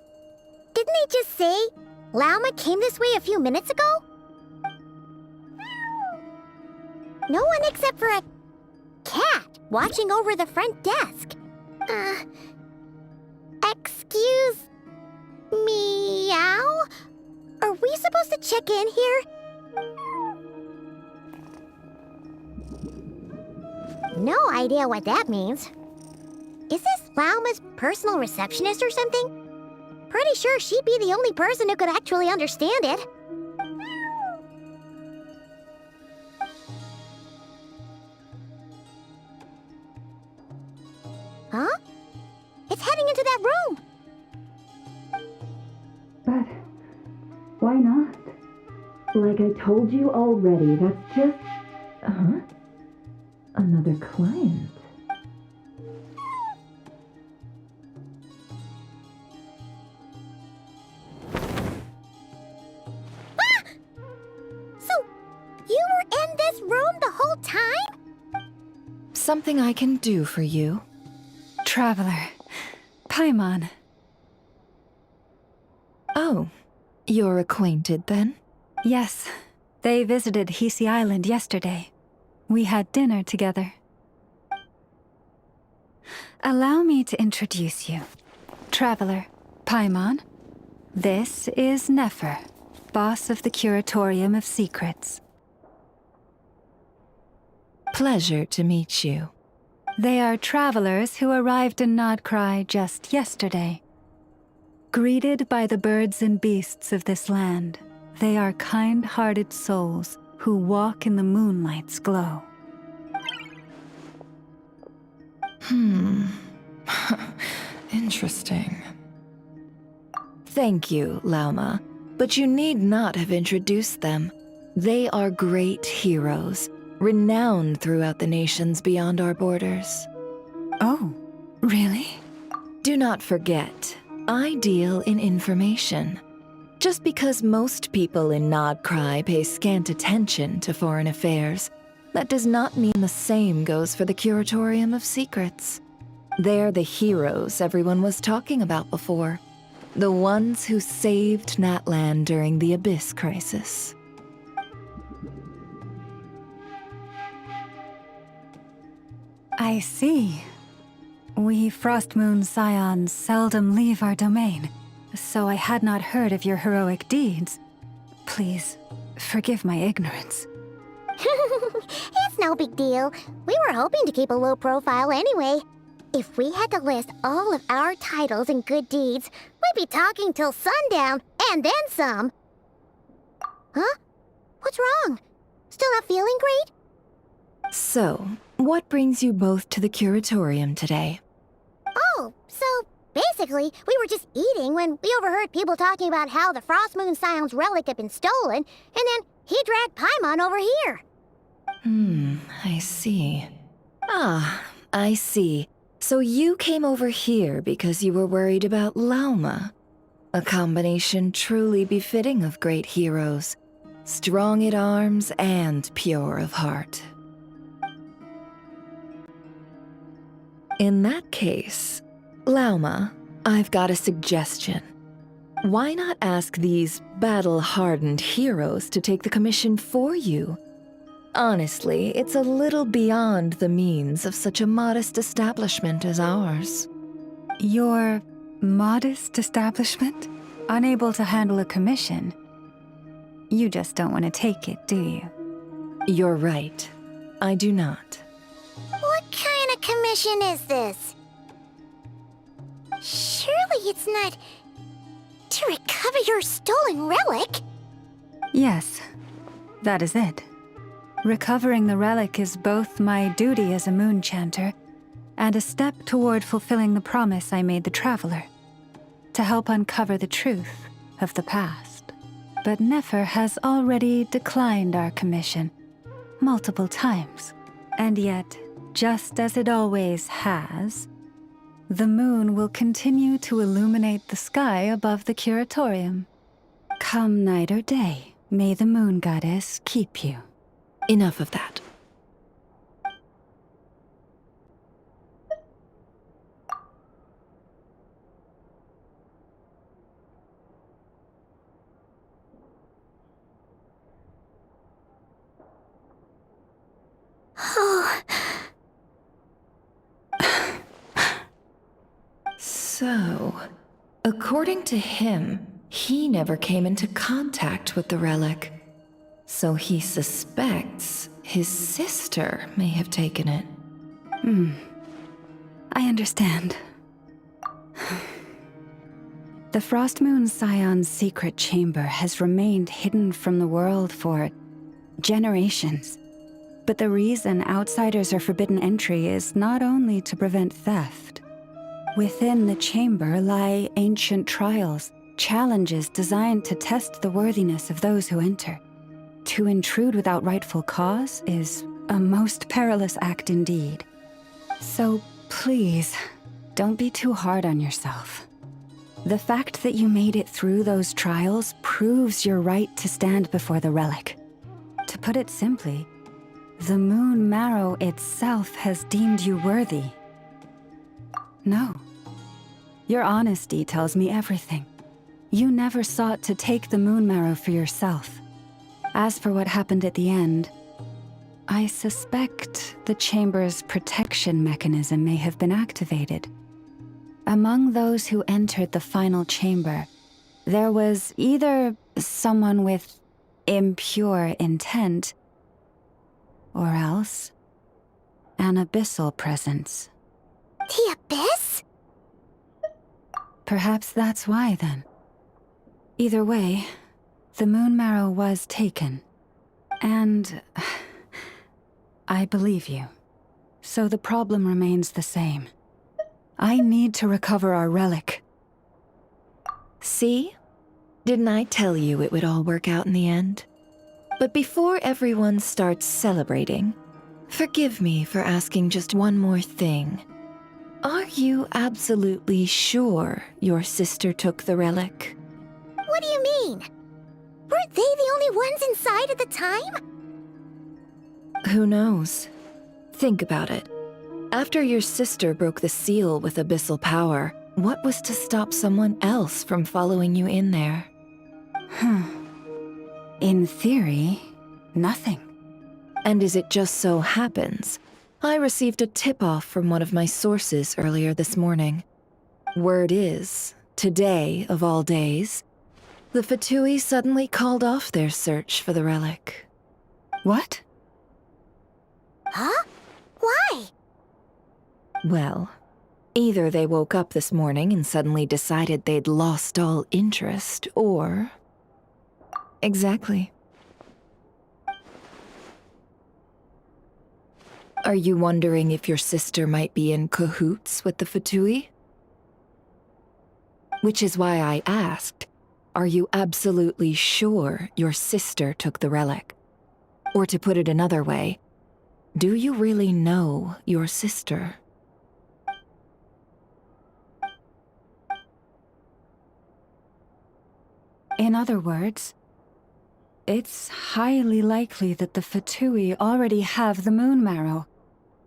Speaker 2: didn't they just say Lauma came this way a few minutes ago? No one except for a cat watching over the front desk. Excuse... meow? Are we supposed to check in here? No idea what that means. Is this Lauma's personal receptionist or something? Pretty sure she'd be the only person who could actually understand it. Huh? It's heading into that room!
Speaker 10: But why not? Like I told you already, that's just... Another client.
Speaker 2: You were in this room the whole time?
Speaker 14: Something I can do for you.
Speaker 10: Traveler. Paimon.
Speaker 14: Oh, you're acquainted then?
Speaker 10: Yes. They visited Hisi Island yesterday. We had dinner together. Allow me to introduce you. Traveler, Paimon. This is Nefer, boss of the Curatorium of Secrets.
Speaker 14: Pleasure to meet you.
Speaker 10: They are travelers who arrived in Nodcry just yesterday. Greeted by the birds and beasts of this land, they are kind-hearted souls who walk in the moonlight's glow.
Speaker 14: Interesting. Thank you, Lauma, but you need not have introduced them. They are great heroes, renowned throughout the nations beyond our borders.
Speaker 10: Oh, really?
Speaker 14: Do not forget, I deal in information. Just because most people in Nodcry pay scant attention to foreign affairs, that does not mean the same goes for the Curatorium of Secrets. They're the heroes everyone was talking about before. The ones who saved Natlan during the Abyss crisis.
Speaker 10: I see. We Frostmoon Scions seldom leave our domain, so I had not heard of your heroic deeds. Please, forgive my ignorance.
Speaker 2: It's no big deal. We were hoping to keep a low profile anyway. If we had to list all of our titles and good deeds, we'd be talking till sundown, and then some. Huh? What's wrong? Still not feeling great?
Speaker 14: So, what brings you both to the Curatorium today?
Speaker 2: Oh, so basically, we were just eating when we overheard people talking about how the Frostmoon Scion's relic had been stolen, and then he dragged Paimon over here.
Speaker 14: I see. Ah, I see. So you came over here because you were worried about Lauma. A combination truly befitting of great heroes. Strong at arms and pure of heart. In that case, Lauma, I've got a suggestion. Why not ask these battle-hardened heroes to take the commission for you? Honestly, it's a little beyond the means of such a modest establishment as ours.
Speaker 10: Your modest establishment? Unable to handle a commission? You just don't want to take it, do you?
Speaker 14: You're right. I do not.
Speaker 2: What kind of commission is this? Surely it's not to recover your stolen relic?
Speaker 10: Yes, that is it. Recovering the relic is both my duty as a moon chanter and a step toward fulfilling the promise I made the Traveler, to help uncover the truth of the past. But Nefer has already declined our commission multiple times, and yet, just as it always has, the moon will continue to illuminate the sky above the Curatorium. Come night or day, may the moon goddess keep you.
Speaker 14: Enough of that. So, according to him, he never came into contact with the relic. So he suspects his sister may have taken it.
Speaker 10: I understand. The Frostmoon Scion's secret chamber has remained hidden from the world for generations. But the reason outsiders are forbidden entry is not only to prevent theft. Within the chamber lie ancient trials, challenges designed to test the worthiness of those who enter. To intrude without rightful cause is a most perilous act indeed. So please, don't be too hard on yourself. The fact that you made it through those trials proves your right to stand before the relic. To put it simply, the Moon Marrow itself has deemed you worthy. No. Your honesty tells me everything. You never sought to take the Moon Marrow for yourself. As for what happened at the end, I suspect the chamber's protection mechanism may have been activated. Among those who entered the final chamber, there was either someone with impure intent, or else an abyssal presence.
Speaker 2: The Abyss?
Speaker 10: Perhaps that's why, then. Either way, the Moon Marrow was taken. And I believe you. So the problem remains the same. I need to recover our relic.
Speaker 14: See? Didn't I tell you it would all work out in the end? But before everyone starts celebrating, forgive me for asking just one more thing. Are you absolutely sure your sister took the relic?
Speaker 2: What do you mean? Weren't they the only ones inside at the time?
Speaker 14: Who knows? Think about it. After your sister broke the seal with abyssal power, what was to stop someone else from following you in there?
Speaker 10: In theory, nothing.
Speaker 14: And as it just so happens, I received a tip-off from one of my sources earlier this morning. Word is, today of all days, the Fatui suddenly called off their search for the relic.
Speaker 10: What?
Speaker 2: Huh? Why?
Speaker 14: Well, either they woke up this morning and suddenly decided they'd lost all interest, or... Exactly. Are you wondering if your sister might be in cahoots with the Fatui? Which is why I asked, are you absolutely sure your sister took the relic? Or to put it another way, do you really know your sister?
Speaker 10: In other words, it's highly likely that the Fatui already have the moon marrow.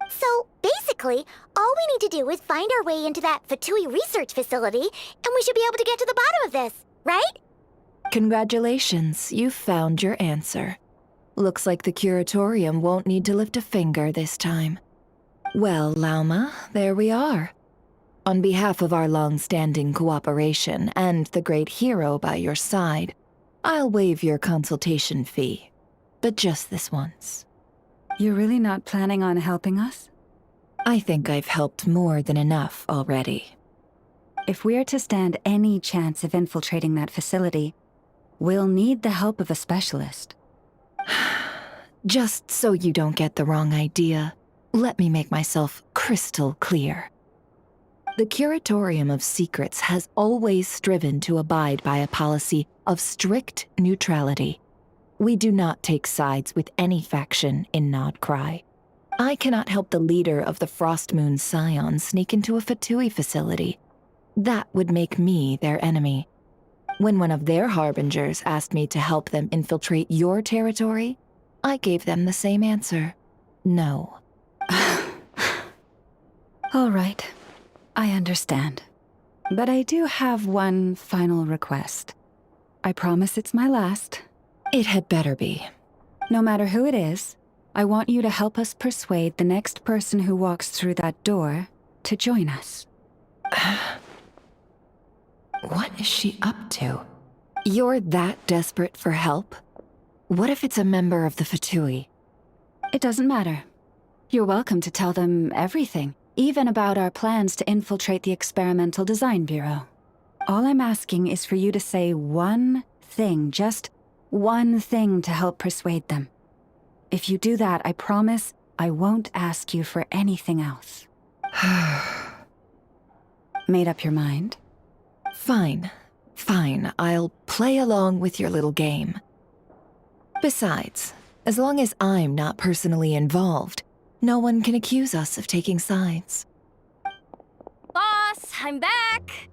Speaker 2: So, basically, all we need to do is find our way into that Fatui research facility, and we should be able to get to the bottom of this, right?
Speaker 14: Congratulations, you've found your answer. Looks like the curatorium won't need to lift a finger this time. Well, Lauma, there we are. On behalf of our long-standing cooperation and the great hero by your side, I'll waive your consultation fee, but just this once.
Speaker 10: You're really not planning on helping us?
Speaker 14: I think I've helped more than enough already.
Speaker 10: If we're to stand any chance of infiltrating that facility, we'll need the help of a specialist.
Speaker 14: Just so you don't get the wrong idea, let me make myself crystal clear. The Curatorium of Secrets has always striven to abide by a policy of strict neutrality. We do not take sides with any faction in Nodcry. I cannot help the leader of the Frostmoon Scions sneak into a Fatui facility. That would make me their enemy. When one of their harbingers asked me to help them infiltrate your territory, I gave them the same answer. No.
Speaker 10: All right. I understand. But I do have one final request. I promise it's my last.
Speaker 14: It had better be.
Speaker 10: No matter who it is, I want you to help us persuade the next person who walks through that door to join us.
Speaker 14: What is she up to? You're that desperate for help? What if it's a member of the Fatui?
Speaker 10: It doesn't matter. You're welcome to tell them everything, even about our plans to infiltrate the Experimental Design Bureau. All I'm asking is for you to say one thing, just one thing to help persuade them. If you do that, I promise I won't ask you for anything else. Made up your mind?
Speaker 14: Fine. Fine, I'll play along with your little game. Besides, as long as I'm not personally involved, no one can accuse us of taking sides.
Speaker 1: Boss, I'm back!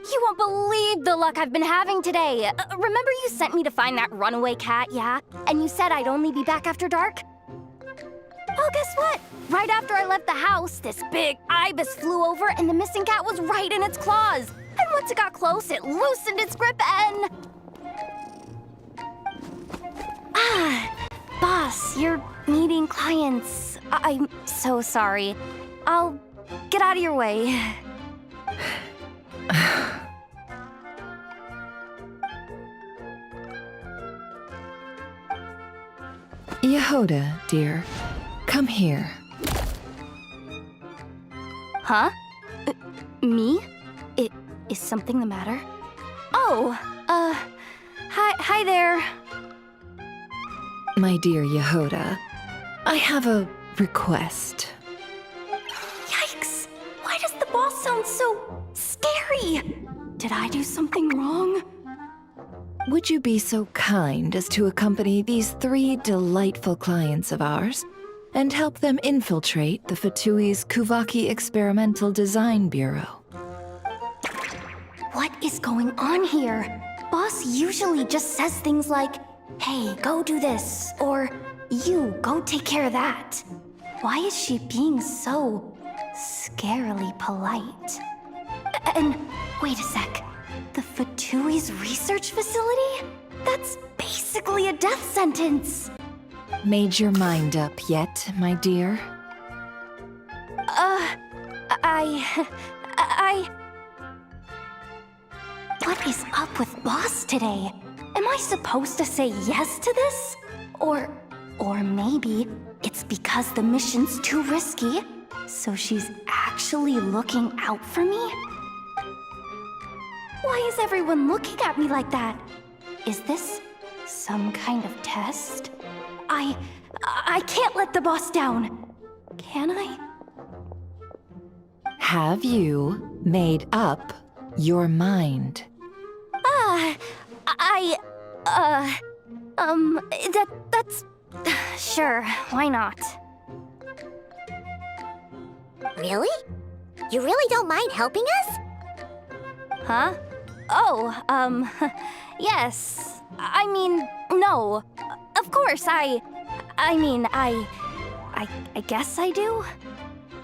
Speaker 1: You won't believe the luck I've been having today. Remember you sent me to find that runaway cat, yeah? And you said I'd only be back after dark? Well, guess what? Right after I left the house, this big ibis flew over and the missing cat was right in its claws. And once it got close, it loosened its grip and... Boss, you're meeting clients. I'm so sorry. I'll get out of your way.
Speaker 14: Yehoda, dear, come here.
Speaker 1: Huh? Me? Is something the matter? Oh, hi there.
Speaker 14: My dear Yehoda, I have a request.
Speaker 1: Yikes! Why
Speaker 17: sounds so scary. Did I do something wrong?
Speaker 14: Would you be so kind as to accompany these 3 delightful clients of ours and help them infiltrate the Fatui's Kuvaki Experimental Design Bureau?
Speaker 1: What is going on here? Boss usually just says things like, hey, go do this, or you, go take care of that. Why is she being so scarily polite? And wait a sec, the Fatui's research facility? That's basically a death sentence.
Speaker 14: Made your mind up yet, my dear?
Speaker 1: What is up with Boss today? Am I supposed to say yes to this? Or maybe it's because the mission's too risky, so she's actually looking out for me? Why is everyone looking at me like that? Is this some kind of test? I can't let the boss down. Can I?
Speaker 14: Have you made up your mind?
Speaker 1: That's... Sure, why not?
Speaker 2: Really? You really don't mind helping us?
Speaker 1: Huh? Oh, yes. I mean, no. Of course, I guess I do.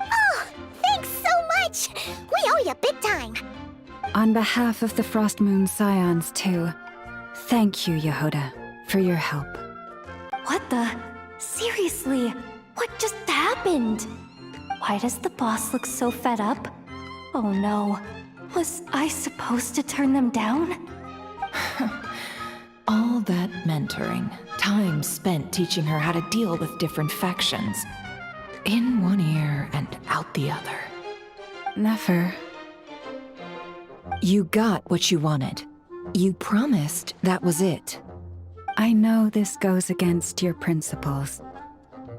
Speaker 2: Oh, thanks so much! We owe you big time!
Speaker 10: On behalf of the Frost Moon Scions, too, thank you, Yehoda, for your help.
Speaker 1: What the? Seriously, what just happened? Why does the boss look so fed up? Oh no, was I supposed to turn them down?
Speaker 14: All that mentoring, time spent teaching her how to deal with different factions. In one ear and out the other.
Speaker 10: Never.
Speaker 14: You got what you wanted. You promised that was it.
Speaker 10: I know this goes against your principles.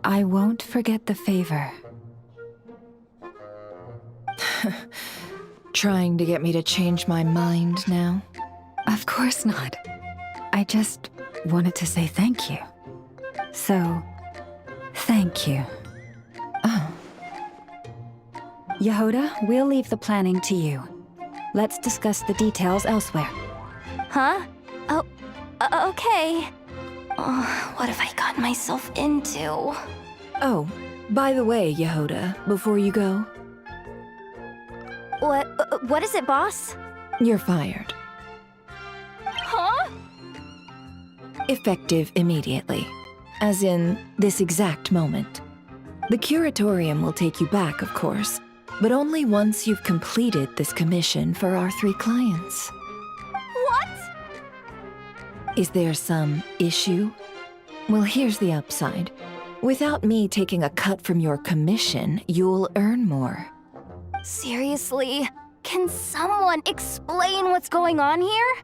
Speaker 10: I won't forget the favor.
Speaker 14: Trying to get me to change my mind now?
Speaker 10: Of course not. I just wanted to say thank you. So, thank you.
Speaker 14: Oh.
Speaker 10: Yehoda, we'll leave the planning to you. Let's discuss the details elsewhere.
Speaker 1: Huh? Oh, okay. Oh, what have I gotten myself into?
Speaker 14: Oh, by the way, Yehoda, before you go...
Speaker 1: What is it, boss?
Speaker 14: You're fired.
Speaker 1: Huh?
Speaker 14: Effective immediately. As in, this exact moment. The curatorium will take you back, of course, but only once you've completed this commission for our 3 clients.
Speaker 1: What?
Speaker 14: Is there some issue? Well, here's the upside. Without me taking a cut from your commission, you'll earn more.
Speaker 1: Seriously? Can someone explain what's going on here?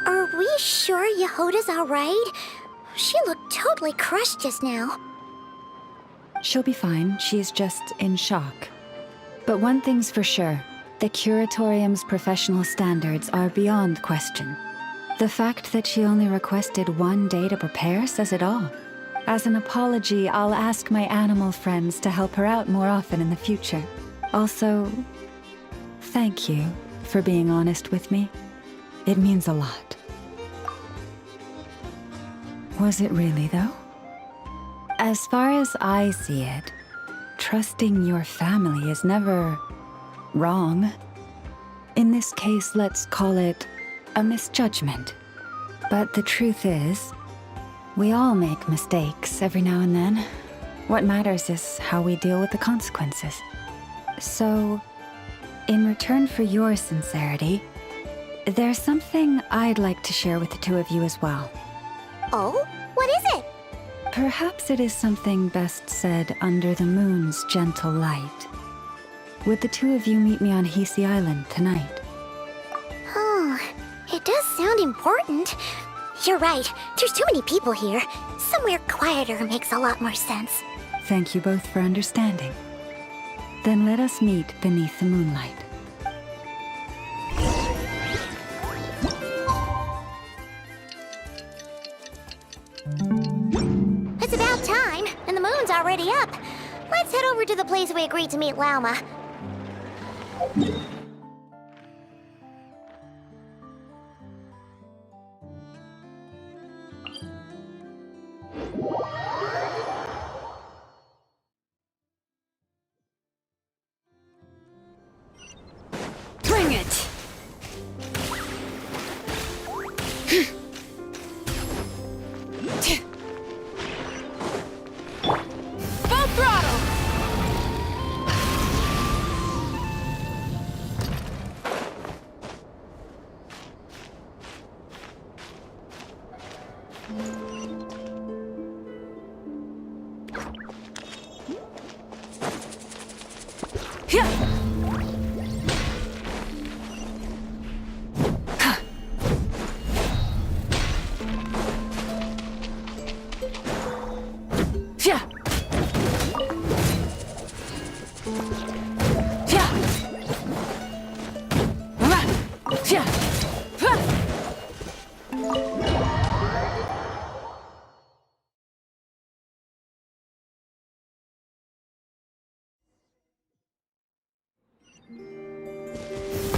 Speaker 2: Are we sure Yehoda's alright? She looked totally crushed just now.
Speaker 10: She'll be fine. She's just in shock. But one thing's for sure. The curatorium's professional standards are beyond question. The fact that she only requested 1 day to prepare says it all. As an apology, I'll ask my animal friends to help her out more often in the future. Also, thank you for being honest with me. It means a lot. Was it really, though? As far as I see it, trusting your family is never wrong. In this case, let's call it a misjudgment. But the truth is, we all make mistakes every now and then. What matters is how we deal with the consequences. So, in return for your sincerity, there's something I'd like to share with the two of you as well.
Speaker 2: Oh? What is it?
Speaker 10: Perhaps it is something best said under the moon's gentle light. Would the two of you meet me on Hisi Island tonight?
Speaker 2: Oh, it does sound important. You're right, there's too many people here. Somewhere quieter makes a lot more sense.
Speaker 10: Thank you both for understanding. Then let us meet beneath the moonlight.
Speaker 2: It's about time, and the moon's already up. Let's head over to the place we agreed to meet Lauma.
Speaker 17: Bring it! Full throttle!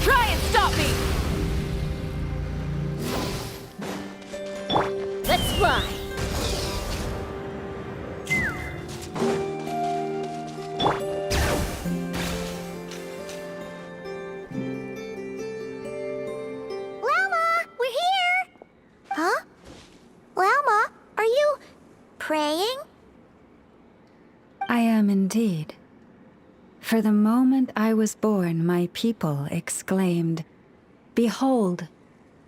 Speaker 17: Try and stop me!
Speaker 2: Let's fly! Lauma, we're here! Huh? Lauma, are you praying?
Speaker 10: I am indeed. For the moment I was born, my people exclaimed, "Behold,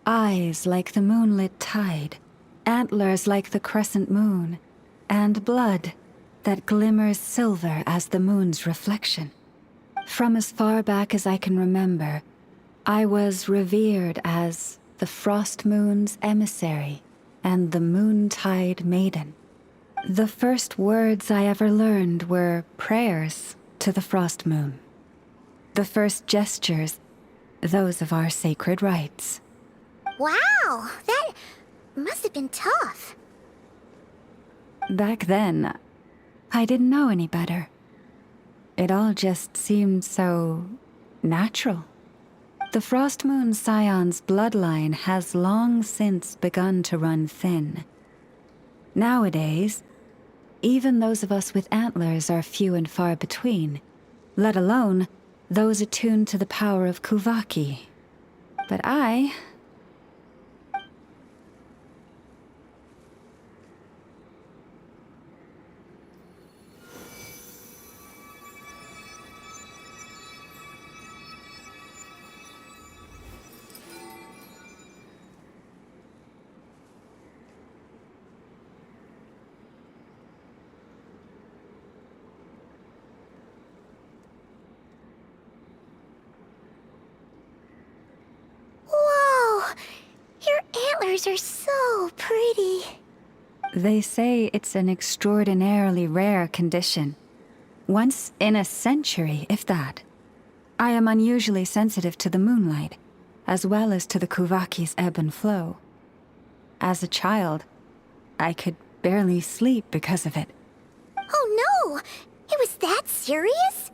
Speaker 10: eyes like the moonlit tide, antlers like the crescent moon, and blood that glimmers silver as the moon's reflection." From as far back as I can remember, I was revered as the Frost Moon's emissary and the Moontide Maiden. The first words I ever learned were prayers to the Frost Moon. The first gestures, those of our sacred rites.
Speaker 2: Wow, that must have been tough.
Speaker 10: Back then, I didn't know any better. It all just seemed so natural. The Frost Moon Scion's bloodline has long since begun to run thin. Nowadays, even those of us with antlers are few and far between, let alone those attuned to the power of Kuvaki. But I...
Speaker 2: Whoa! Your antlers are so pretty.
Speaker 10: They say it's an extraordinarily rare condition. Once in a century, if that. I am unusually sensitive to the moonlight, as well as to the Kuvaki's ebb and flow. As a child, I could barely sleep because of it.
Speaker 2: Oh no! It was that serious?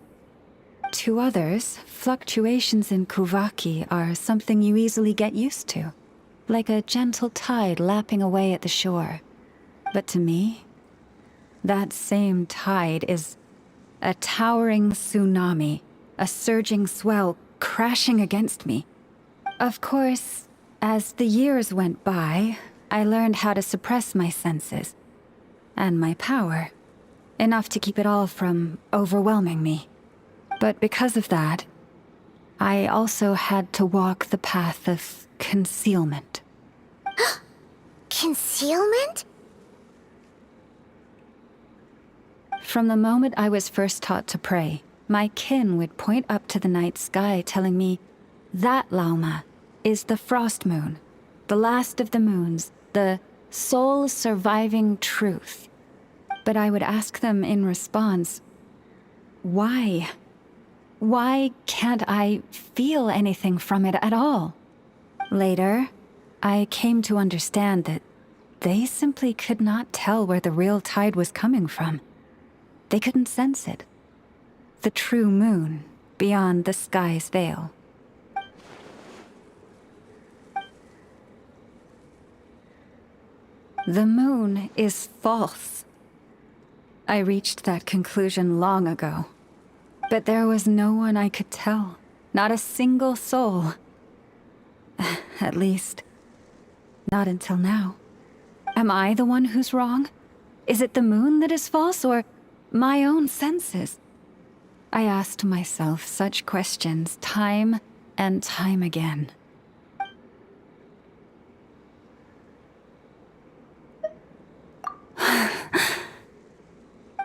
Speaker 10: To others, fluctuations in Kuvaki are something you easily get used to, like a gentle tide lapping away at the shore. But to me, that same tide is a towering tsunami, a surging swell crashing against me. Of course, as the years went by, I learned how to suppress my senses and my power, enough to keep it all from overwhelming me. But because of that, I also had to walk the path of concealment.
Speaker 2: Concealment?
Speaker 10: From the moment I was first taught to pray, my kin would point up to the night sky telling me, that Lauma is the frost moon, the last of the moons, the sole surviving truth. But I would ask them in response, why? Why can't I feel anything from it at all? Later, I came to understand that they simply could not tell where the real tide was coming from. They couldn't sense it. The true moon beyond the sky's veil. The moon is false. I reached that conclusion long ago. But there was no one I could tell. Not a single soul. At least, not until now. Am I the one who's wrong? Is it the moon that is false, or my own senses? I asked myself such questions time and time again.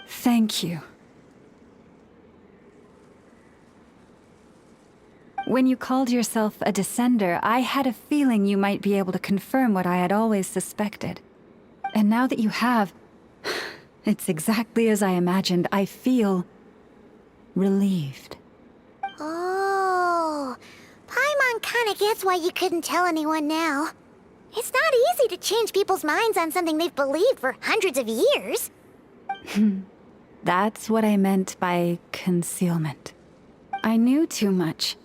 Speaker 10: Thank you. When you called yourself a descender, I had a feeling you might be able to confirm what I had always suspected. And now that you have, it's exactly as I imagined. I feel relieved.
Speaker 2: Oh, Paimon kinda gets why you couldn't tell anyone now. It's not easy to change people's minds on something they've believed for hundreds of years.
Speaker 10: That's what I meant by concealment. I knew too much,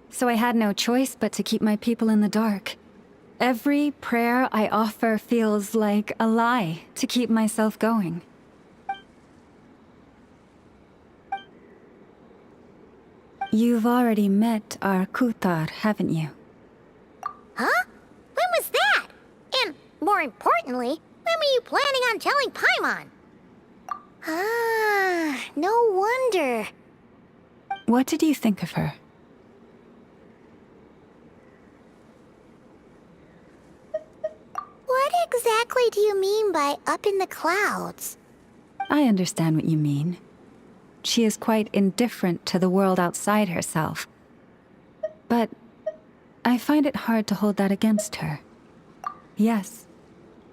Speaker 10: so I had no choice but to keep my people in the dark. Every prayer I offer feels like a lie to keep myself going. You've already met our Kutar, haven't you?
Speaker 2: Huh? When was that? And, more importantly, when were you planning on telling Paimon? Ah, no wonder.
Speaker 10: What did you think of her?
Speaker 2: What exactly do you mean by up in the clouds?
Speaker 10: I understand what you mean. She is quite indifferent to the world outside herself. But I find it hard to hold that against her. Yes,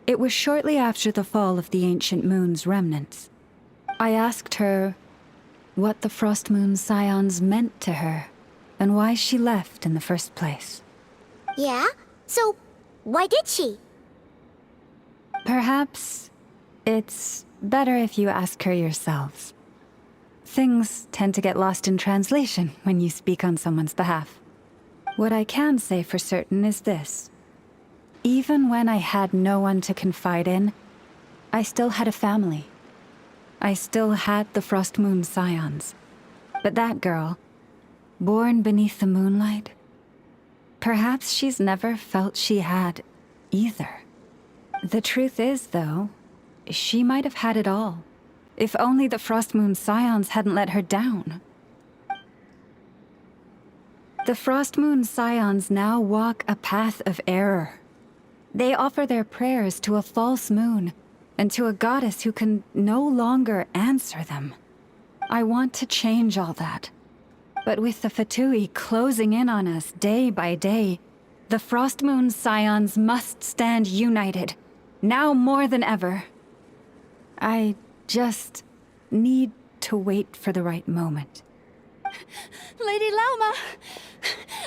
Speaker 10: it was shortly after the fall of the ancient moon's remnants. I asked her what the Frost Moon Scions meant to her, and why she left in the first place.
Speaker 2: Yeah? So, why did she?
Speaker 10: Perhaps it's better if you ask her yourselves. Things tend to get lost in translation when you speak on someone's behalf. What I can say for certain is this. Even when I had no one to confide in, I still had a family. I still had the Frost Moon Scions. But that girl, born beneath the moonlight, perhaps she's never felt she had either. The truth is, though, she might have had it all. If only the Frost Moon Scions hadn't let her down. The Frost Moon Scions now walk a path of error. They offer their prayers to a false moon, and to a goddess who can no longer answer them. I want to change all that. But with the Fatui closing in on us day by day, the Frost Moon Scions must stand united, now more than ever. I just need to wait for the right moment.
Speaker 17: Lady Lauma!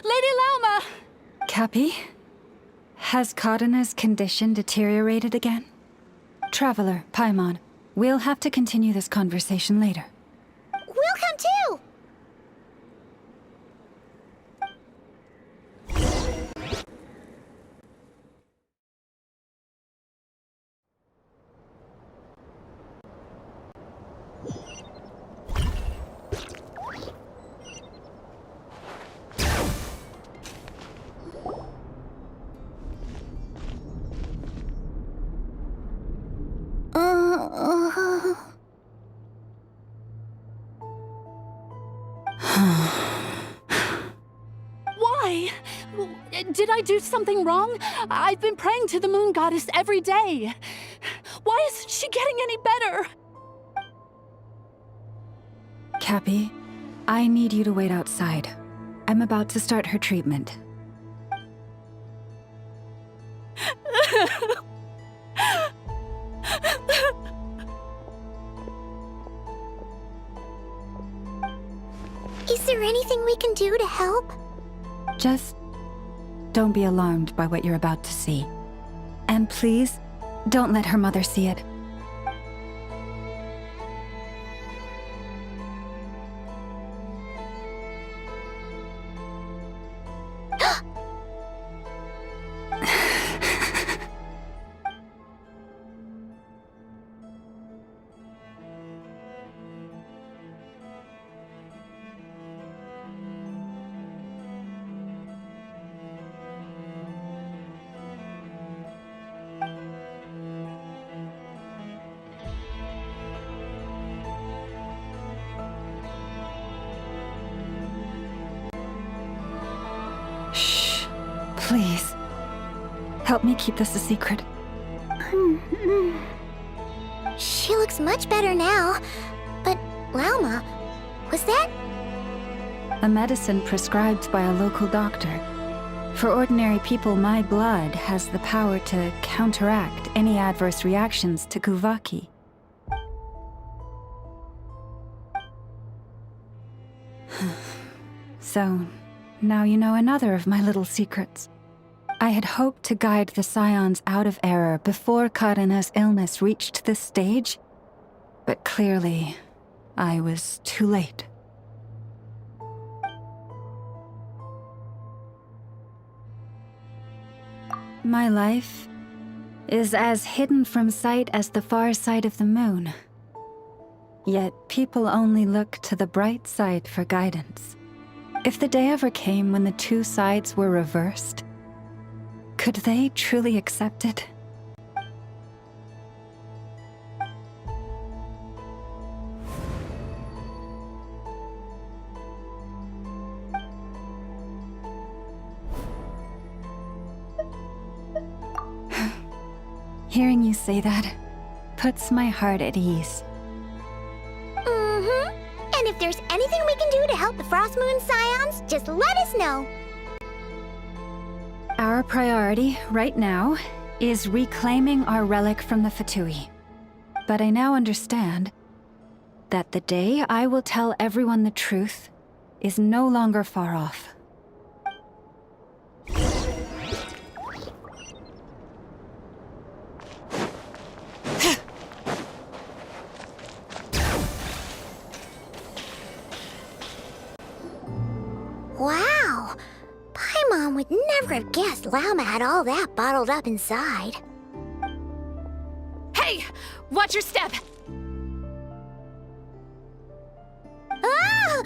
Speaker 17: Lady Lauma!
Speaker 10: Cappy? Has Kadena's condition deteriorated again? Traveler, Paimon, we'll have to continue this conversation later.
Speaker 2: We'll come too!
Speaker 17: I do something wrong? I've been praying to the moon goddess every day. Why isn't she getting any better?
Speaker 10: Cappy, I need you to wait outside. I'm about to start her treatment.
Speaker 2: Is there anything we can do to help?
Speaker 10: Just don't be alarmed by what you're about to see. And please, don't let her mother see it. Shh. Please. Help me keep this a secret.
Speaker 2: She looks much better now. But, Lauma, was that?
Speaker 10: A medicine prescribed by a local doctor. For ordinary people, my blood has the power to counteract any adverse reactions to Kuvaki. So, now you know another of my little secrets. I had hoped to guide the Scions out of error before Karina's illness reached this stage, but clearly, I was too late. My life is as hidden from sight as the far side of the moon. Yet people only look to the bright side for guidance. If the day ever came when the two sides were reversed, could they truly accept it? Hearing you say that puts my heart at ease.
Speaker 2: And if there's anything we can do to help the Frost Moon Scions, just let us know.
Speaker 10: Our priority, right now, is reclaiming our relic from the Fatui. But I now understand that the day I will tell everyone the truth is no longer far off.
Speaker 2: Wow! Paimon would never have guessed Lauma had all that bottled up inside.
Speaker 12: Hey! Watch your step!
Speaker 2: Ah!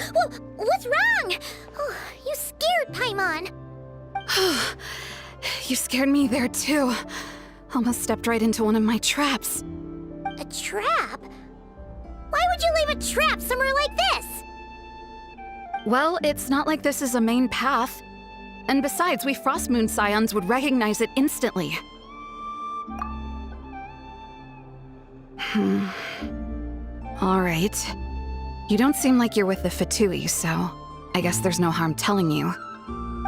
Speaker 2: What's wrong? Oh, you scared Paimon.
Speaker 12: You scared me there too. Almost stepped right into one of my traps.
Speaker 2: A trap? Why would you leave a trap somewhere like this?
Speaker 12: Well, it's not like this is a main path. And besides, we Frost Moon Scions would recognize it instantly. Alright. You don't seem like you're with the Fatui, so I guess there's no harm telling you.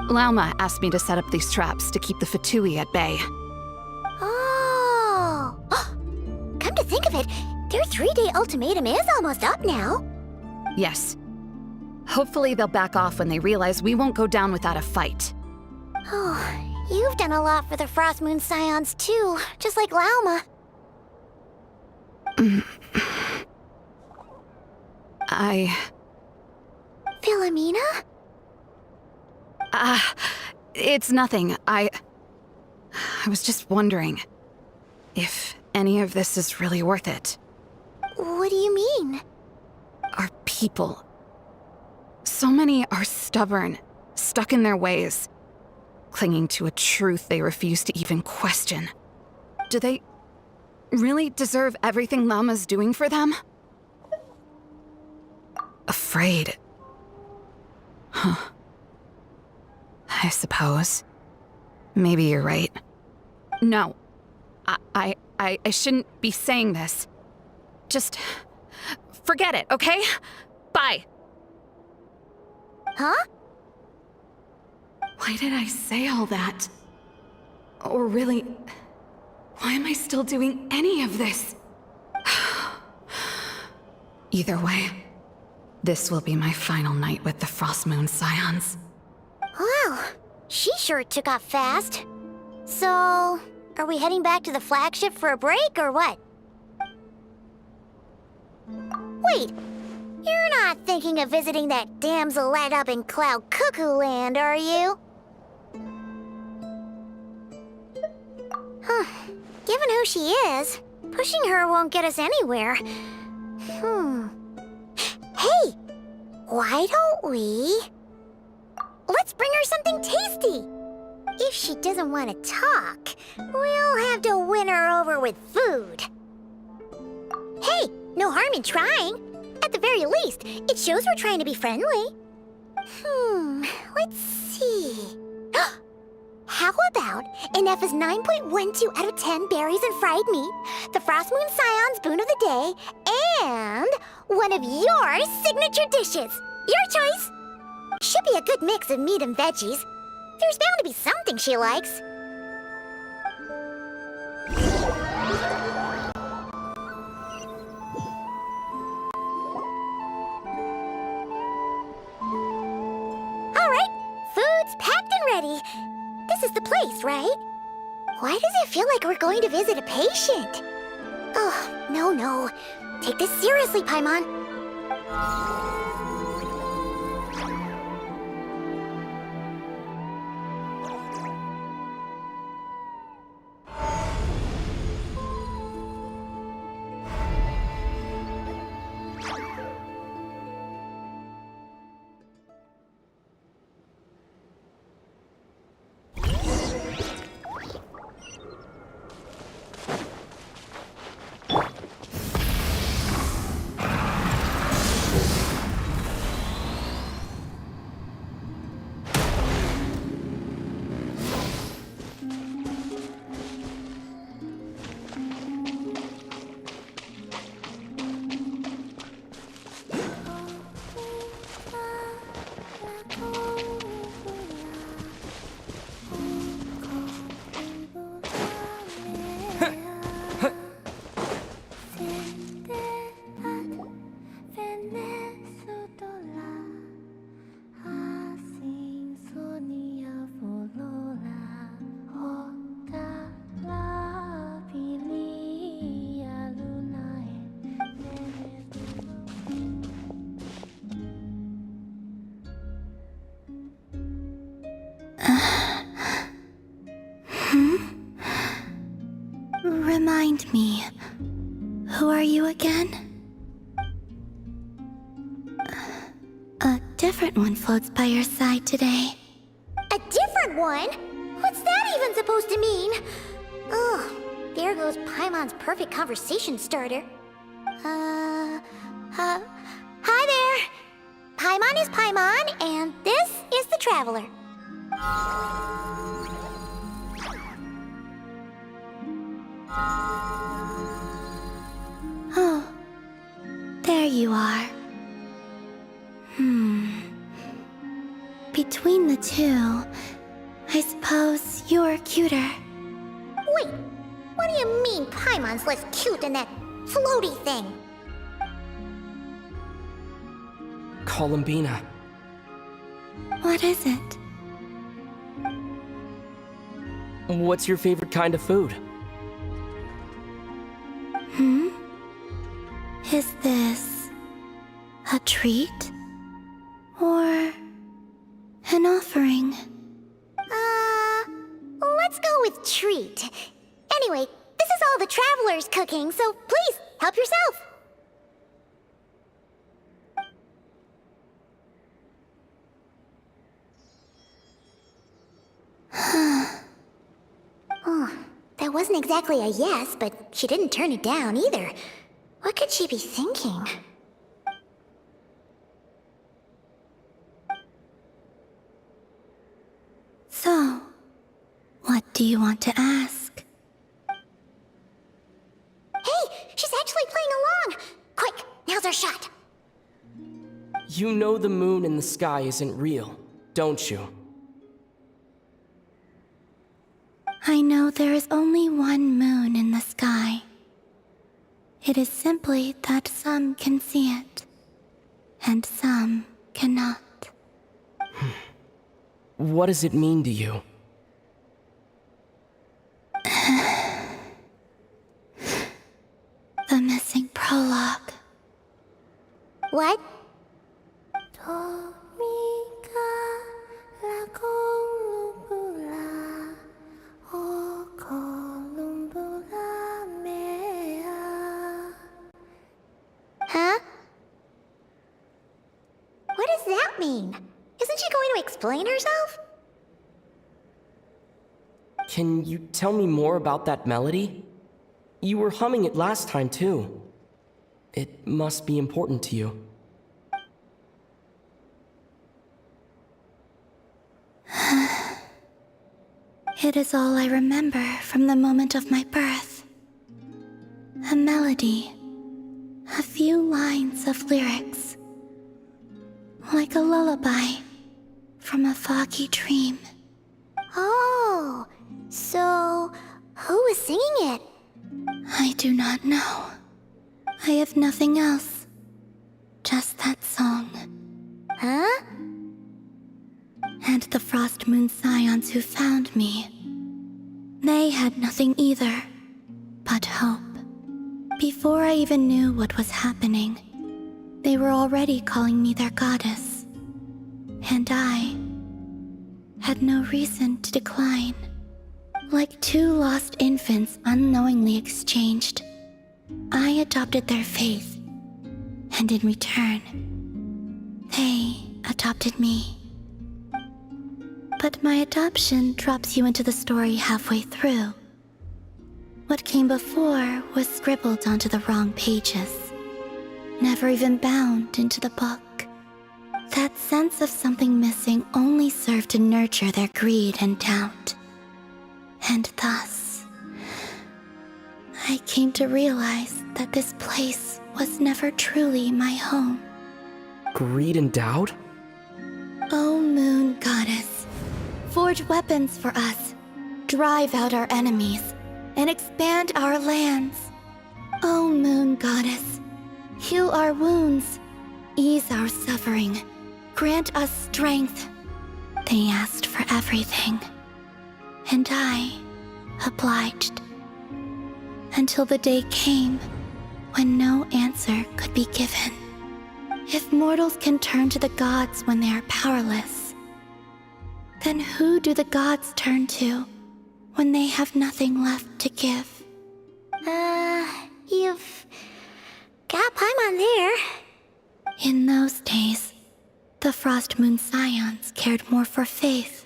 Speaker 12: Lauma asked me to set up these traps to keep the Fatui at bay.
Speaker 2: Oh! Come to think of it, their 3-day ultimatum is almost up now.
Speaker 12: Yes. Hopefully they'll back off when they realize we won't go down without a fight.
Speaker 2: Oh, you've done a lot for the Frost Moon Scions too, just like Lauma. Philomena?
Speaker 12: It's nothing. I was just wondering if any of this is really worth it.
Speaker 2: What do you mean?
Speaker 12: Our people. So many are stubborn, stuck in their ways, clinging to a truth they refuse to even question. Do they really deserve everything Lauma's doing for them? Afraid. Huh. I suppose. Maybe you're right. No. I shouldn't be saying this. Just forget it, okay? Bye.
Speaker 2: Huh?
Speaker 12: Why did I say all that? Or really, why am I still doing any of this? Either way, this will be my final night with the Frostmoon Scions.
Speaker 2: Wow, she sure took off fast. So, are we heading back to the flagship for a break or what? Wait, you're not thinking of visiting that damsel light up in Cloud Cuckoo Land, are you? Huh. Given who she is, pushing her won't get us anywhere. Hey, why don't we... Let's bring her something tasty. If she doesn't want to talk, we'll have to win her over with food. Hey, no harm in trying. At the very least, it shows we're trying to be friendly. Let's see. How about Ineffa's 9.12 out of 10 berries and fried meat, the Frostmoon Scion's boon of the day, and one of your signature dishes. Your choice. Should be a good mix of meat and veggies. There's bound to be something she likes. All right, food's packed and ready. This is the place, right? Why does it feel like we're going to visit a patient? Oh, no. Take this seriously, Paimon. Remind me, who are you again? A different one floats by your side today. A different one? What's that even supposed to mean? Oh, there goes Paimon's perfect conversation starter. Hi there. Paimon is Paimon, and this is the Traveler. Oh, there you are. Between the two, I suppose you're cuter. Wait, what do you mean Paimon's less cute than that floaty thing?
Speaker 7: Columbina.
Speaker 2: What is it?
Speaker 7: What's your favorite kind of food?
Speaker 2: Is this a treat? Or an offering? Let's go with treat. Anyway, this is all the Traveler's cooking, so please, help yourself. Oh, that wasn't exactly a yes, but she didn't turn it down either. What could she be thinking? So, do you want to ask? Hey, she's actually playing along! Quick, now's our shot!
Speaker 7: You know the moon in the sky isn't real, don't you?
Speaker 2: I know there is only one moon in the sky. It is simply that some can see it, and some cannot.
Speaker 7: What does it mean to you?
Speaker 2: The missing prologue. What? Huh? What does that mean? Isn't she going to explain herself?
Speaker 7: Can you tell me more about that melody? You were humming it last time, too. It must be important to you.
Speaker 2: It is all I remember from the moment of my birth. A melody. A few lines of lyrics. Like a lullaby from a foggy dream. Oh, so who was singing it? I do not know. I have nothing else. Just that song. Huh? And the Frost Moon Scions who found me. They had nothing either, but hope. Before I even knew what was happening, they were already calling me their goddess. And I had no reason to decline. Like two lost infants unknowingly exchanged, I adopted their faith. And in return, they adopted me. But my adoption drops you into the story halfway through. What came before was scribbled onto the wrong pages, never even bound into the book. That sense of something missing only served to nurture their greed and doubt. And thus, I came to realize that this place was never truly my home.
Speaker 7: Greed and doubt?
Speaker 2: O Moon Goddess, forge weapons for us, drive out our enemies, and expand our lands. O Moon Goddess, heal our wounds, ease our suffering, grant us strength. They asked for everything, and I obliged. Until the day came when no answer could be given. If mortals can turn to the gods when they are powerless, then who do the gods turn to when they have nothing left to give? You've got Paimon there. In those days, the Frost Moon Scions cared more for faith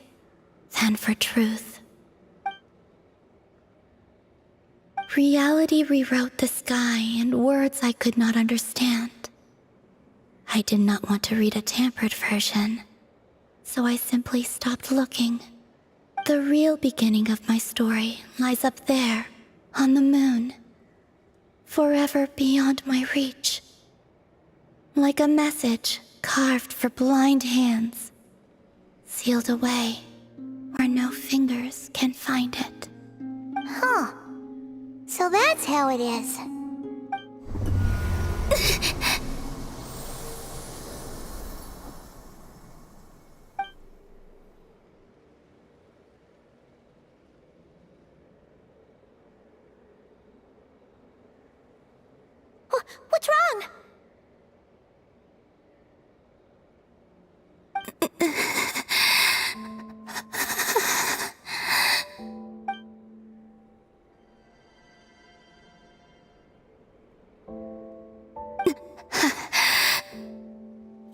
Speaker 2: than for truth. Reality rewrote the sky in words I could not understand. I did not want to read a tampered version, so I simply stopped looking. The real beginning of my story lies up there, on the moon, forever beyond my reach. Like a message carved for blind hands, sealed away where no fingers can find it. Huh. So that's how it is. What's wrong?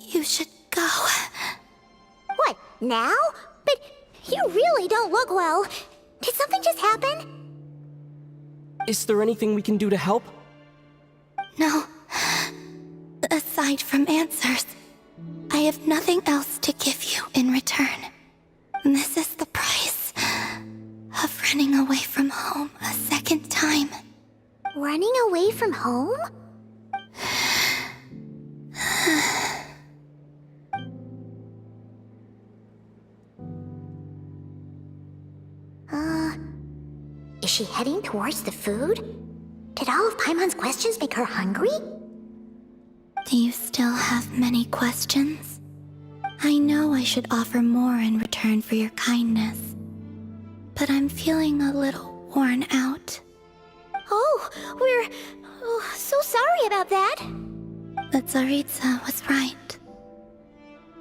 Speaker 2: You should go. What, now? But you really don't look well. Did something just happen?
Speaker 7: Is there anything we can do to help?
Speaker 2: No. Aside from answers, I have nothing else to give you in return. This is the price of
Speaker 1: running away from home a second time.
Speaker 2: Running away from home? Is she heading towards the food? Did all of Paimon's questions make her hungry?
Speaker 1: Do you still have many questions? I know I should offer more in return for your kindness, but I'm feeling a little worn out.
Speaker 2: Oh, we're so sorry about that.
Speaker 1: The Tsaritsa was right.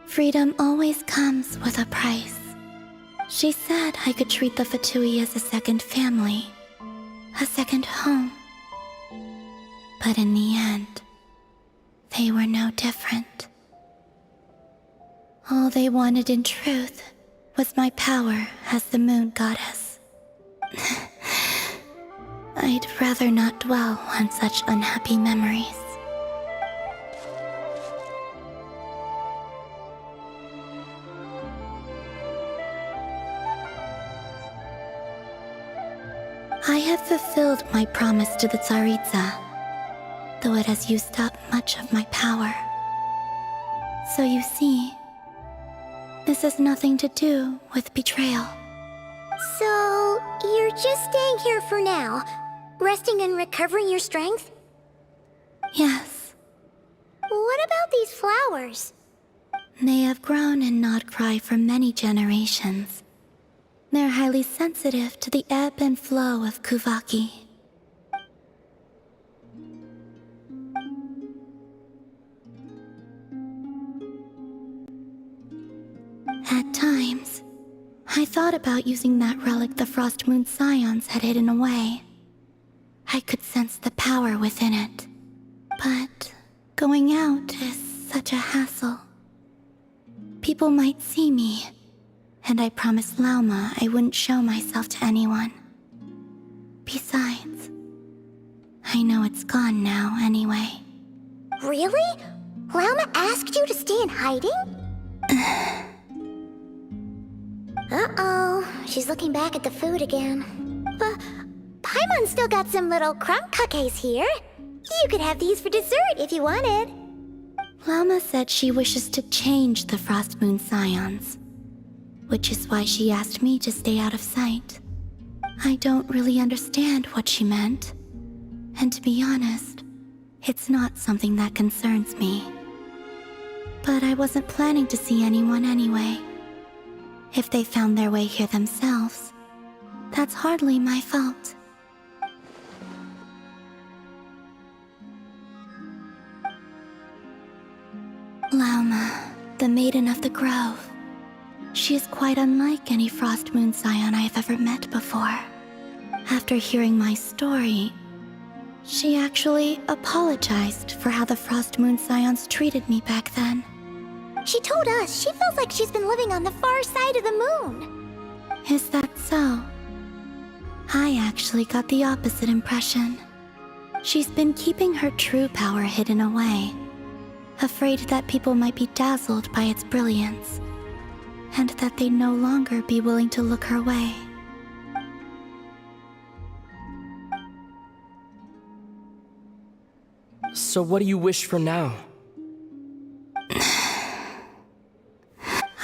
Speaker 1: Freedom always comes with a price. She said I could treat the Fatui as a second family, a second home. But in the end, they were no different. All they wanted in truth was my power as the moon goddess. I'd rather not dwell on such unhappy memories. I have fulfilled my promise to the Tsaritsa, though it has used up much of my power. So you see, this has nothing to do with betrayal.
Speaker 2: So, you're just staying here for now, resting and recovering your strength?
Speaker 1: Yes.
Speaker 2: What about these flowers?
Speaker 1: They have grown in Nodcry for many generations. They're highly sensitive to the ebb and flow of Kuvaki. At times, I thought about using that relic the Frost Moon Scions had hidden away. I could sense the power within it. But going out is such a hassle. People might see me, and I promised Lauma I wouldn't show myself to anyone. Besides, I know it's gone now anyway.
Speaker 2: Really? Lauma asked you to stay in hiding? Uh-oh, she's looking back at the food again. But Paimon's still got some little crumb cookies here. You could have these for dessert if you wanted.
Speaker 1: Lauma said she wishes to change the Frost Moon Scions, which is why she asked me to stay out of sight. I don't really understand what she meant, and to be honest, it's not something that concerns me. But I wasn't planning to see anyone anyway. If they found their way here themselves, that's hardly my fault. Lauma, the Maiden of the Grove. She is quite unlike any Frost Moon Scion I have ever met before. After hearing my story, she actually apologized for how the Frost Moon Scions treated me back then.
Speaker 2: She told us she feels like she's been living on the far side of the moon.
Speaker 1: Is that so? I actually got the opposite impression. She's been keeping her true power hidden away, afraid that people might be dazzled by its brilliance, and that they'd no longer be willing to look her way.
Speaker 7: So what do you wish for now?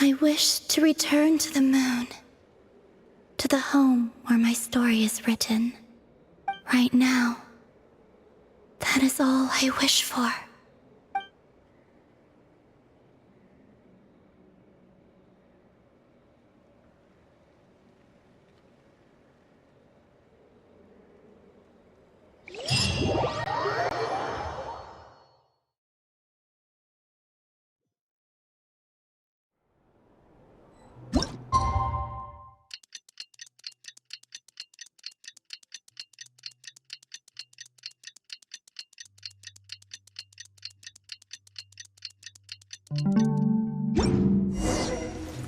Speaker 1: I wish to return to the moon, to the home where my story is written. Right now, that is all I wish for.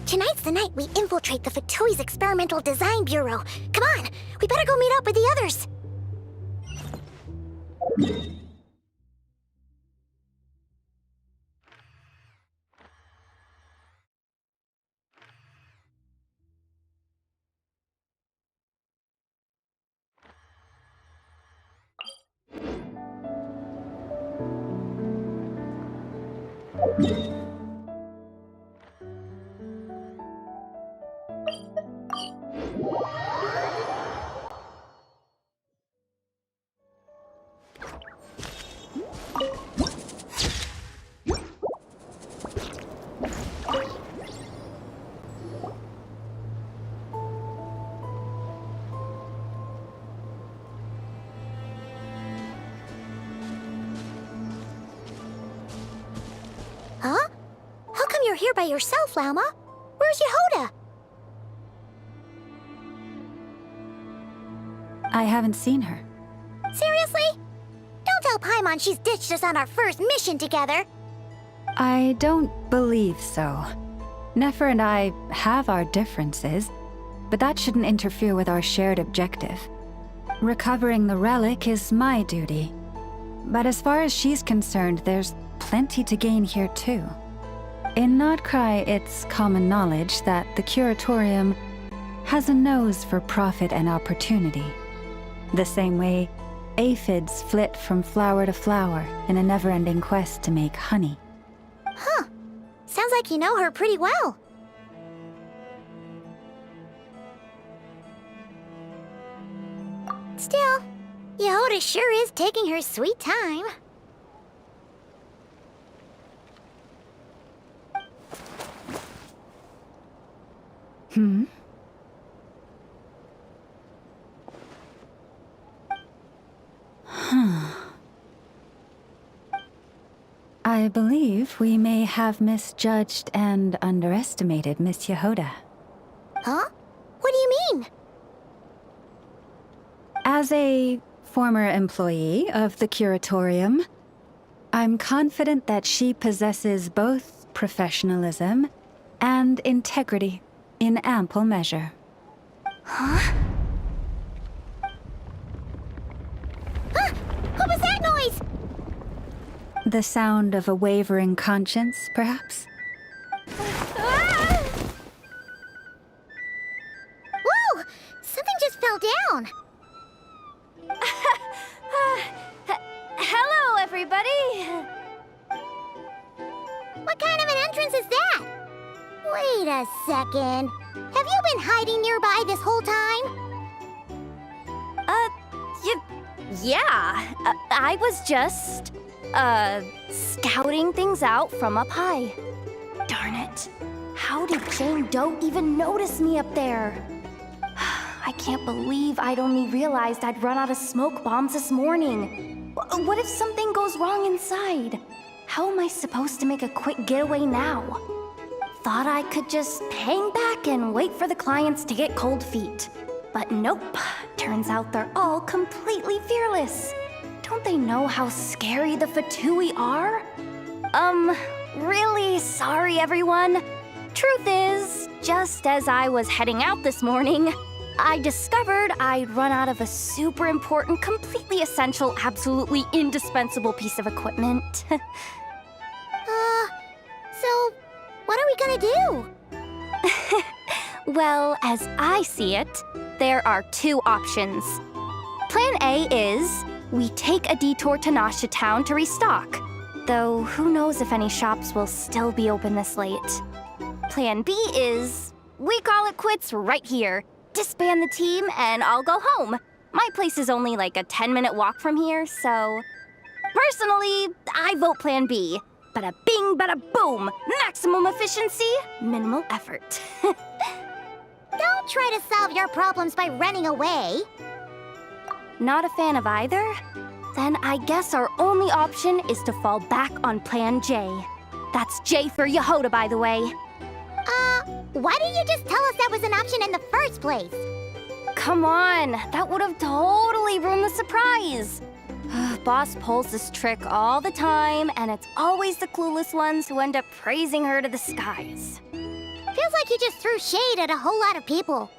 Speaker 2: Tonight's the night we infiltrate the Fatui's Experimental Design Bureau. Come on, we better go meet up with the others. Huh? How come you're here by yourself, Lauma? Where's Yehoda?
Speaker 10: I haven't seen her.
Speaker 2: Seriously? Don't tell Paimon she's ditched us on our first mission together.
Speaker 10: I don't believe so. Nefer and I have our differences, but that shouldn't interfere with our shared objective. Recovering the relic is my duty. But as far as she's concerned, there's plenty to gain here too. In Nodcry, it's common knowledge that the Curatorium has a nose for profit and opportunity. The same way aphids flit from flower to flower in a never-ending quest to make honey.
Speaker 2: Huh. Sounds like you know her pretty well. Still, Yehoda sure is taking her sweet time.
Speaker 10: Hmm? I believe we may have misjudged and underestimated Miss Yehoda.
Speaker 2: Huh? What do you mean?
Speaker 10: As a former employee of the Curatorium, I'm confident that she possesses both professionalism and integrity in ample measure.
Speaker 2: Huh? Ah! What was that noise?
Speaker 10: The sound of a wavering conscience, perhaps?
Speaker 2: Ah! Whoa! Something just fell down.
Speaker 1: Hello, everybody!
Speaker 2: What kind of an entrance is that? Wait a second. Have you been hiding nearby this whole time?
Speaker 1: Yeah. I was just, scouting things out from up high. Darn it. How did Jane Doe even notice me up there? I can't believe I'd only realized I'd run out of smoke bombs this morning. What if something goes wrong inside? How am I supposed to make a quick getaway now? Thought I could just hang back and wait for the clients to get cold feet. But nope, turns out they're all completely fearless. Don't they know how scary the Fatui are? Really sorry everyone. Truth is, just as I was heading out this morning, I discovered I'd run out of a super important, completely essential, absolutely indispensable piece of equipment.
Speaker 2: So, what are we gonna do?
Speaker 1: Well, as I see it, there are two options. Plan A is we take a detour to Nasha Town to restock, though who knows if any shops will still be open this late. Plan B is we call it quits right here, disband the team, and I'll go home. My place is only like a 10-minute walk from here, so... Personally, I vote Plan B. Bada bing, bada boom! Maximum efficiency, minimal effort.
Speaker 2: Don't try to solve your problems by running away.
Speaker 1: Not a fan of either? Then I guess our only option is to fall back on Plan J. That's J for Yehoda, by the way.
Speaker 2: Why didn't you just tell us that was an option in the first place?
Speaker 1: Come on, that would have totally ruined the surprise. Boss pulls this trick all the time, and it's always the clueless ones who end up praising her to the skies.
Speaker 2: Feels like you just threw shade at a whole lot of people.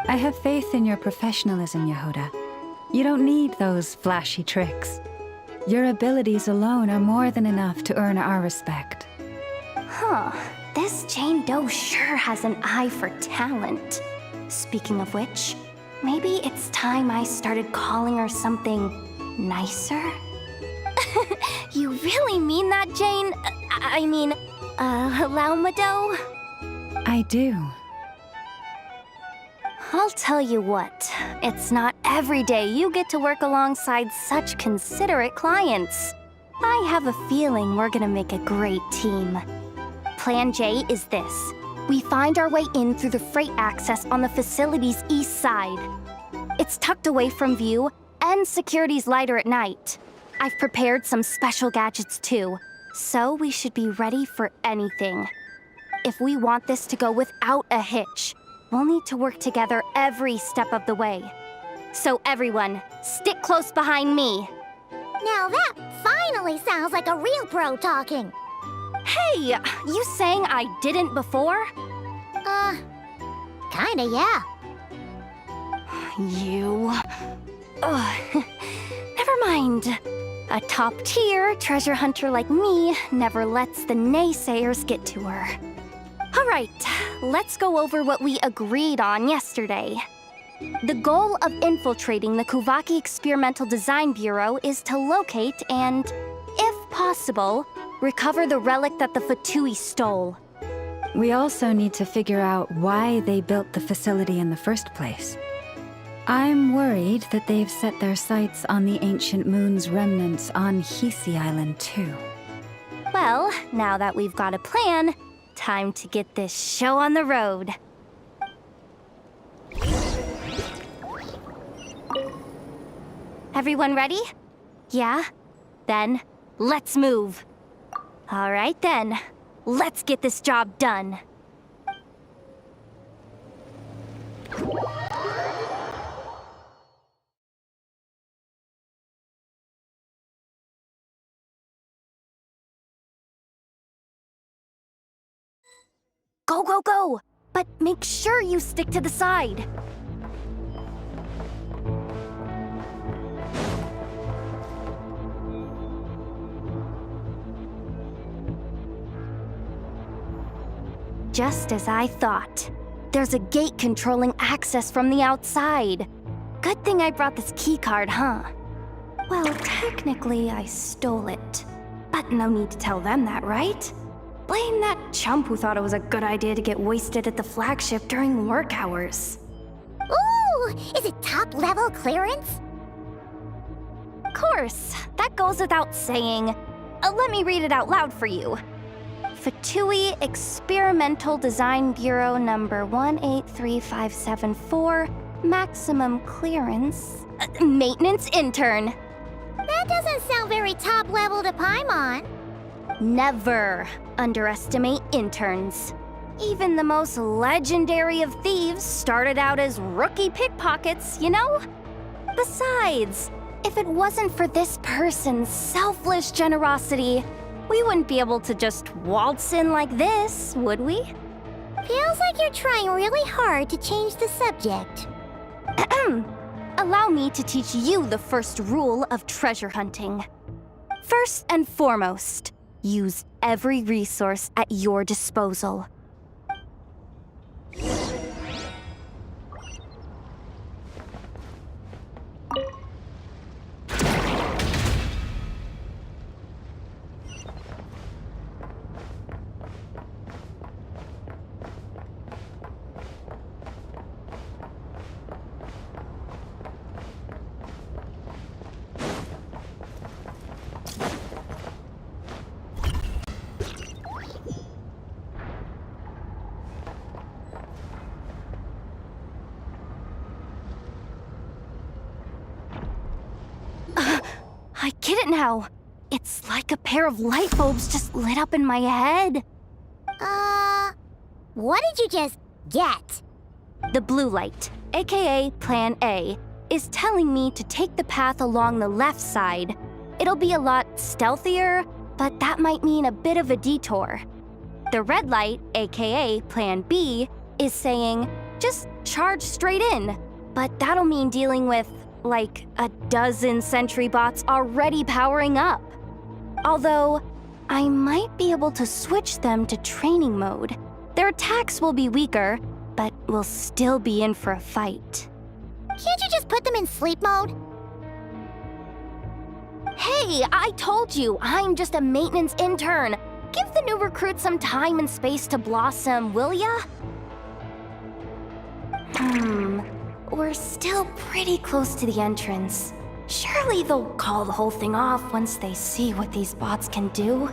Speaker 10: I have faith in your professionalism, Yehoda. You don't need those flashy tricks. Your abilities alone are more than enough to earn our respect.
Speaker 1: Huh. This Jane Doe sure has an eye for talent. Speaking of which, maybe it's time I started calling her something nicer? You really mean that, Jane? Laumado?
Speaker 10: I do.
Speaker 1: I'll tell you what, it's not every day you get to work alongside such considerate clients. I have a feeling we're gonna make a great team. Plan J is this. We find our way in through the freight access on the facility's east side. It's tucked away from view, and security's lighter at night. I've prepared some special gadgets too, so we should be ready for anything. If we want this to go without a hitch, we'll need to work together every step of the way. So everyone, stick close behind me.
Speaker 2: Now that finally sounds like a real pro talking.
Speaker 1: Hey, you saying I didn't before?
Speaker 2: Kinda, yeah.
Speaker 1: You... Ugh. Never mind. A top-tier treasure hunter like me never lets the naysayers get to her. All right, let's go over what we agreed on yesterday. The goal of infiltrating the Kuvaki Experimental Design Bureau is to locate and, if possible, recover the relic that the Fatui stole.
Speaker 10: We also need to figure out why they built the facility in the first place. I'm worried that they've set their sights on the ancient moon's remnants on Hisi Island too.
Speaker 1: Well, now that we've got a plan, time to get this show on the road. Everyone ready? Yeah? Then, let's move. All right then, let's get this job done. Go, go, go! But make sure you stick to the side. Just as I thought. There's a gate controlling access from the outside. Good thing I brought this keycard, huh? Well, technically, I stole it. But no need to tell them that, right? Blame that chump who thought it was a good idea to get wasted at the flagship during work hours.
Speaker 2: Ooh! Is it top-level clearance?
Speaker 1: Of course, that goes without saying. Let me read it out loud for you. Fatui Experimental Design Bureau number 183574, maximum clearance, maintenance intern.
Speaker 2: That doesn't sound very top-level to Paimon.
Speaker 1: Never underestimate interns. Even the most legendary of thieves started out as rookie pickpockets, you know? Besides, if it wasn't for this person's selfless generosity, we wouldn't be able to just waltz in like this, would we?
Speaker 2: Feels like you're trying really hard to change the subject.
Speaker 1: Allow me to teach you the first rule of treasure hunting. First and foremost, use every resource at your disposal. I get it now. It's like a pair of light bulbs just lit up in my head.
Speaker 2: What did you just get?
Speaker 1: The blue light, aka Plan A, is telling me to take the path along the left side. It'll be a lot stealthier, but that might mean a bit of a detour. The red light, aka Plan B, is saying, just charge straight in. But that'll mean dealing with, like, a dozen sentry bots already powering up. Although, I might be able to switch them to training mode. Their attacks will be weaker, but we'll still be in for a fight.
Speaker 2: Can't you just put them in sleep mode?
Speaker 21: Hey, I told you, I'm just a maintenance intern. Give the new recruit some time and space to blossom, will ya? We're still pretty close to the entrance. Surely they'll call the whole thing off once they see what these bots can do.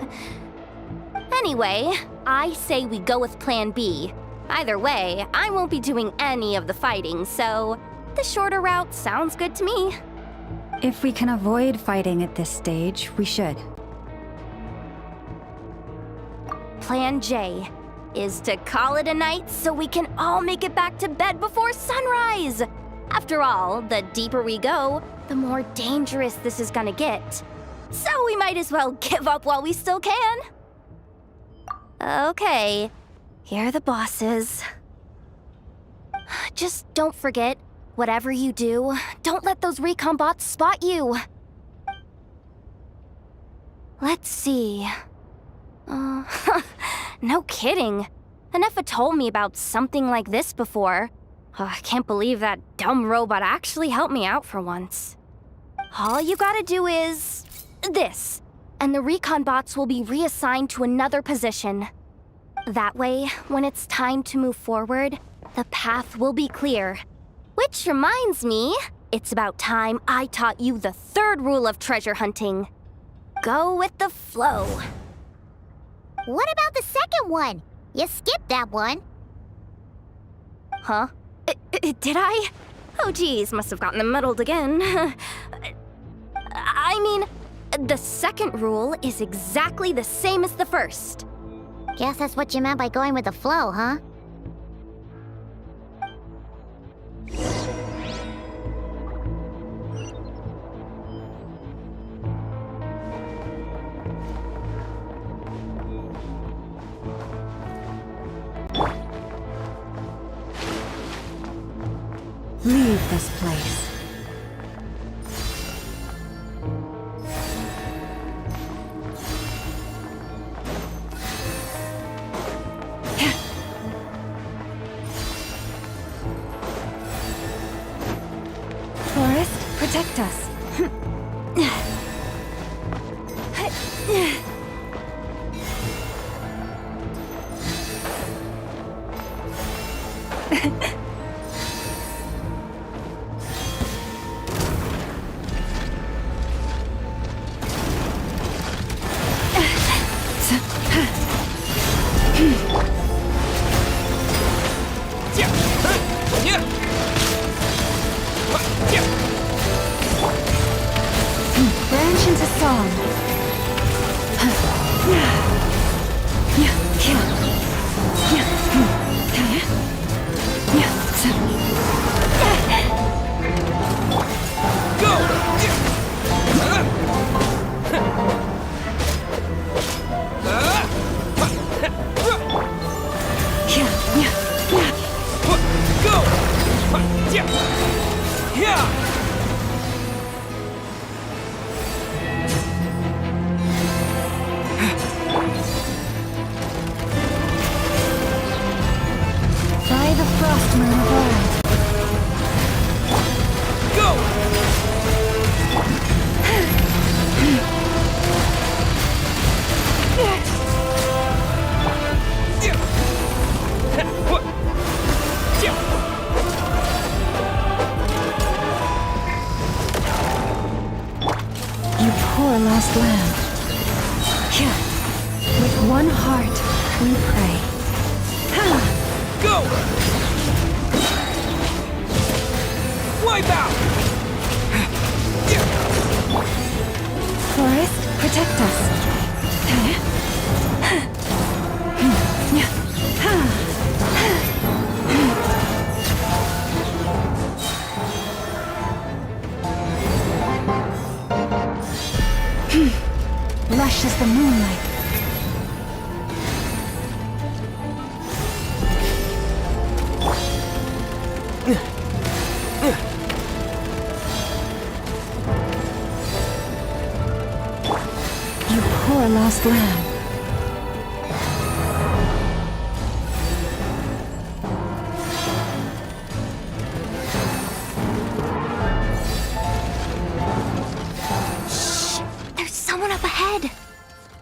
Speaker 21: Anyway, I say we go with Plan B. Either way, I won't be doing any of the fighting, so the shorter route sounds good to me.
Speaker 10: If we can avoid fighting at this stage, we should.
Speaker 21: Plan J is to call it a night so we can all make it back to bed before sunrise. After all, the deeper we go, the more dangerous this is gonna get. So we might as well give up while we still can. Okay, here are the bosses. Just don't forget, whatever you do, don't let those recon bots spot you. Let's see. No kidding. Anefa told me about something like this before. I can't believe that dumb robot actually helped me out for once. All you gotta do is this, and the recon bots will be reassigned to another position. That way, when it's time to move forward, the path will be clear. Which reminds me, it's about time I taught you the third rule of treasure hunting. Go with the flow.
Speaker 2: What about the second one? You skipped that one.
Speaker 21: Huh? Did I? Oh geez, must have gotten them muddled again. I mean, the second rule is exactly the same as the first.
Speaker 2: Guess that's what you meant by going with the flow, huh?
Speaker 10: Leave this place.
Speaker 13: Forest, protect us.
Speaker 10: Branch into song.
Speaker 2: By the frost moon of old.
Speaker 10: You poor lost lamb. With one heart, we pray.
Speaker 11: Go! Wipe out!
Speaker 10: Forest, protect us. Lush as the moonlight. You poor lost lamb.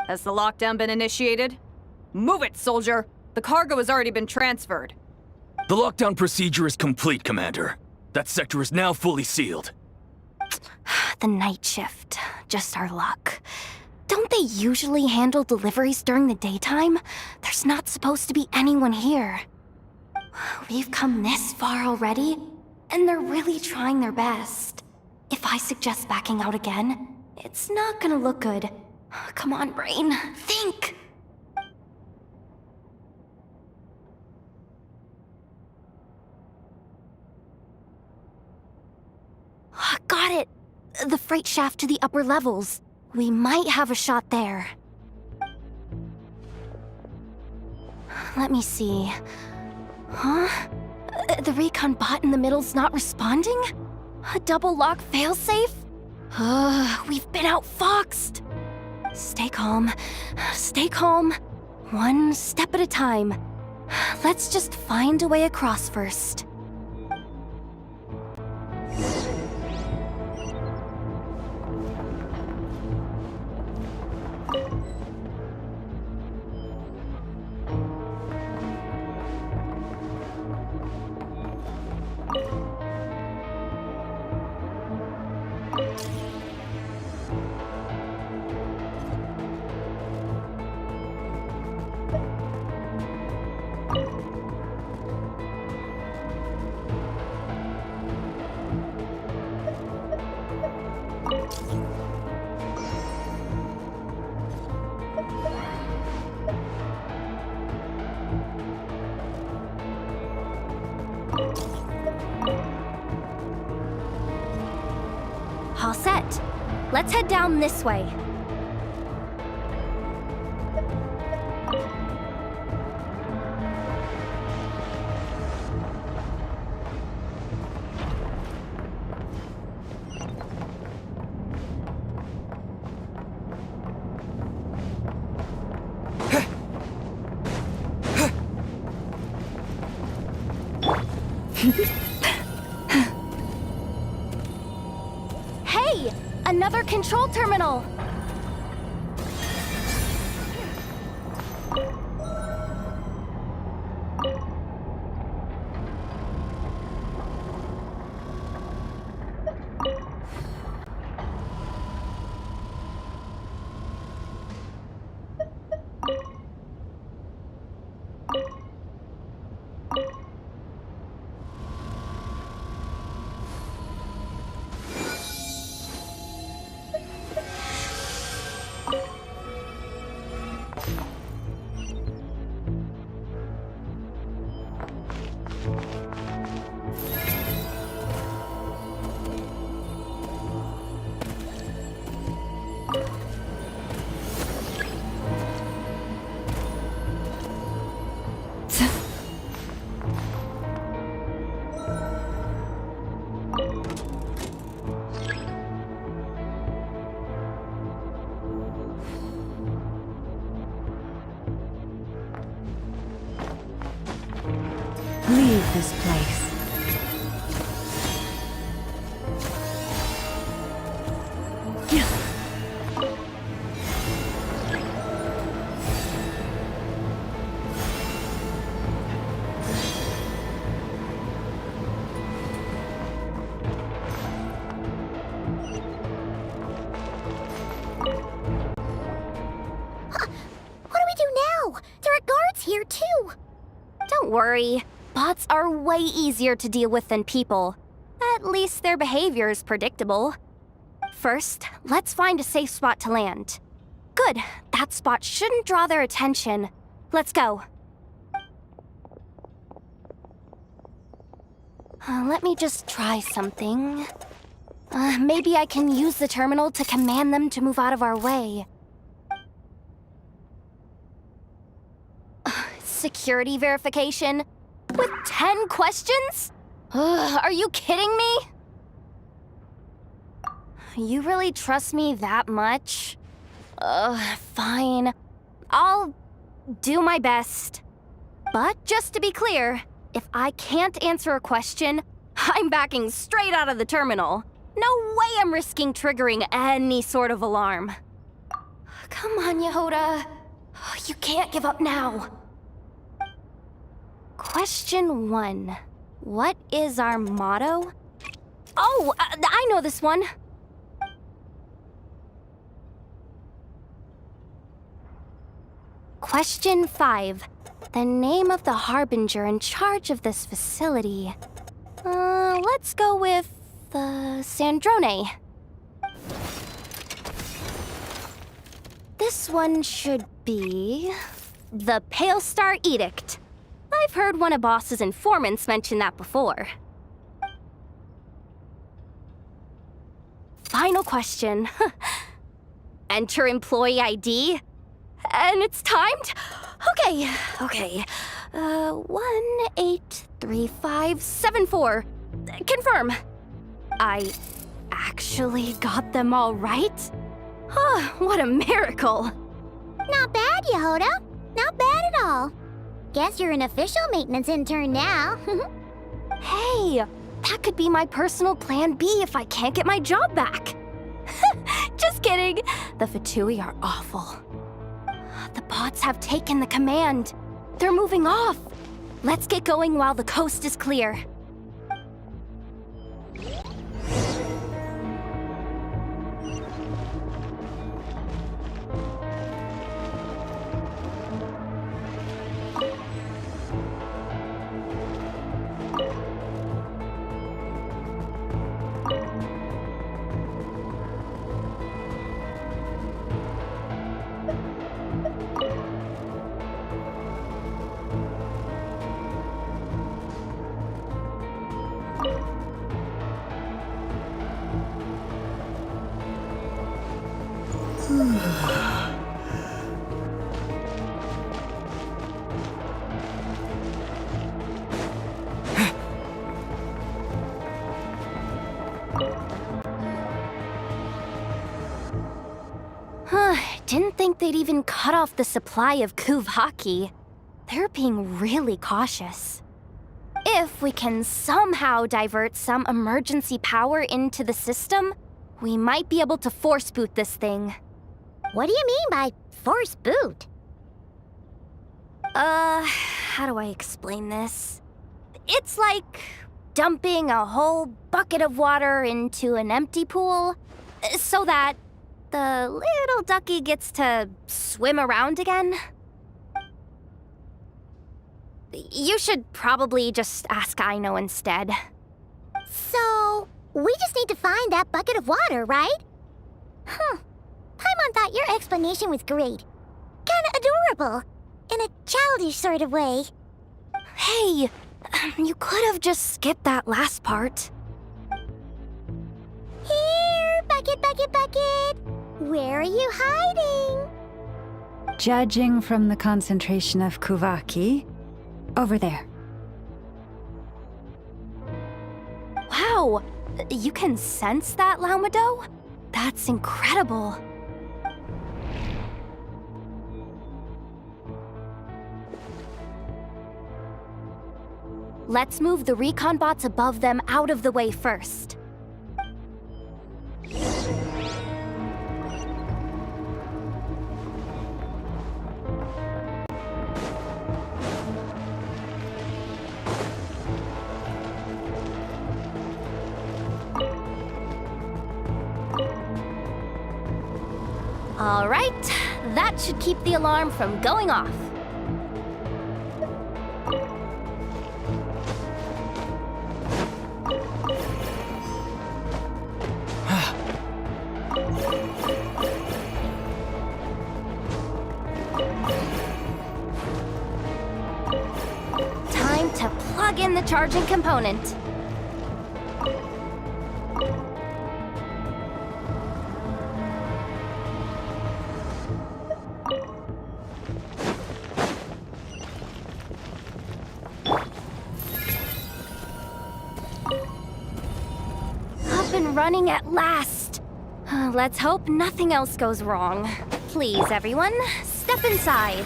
Speaker 5: Has the lockdown been initiated? Move it, soldier! The cargo has already been transferred.
Speaker 22: The lockdown procedure is complete, Commander. That sector is now fully sealed.
Speaker 21: The night shift. Just our luck. Don't they usually handle deliveries during the daytime? There's not supposed to be anyone here. We've come this far already, and they're really trying their best. If I suggest backing out again, it's not gonna look good. Come on, brain. Think! Got it! The freight shaft to the upper levels. We might have a shot there. Let me see. Huh? The recon bot in the middle's not responding? A double lock failsafe? We've been outfoxed! Stay calm. Stay calm. One step at a time. Let's just find a way across first. All set. Let's head down this way. Hey! Another control terminal!
Speaker 13: Leave this place.
Speaker 2: What do we do now? There are guards here, too.
Speaker 21: Don't worry. Bots are way easier to deal with than people. At least their behavior is predictable. First, let's find a safe spot to land. Good. That spot shouldn't draw their attention. Let's go. Let me just try something. Maybe I can use the terminal to command them to move out of our way. Security verification? With 10 questions? Are you kidding me? You really trust me that much? Fine. I'll do my best. But just to be clear, if I can't answer a question, I'm backing straight out of the terminal. No way I'm risking triggering any sort of alarm. Come on, Yehoda. You can't give up now. Question 1. What is our motto? Oh, I know this one. Question 5. The name of the harbinger in charge of this facility. Let's go with Sandrone. This one should be the Pale Star Edict. I've heard one of Boss's informants mention that before. Final question. Enter employee ID. And it's timed? Okay. 183574. Confirm. I actually got them all right? What a miracle.
Speaker 2: Not bad, Yehoda. Not bad at all. Guess you're an official maintenance intern now.
Speaker 21: Hey, that could be my personal plan B if I can't get my job back. Just kidding. The Fatui are awful. The bots have taken the command. They're moving off. Let's get going while the coast is clear. Didn't think they'd even cut off the supply of Kuvaki. They're being really cautious. If we can somehow divert some emergency power into the system, we might be able to force boot this thing.
Speaker 2: What do you mean by force boot?
Speaker 21: How do I explain this? It's like dumping a whole bucket of water into an empty pool, so that the little ducky gets to swim around again. You should probably just ask Aino instead.
Speaker 2: So, we just need to find that bucket of water, right? Paimon thought your explanation was great. Kinda adorable. In a childish sort of way.
Speaker 21: Hey, you could have just skipped that last part.
Speaker 2: Here, bucket, bucket, bucket. Where are you hiding?
Speaker 10: Judging from the concentration of Kuvaki, over there.
Speaker 21: Wow, you can sense that, Laumado? That's incredible. Let's move the recon bots above them out of the way first. All right, that should keep the alarm from going off. Time to plug in the charging component. Running at last. Let's hope nothing else goes wrong. Please, everyone, step inside.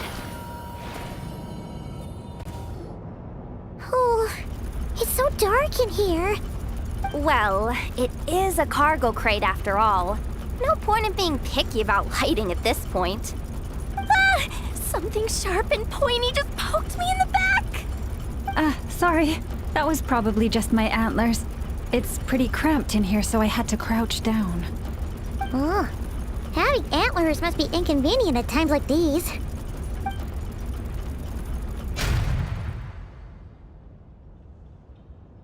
Speaker 2: Oh, it's so dark in here.
Speaker 21: Well, it is a cargo crate after all. No point in being picky about lighting at this point. Ah! Something sharp and pointy just poked me in the back!
Speaker 10: Sorry. That was probably just my antlers. It's pretty cramped in here, so I had to crouch down.
Speaker 2: Ugh. Having antlers must be inconvenient at times like these.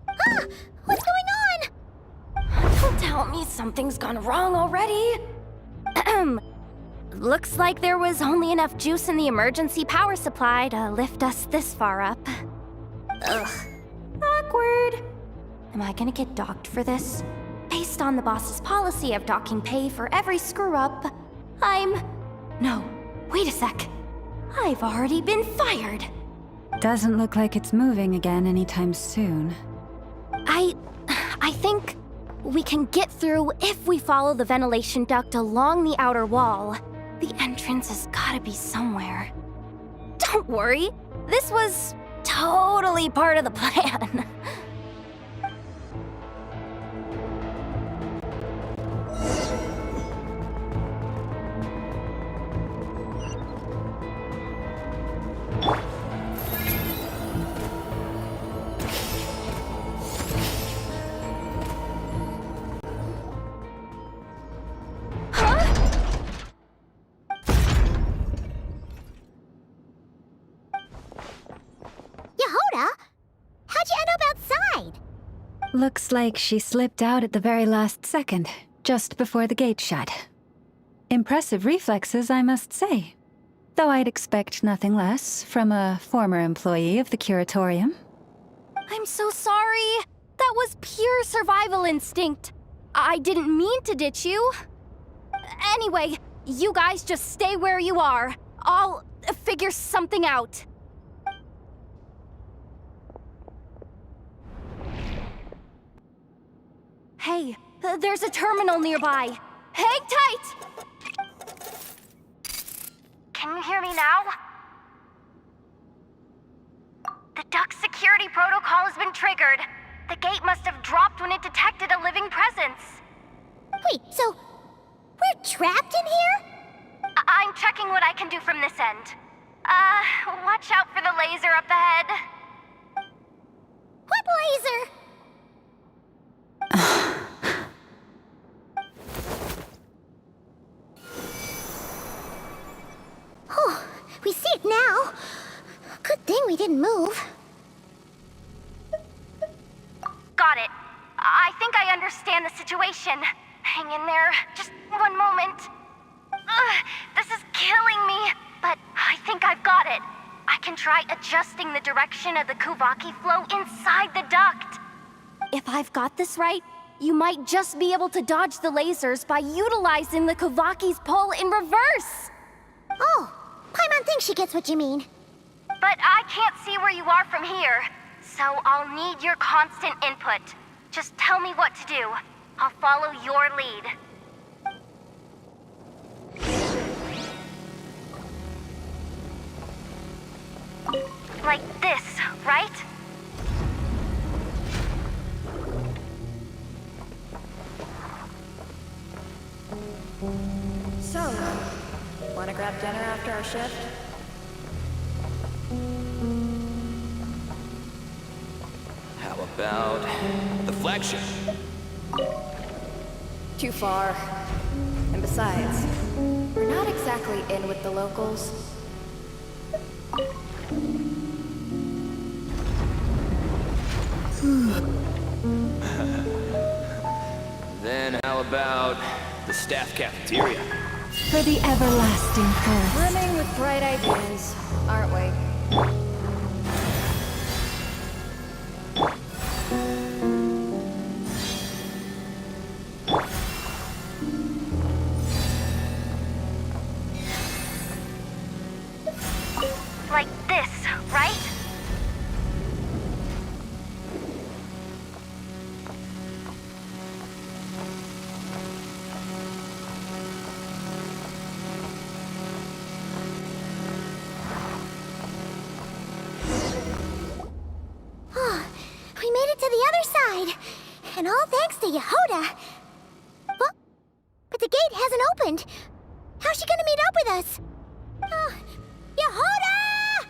Speaker 2: Ah! What's going on?
Speaker 21: Don't tell me something's gone wrong already. Looks like there was only enough juice in the emergency power supply to lift us this far up. Ugh. Awkward. Am I gonna get docked for this? Based on the boss's policy of docking pay for every screw-up, No, wait a sec. I've already been fired.
Speaker 10: Doesn't look like it's moving again anytime soon.
Speaker 21: I think we can get through if we follow the ventilation duct along the outer wall. The entrance has gotta be somewhere. Don't worry, this was totally part of the plan.
Speaker 2: Yehoda? How'd you end up outside?
Speaker 10: Looks like she slipped out at the very last second, just before the gate shut. Impressive reflexes, I must say. Though I'd expect nothing less from a former employee of the Curatorium.
Speaker 21: I'm so sorry. That was pure survival instinct. I didn't mean to ditch you. Anyway, you guys just stay where you are. I'll figure something out. Hey, there's a terminal nearby. Hang tight! Can you hear me now? The duct security protocol has been triggered. The gate must have dropped when it detected a living presence.
Speaker 2: Wait, so we're trapped in here?
Speaker 21: I'm checking what I can do from this end. Watch out for the laser up ahead.
Speaker 2: What laser? Oh, we see it now. Good thing we didn't move.
Speaker 21: Got it. I think I understand the situation. Hang in there. Just one moment. This is killing me, but I think I've got it. I can try adjusting the direction of the Kuvaki flow inside the duct. If I've got this right, you might just be able to dodge the lasers by utilizing the Kuvaki's pull in reverse.
Speaker 2: Oh, Paimon thinks she gets what you mean.
Speaker 21: But I can't see where you are from here, so I'll need your constant input. Just tell me what to do. I'll follow your lead. Like this, right?
Speaker 18: So, wanna grab dinner after our shift?
Speaker 19: How about the flagship?
Speaker 18: Too far. And besides, we're not exactly in with the locals.
Speaker 19: Then how about the staff cafeteria?
Speaker 10: For the everlasting first.
Speaker 18: Brimming with bright ideas, aren't we?
Speaker 21: Like this, right?
Speaker 2: Oh, we made it to the other side. And all thanks to Yehoda. Well, but the gate hasn't opened. How's she gonna meet up with us? Yehoda!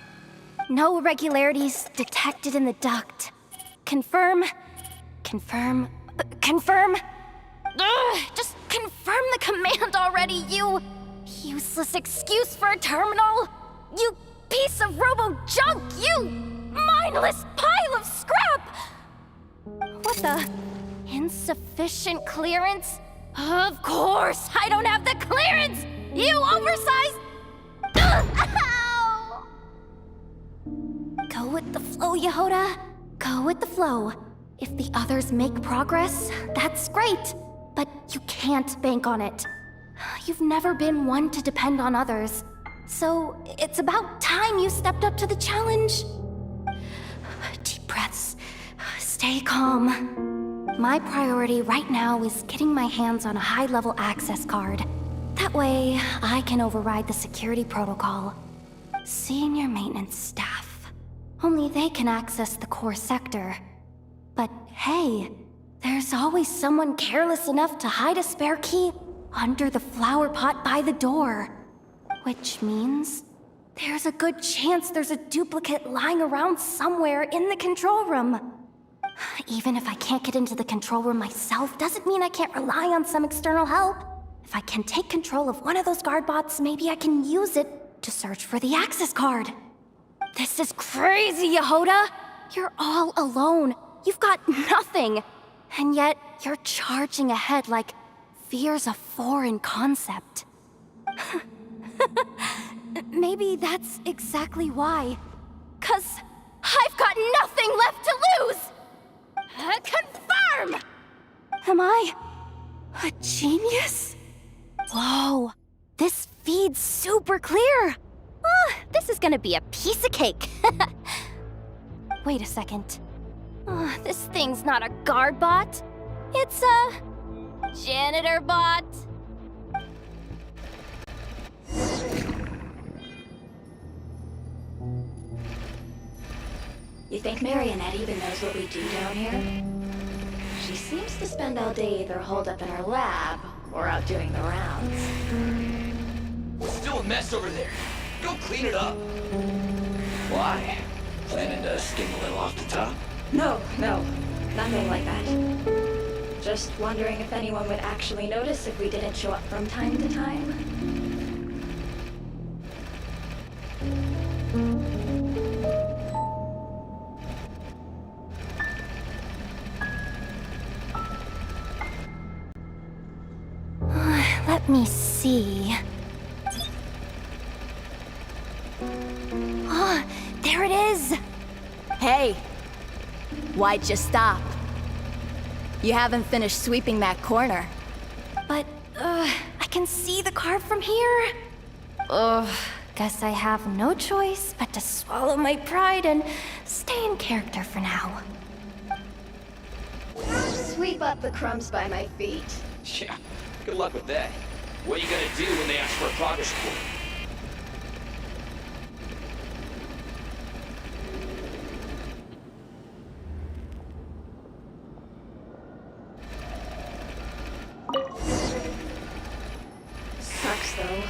Speaker 21: No irregularities detected in the duct. Confirm. Confirm. Confirm. Ugh, just confirm the command already, you useless excuse for a terminal. You piece of robo-junk, you mindless pile of scrap! What the? Insufficient clearance? Of course, I don't have the clearance! You oversized... Ugh, ow! Go with the flow, Yehoda. Go with the flow. If the others make progress, that's great. But you can't bank on it. You've never been one to depend on others. So it's about time you stepped up to the challenge. Deep breaths. Stay calm. My priority right now is getting my hands on a high-level access card. That way, I can override the security protocol. Senior maintenance staff. Only they can access the core sector. But hey, there's always someone careless enough to hide a spare key under the flower pot by the door. Which means there's a good chance there's a duplicate lying around somewhere in the control room. Even if I can't get into the control room myself, doesn't mean I can't rely on some external help. If I can take control of one of those guard bots, maybe I can use it to search for the access card. This is crazy, Yehoda! You're all alone. You've got nothing. And yet, you're charging ahead like fear's a foreign concept. Maybe that's exactly why. 'Cause I've got nothing left to lose! Confirm! Am I a genius? Whoa, this feed's super clear. This is gonna be a piece of cake. Wait a second. This thing's not a guard bot. It's a janitor bot.
Speaker 18: You think Marionette even knows what we do down here? She seems to spend all day either holed up in her lab or out doing the rounds.
Speaker 4: It's still a mess over there. Go clean it up. Why? Planning to skim a little off the top?
Speaker 18: No, nothing like that. Just wondering if anyone would actually notice if we didn't show up from time to time.
Speaker 21: Let me see. There it is!
Speaker 6: Hey! Why'd you stop? You haven't finished sweeping that corner.
Speaker 21: But, I can see the card from here. Guess I have no choice but to swallow my pride and stay in character for now.
Speaker 18: Sweep up the crumbs by my feet.
Speaker 4: Yeah, good luck with that. What are you gonna do when they ask for a progress report?
Speaker 18: Sucks though.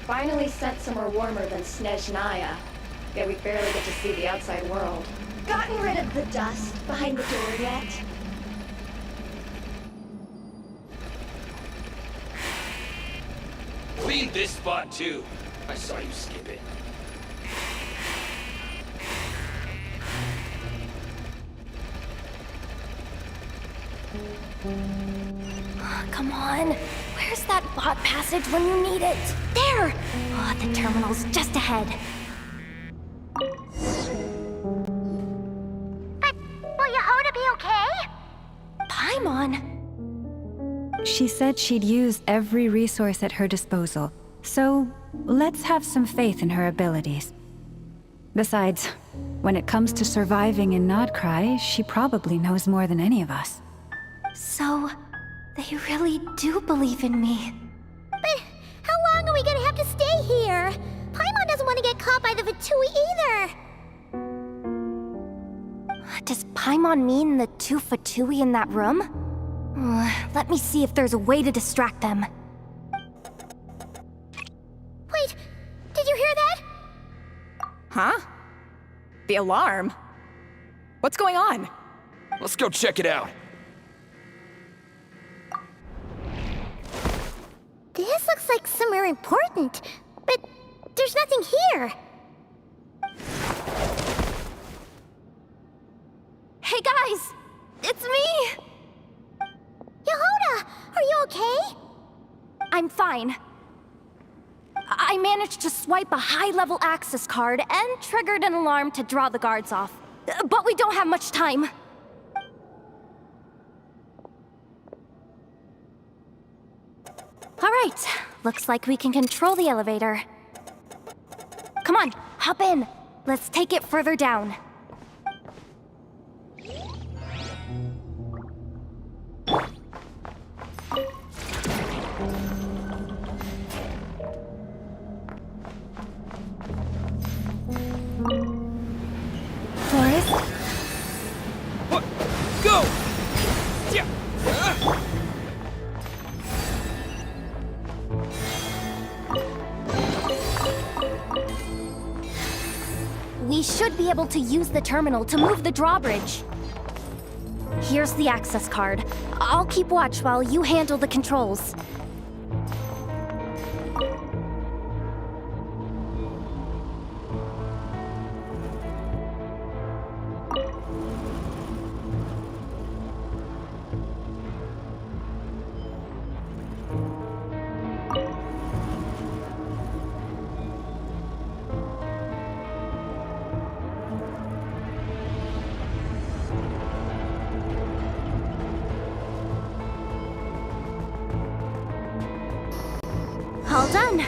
Speaker 18: Finally sent somewhere warmer than Snezhnaya. Yet we barely get to see the outside world. Gotten rid of the dust behind the door yet?
Speaker 4: Clean this spot too. I saw you skip it.
Speaker 21: Come on. Where's that bot passage when you need it? There! The terminal's just ahead.
Speaker 2: But will Yehoda be okay?
Speaker 21: Paimon?
Speaker 10: She said she'd use every resource at her disposal, so let's have some faith in her abilities. Besides, when it comes to surviving in Nodcry, she probably knows more than any of us.
Speaker 21: So, they really do believe in me.
Speaker 2: But how long are we gonna have to stay here? Paimon doesn't want to get caught by the Fatui either.
Speaker 21: Does Paimon mean the two Fatui in that room? Let me see if there's a way to distract them.
Speaker 2: Wait, did you hear that?
Speaker 5: Huh? The alarm? What's going on?
Speaker 4: Let's go check it out.
Speaker 2: This looks like somewhere important, but there's nothing here.
Speaker 21: Hey guys! It's me!
Speaker 2: Yehuda, are you okay?
Speaker 21: I'm fine. I managed to swipe a high-level access card and triggered an alarm to draw the guards off. But we don't have much time. All right, looks like we can control the elevator. Come on, hop in. Let's take it further down.
Speaker 4: What? Go! Yeah.
Speaker 21: We should be able to use the terminal to move the drawbridge. Here's the access card. I'll keep watch while you handle the controls. All done.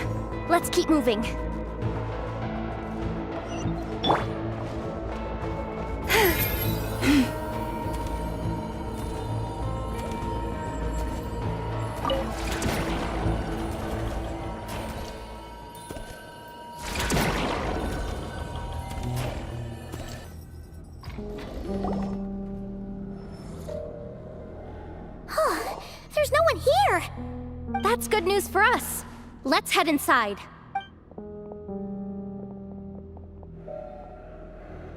Speaker 21: Let's keep moving.
Speaker 2: There's no one here!
Speaker 21: That's good news for us. Let's head inside.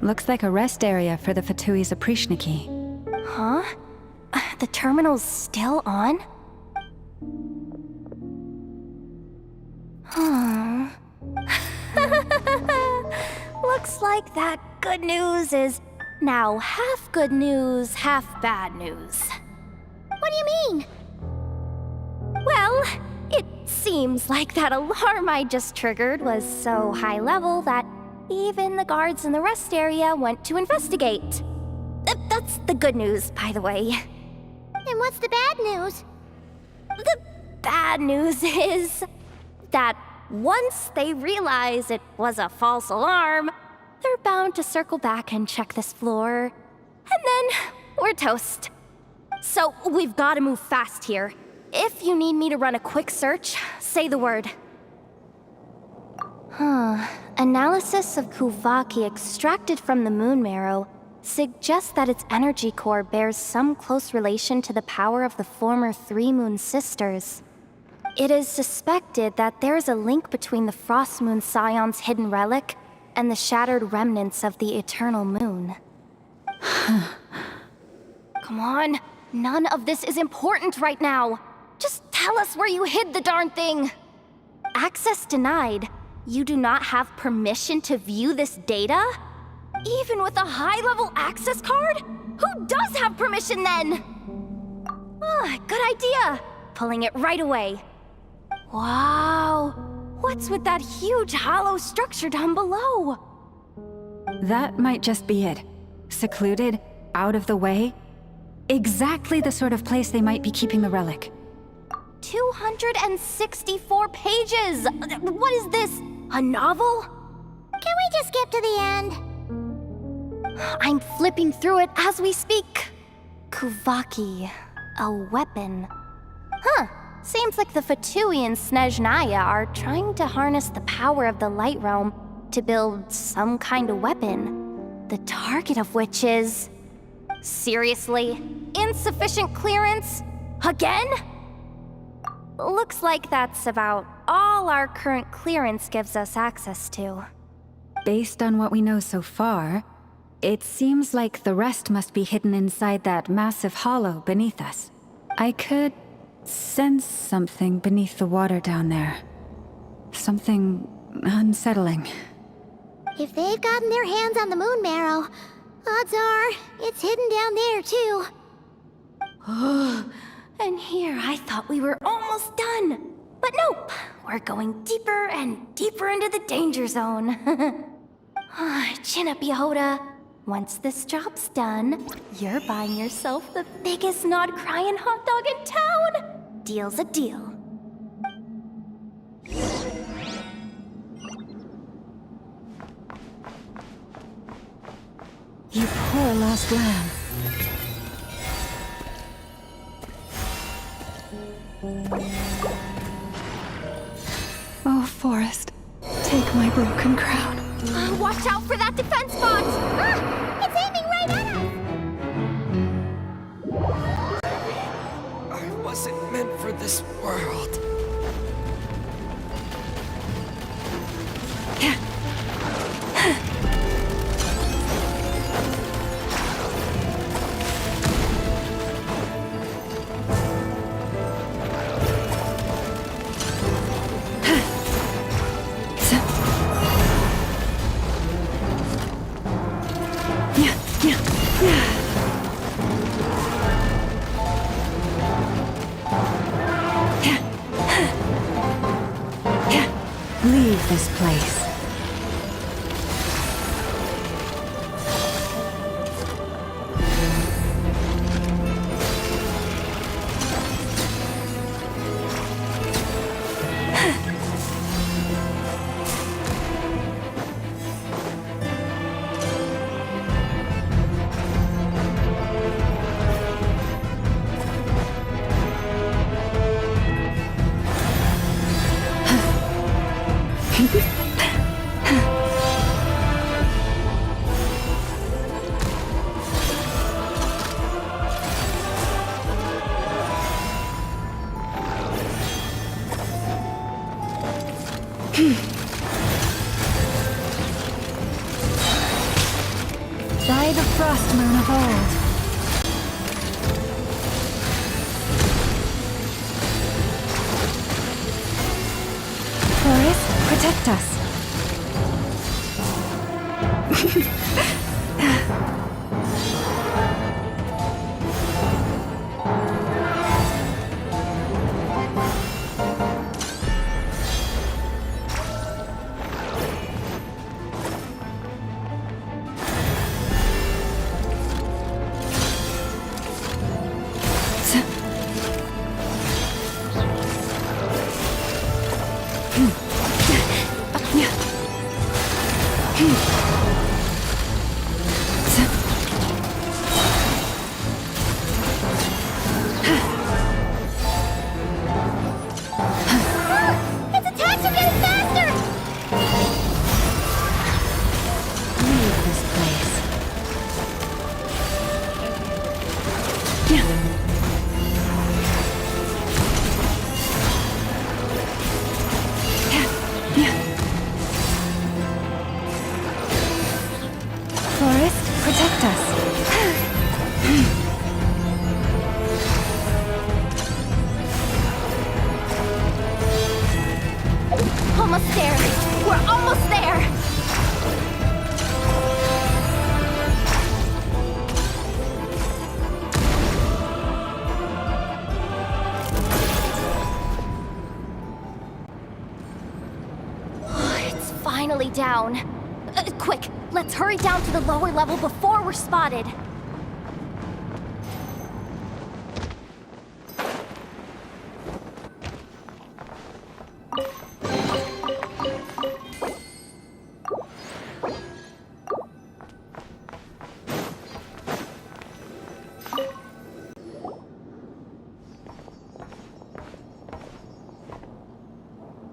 Speaker 10: Looks like a rest area for the Fatui Zaprichniki.
Speaker 21: Huh? The terminal's still on? Huh. Looks like that good news is now half good news, half bad news.
Speaker 2: What do you mean?
Speaker 21: Well, it seems like that alarm I just triggered was so high level that even the guards in the rest area went to investigate. That's the good news, by the way.
Speaker 2: And what's the bad news?
Speaker 21: The bad news is that once they realize it was a false alarm, they're bound to circle back and check this floor. And then we're toast. So we've got to move fast here. If you need me to run a quick search, say the word. Analysis of Kuvaki extracted from the moon marrow suggests that its energy core bears some close relation to the power of the former Three Moon Sisters. It is suspected that there is a link between the Frost Moon Scion's hidden relic and the shattered remnants of the Eternal Moon. Come on, none of this is important right now. Just tell us where you hid the darn thing. Access denied. You do not have permission to view this data? Even with a high-level access card? Who does have permission then? Good idea. Pulling it right away. Wow. What's with that huge hollow structure down below?
Speaker 10: That might just be it. Secluded, out of the way. Exactly the sort of place they might be keeping the relic.
Speaker 21: 264 pages! What is this? A novel?
Speaker 2: Can we just skip to the end?
Speaker 21: I'm flipping through it as we speak. Kuvaki, a weapon. Seems like the Fatui and Snezhnaya are trying to harness the power of the Light Realm to build some kind of weapon. The target of which is... Seriously? Insufficient clearance? Again? Looks like that's about all our current clearance gives us access to.
Speaker 10: Based on what we know so far, it seems like the rest must be hidden inside that massive hollow beneath us. I could sense something beneath the water down there. Something unsettling.
Speaker 2: If they've gotten their hands on the moon marrow, odds are it's hidden down there too.
Speaker 21: And here I thought we were almost done. But nope, we're going deeper and deeper into the danger zone. Chin up, Yehoda. Once this job's done, you're buying yourself the biggest nod-crying hot dog in town. Deal's a deal.
Speaker 10: You poor lost lamb. Oh, Forest, take my broken crown.
Speaker 21: Watch out for that defense bot!
Speaker 2: It's aiming right at us!
Speaker 7: I wasn't meant for this world.
Speaker 10: Leave this place. By the frost moon of old. Forest, protect us. Forest, protect us.
Speaker 21: Almost there. We're almost there. It's finally down. Quick, let's hurry down to the lower level before we're spotted.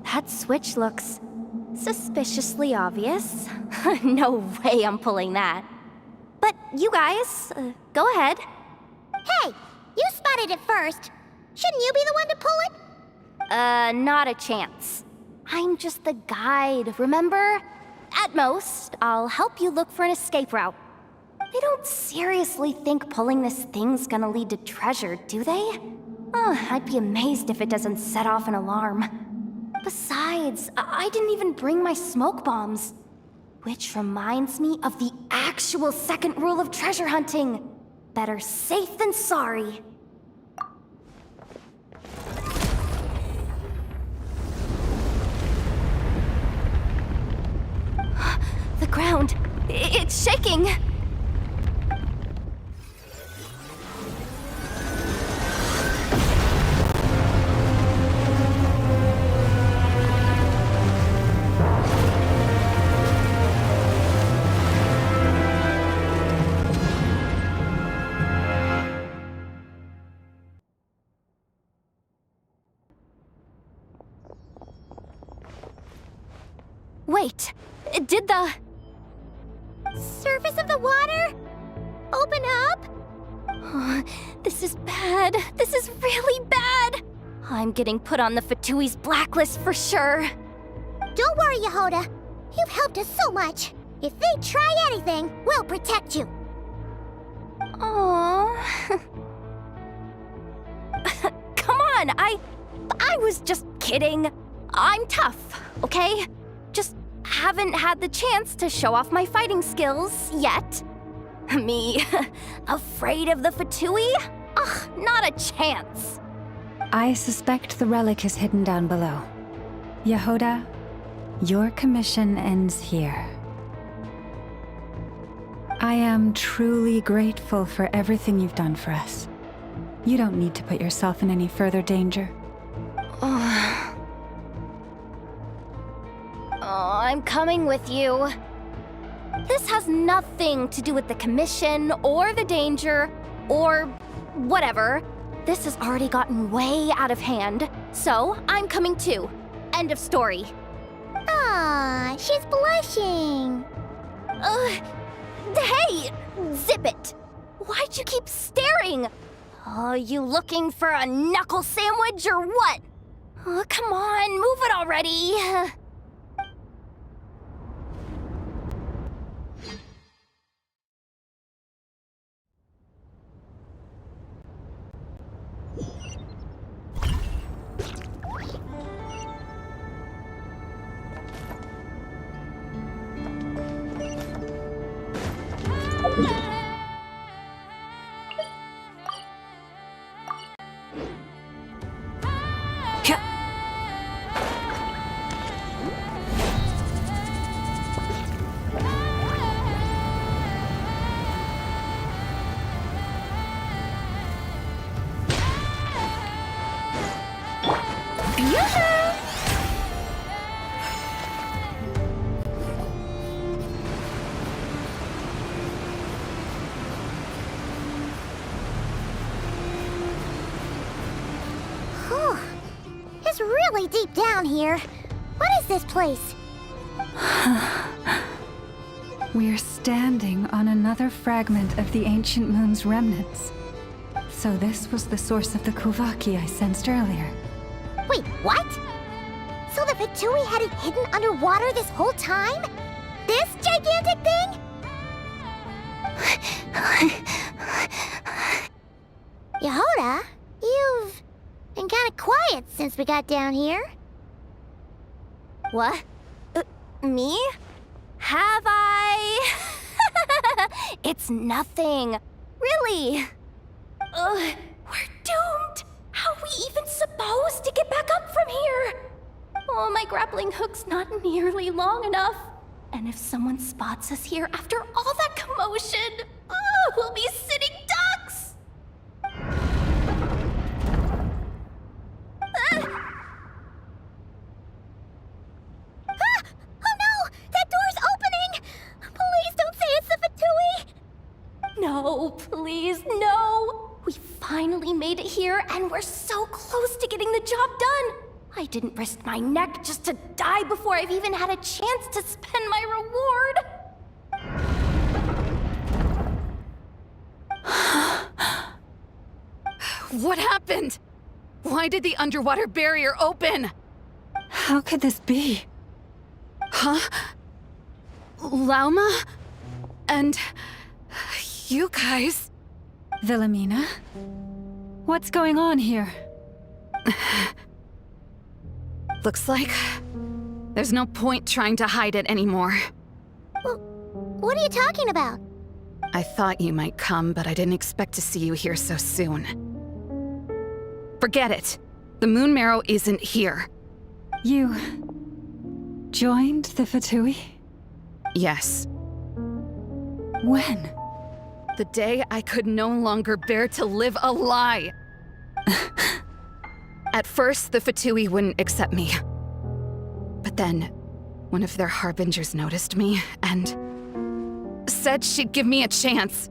Speaker 21: That switch looks suspiciously obvious. No way I'm pulling that. But you guys, go ahead.
Speaker 2: Hey, you spotted it first. Shouldn't you be the one to pull it?
Speaker 21: Not a chance. I'm just the guide, remember? At most, I'll help you look for an escape route. They don't seriously think pulling this thing's gonna lead to treasure, do they? I'd be amazed if it doesn't set off an alarm. Besides, I didn't even bring my smoke bombs. Which reminds me of the actual second rule of treasure hunting. Better safe than sorry. The ground, it's shaking. Wait, did the
Speaker 2: surface of the water open up?
Speaker 21: This is bad. This is really bad. I'm getting put on the Fatui's blacklist for sure.
Speaker 2: Don't worry, Yehoda. You've helped us so much. If they try anything, we'll protect you.
Speaker 21: Aww. Come on, I was just kidding. I'm tough, okay? Just haven't had the chance to show off my fighting skills yet. Me, afraid of the Fatui? Ugh, not a chance.
Speaker 10: I suspect the relic is hidden down below. Yehoda, your commission ends here. I am truly grateful for everything you've done for us. You don't need to put yourself in any further danger.
Speaker 21: I'm coming with you. This has nothing to do with the commission or the danger or whatever. This has already gotten way out of hand, so I'm coming too. End of story.
Speaker 2: Ah, she's blushing.
Speaker 21: Hey! Zip it! Why'd you keep staring? Are you looking for a knuckle sandwich or what? Oh, come on, move it already.
Speaker 2: It's really deep down here. What is this place?
Speaker 10: We're standing on another fragment of the ancient moon's remnants. So this was the source of the Kuvaki I sensed earlier.
Speaker 2: Wait, what? So the Fatui had it hidden underwater this whole time? This gigantic thing? Yehoda, you've been kind of quiet since we got down here.
Speaker 21: What? Me? Have I? It's nothing. Really. We're doomed. How are we even supposed to get back up from here? Oh, my grappling hook's not nearly long enough. And if someone spots us here after all that commotion, we'll be sitting ducks!
Speaker 2: Oh no! That door's opening! Please don't say it's the Fatui!
Speaker 21: No, please, no! We finally made it here, and we're so close to getting the job done! I didn't risk my neck just to die before I've even had a chance to spend my reward!
Speaker 12: What happened? Why did the underwater barrier open?
Speaker 10: How could this be?
Speaker 12: Huh? Lauma? And... you guys...
Speaker 10: Wilhelmina? What's going on here?
Speaker 12: Looks like... there's no point trying to hide it anymore.
Speaker 2: What are you talking about?
Speaker 12: I thought you might come, but I didn't expect to see you here so soon. Forget it. The Moon Marrow isn't here.
Speaker 10: You... joined the Fatui?
Speaker 12: Yes.
Speaker 10: When?
Speaker 12: The day I could no longer bear to live a lie. At first, the Fatui wouldn't accept me. But then, one of their harbingers noticed me and said she'd give me a chance.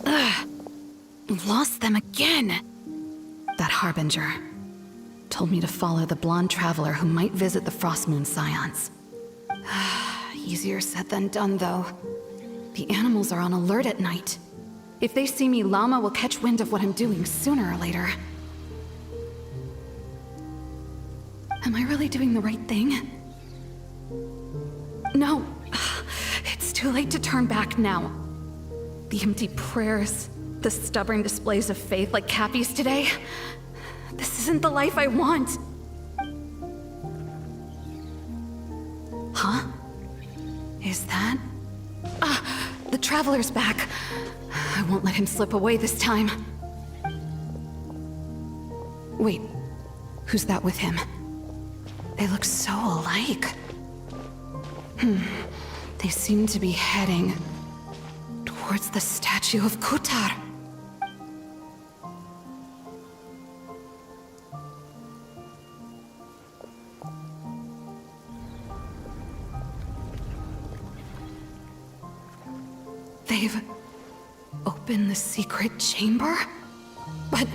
Speaker 12: Ugh. Lost them again. That harbinger told me to follow the blonde traveler who might visit the Frostmoon Scions. Easier said than done, though. The animals are on alert at night. If they see me, Llama will catch wind of what I'm doing sooner or later. Am I really doing the right thing? No. It's too late to turn back now. The empty prayers, the stubborn displays of faith like Cappy's today. This isn't the life I want. Huh? Is that? The Traveler's back. I won't let him slip away this time. Wait, who's that with him? They look so alike. They seem to be heading towards the statue of Kutar. They've opened the secret chamber? But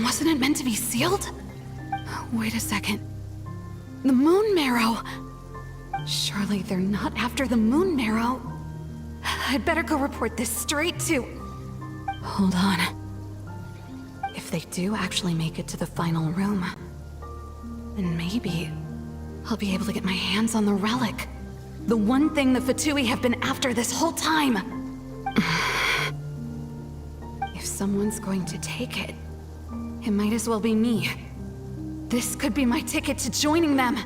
Speaker 12: wasn't it meant to be sealed? Wait a second. The Moon Marrow! Surely they're not after the Moon Marrow. I'd better go report this straight to... Hold on. If they do actually make it to the final room, then maybe I'll be able to get my hands on the relic. The one thing the Fatui have been after this whole time. If someone's going to take it, it might as well be me. This could be my ticket to joining them.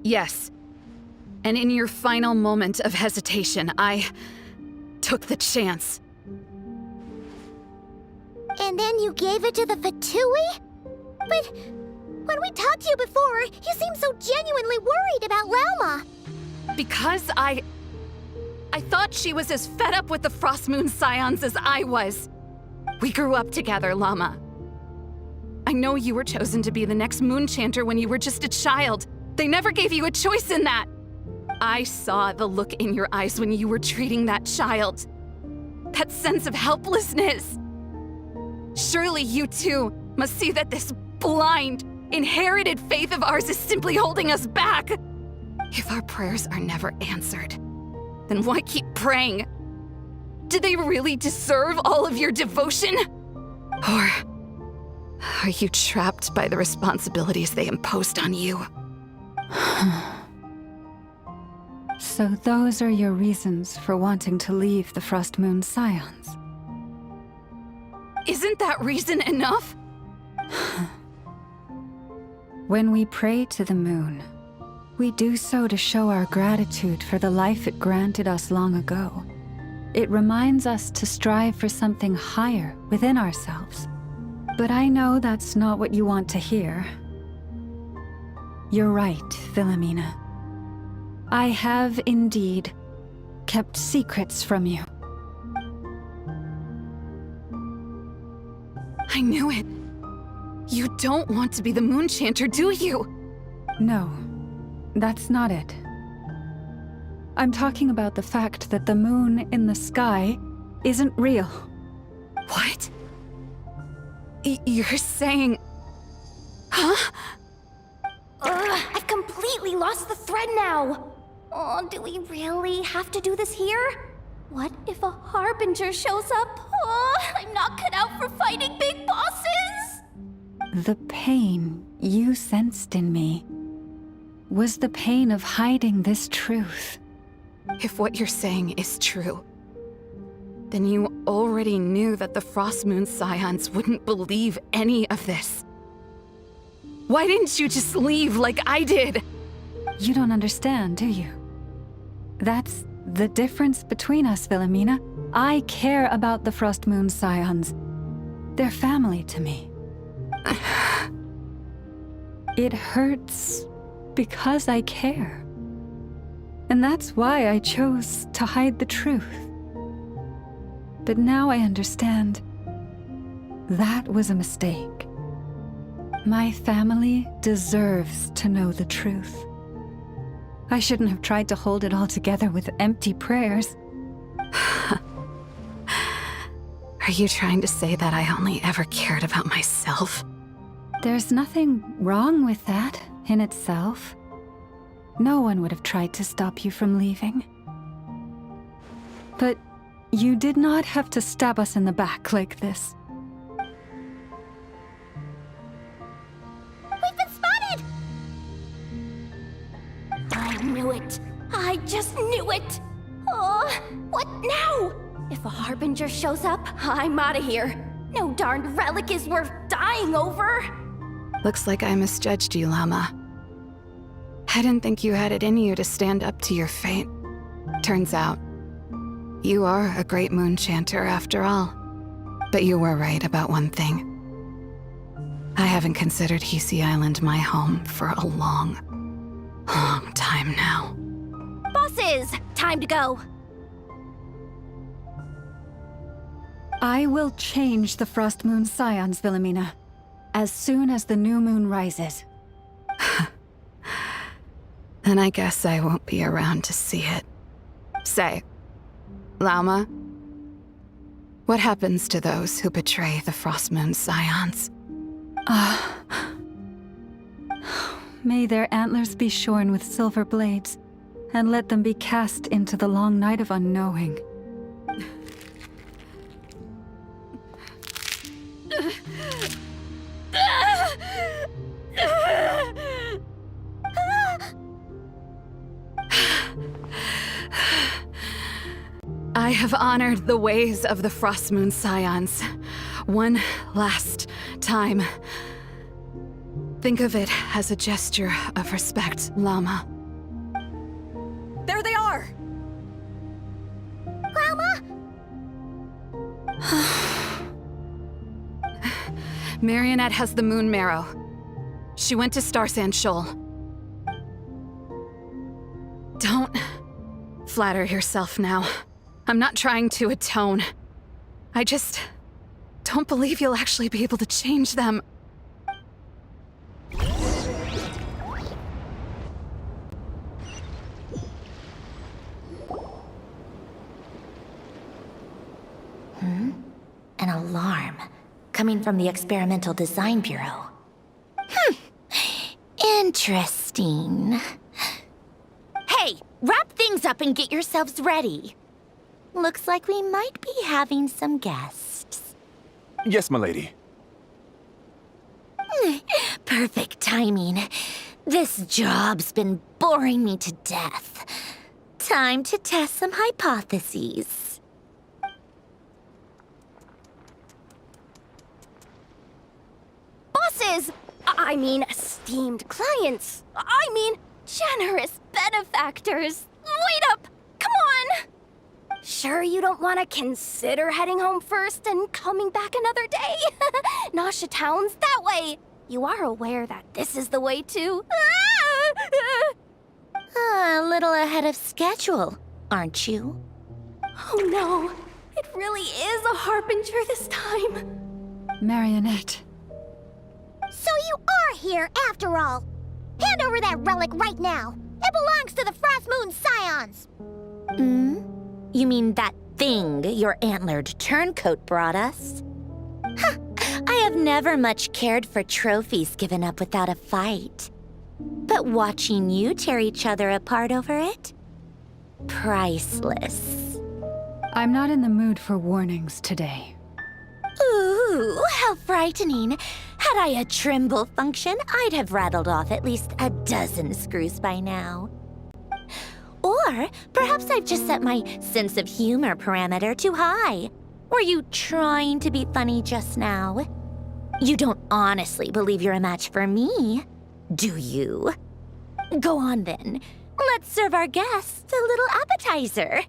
Speaker 12: Yes. And in your final moment of hesitation, I took the chance.
Speaker 2: And then you gave it to the Fatui? But when we talked to you before, you seemed so genuinely worried about Lauma.
Speaker 12: Because I thought she was as fed up with the Frostmoon Scions as I was. We grew up together, Llama. I know you were chosen to be the next Moon Chanter when you were just a child. They never gave you a choice in that. I saw the look in your eyes when you were treating that child. That sense of helplessness. Surely you too must see that this blind, inherited faith of ours is simply holding us back. If our prayers are never answered, then why keep praying? Do they really deserve all of your devotion? Or are you trapped by the responsibilities they imposed on you?
Speaker 10: So those are your reasons for wanting to leave the Frostmoon Scions?
Speaker 12: Isn't that reason enough?
Speaker 10: When we pray to the moon, we do so to show our gratitude for the life it granted us long ago. It reminds us to strive for something higher within ourselves. But I know that's not what you want to hear. You're right, Wilhelmina. I have indeed kept secrets from you.
Speaker 12: I knew it. You don't want to be the Moon Chanter, do you?
Speaker 10: No. That's not it. I'm talking about the fact that the moon in the sky isn't real.
Speaker 12: What? You're saying... Huh?
Speaker 21: I've completely lost the thread now. Oh, do we really have to do this here? What if a Harbinger shows up? Oh, I'm not cut out for fighting big bosses!
Speaker 10: The pain you sensed in me was the pain of hiding this truth.
Speaker 12: If what you're saying is true, then you already knew that the Frostmoon Scions wouldn't believe any of this. Why didn't you just leave like I did?
Speaker 10: You don't understand, do you? That's the difference between us, Wilhelmina. I care about the Frostmoon Scions. They're family to me. It hurts because I care. And that's why I chose to hide the truth. But now I understand that was a mistake. My family deserves to know the truth. I shouldn't have tried to hold it all together with empty prayers.
Speaker 12: Are you trying to say that I only ever cared about myself?
Speaker 10: There's nothing wrong with that in itself. No one would have tried to stop you from leaving. But you did not have to stab us in the back like this.
Speaker 1: We've been spotted! I knew it. I just knew it. Oh, what now? If a Harbinger shows up, I'm out of here. No darned relic is worth dying over.
Speaker 12: Looks like I misjudged you, Llama. I didn't think you had it in you to stand up to your fate. Turns out, you are a great moon chanter after all. But you were right about one thing. I haven't considered Hisi Island my home for a long time now.
Speaker 21: Bosses, time to go.
Speaker 10: I will change the Frostmoon Scions, Wilhelmina, as soon as the new moon rises.
Speaker 12: Then I guess I won't be around to see it. Say, Lauma, what happens to those who betray the Frostmoon Scions?
Speaker 10: May their antlers be shorn with silver blades, and let them be cast into the long night of unknowing.
Speaker 12: I have honored the ways of the Frostmoon Scions one last time. Think of it as a gesture of respect, Llama.
Speaker 5: There they are!
Speaker 1: Grandma?
Speaker 12: Marionette has the moon marrow. She went to Starsand Shoal. Don't flatter yourself now. I'm not trying to atone. I just don't believe you'll actually be able to change them.
Speaker 13: An alarm coming from the Experimental Design Bureau. Interesting. Hey, wrap things up and get yourselves ready. Looks like we might be having some guests.
Speaker 20: Yes, my lady.
Speaker 13: Perfect timing. This job's been boring me to death. Time to test some hypotheses.
Speaker 21: Bosses! I mean, esteemed clients. I mean, generous benefactors. Wait up! Come on! Sure you don't want to consider heading home first and coming back another day? Nasha Town's that way. You are aware that this is the way to...
Speaker 13: A little ahead of schedule, aren't you?
Speaker 21: Oh no, it really is a Harbinger this time.
Speaker 10: Marionette.
Speaker 2: So you are here after all. Hand over that relic right now! It belongs to the Frost Moon Scions!
Speaker 13: You mean that thing your antlered turncoat brought us? Huh, I have never much cared for trophies given up without a fight. But watching you tear each other apart over it? Priceless.
Speaker 10: I'm not in the mood for warnings today.
Speaker 13: Ooh, how frightening. Had I a Trimble function, I'd have rattled off at least a dozen screws by now. Or perhaps I've just set my sense of humor parameter too high. Were you trying to be funny just now? You don't honestly believe you're a match for me, do you? Go on then. Let's serve our guests a little appetizer.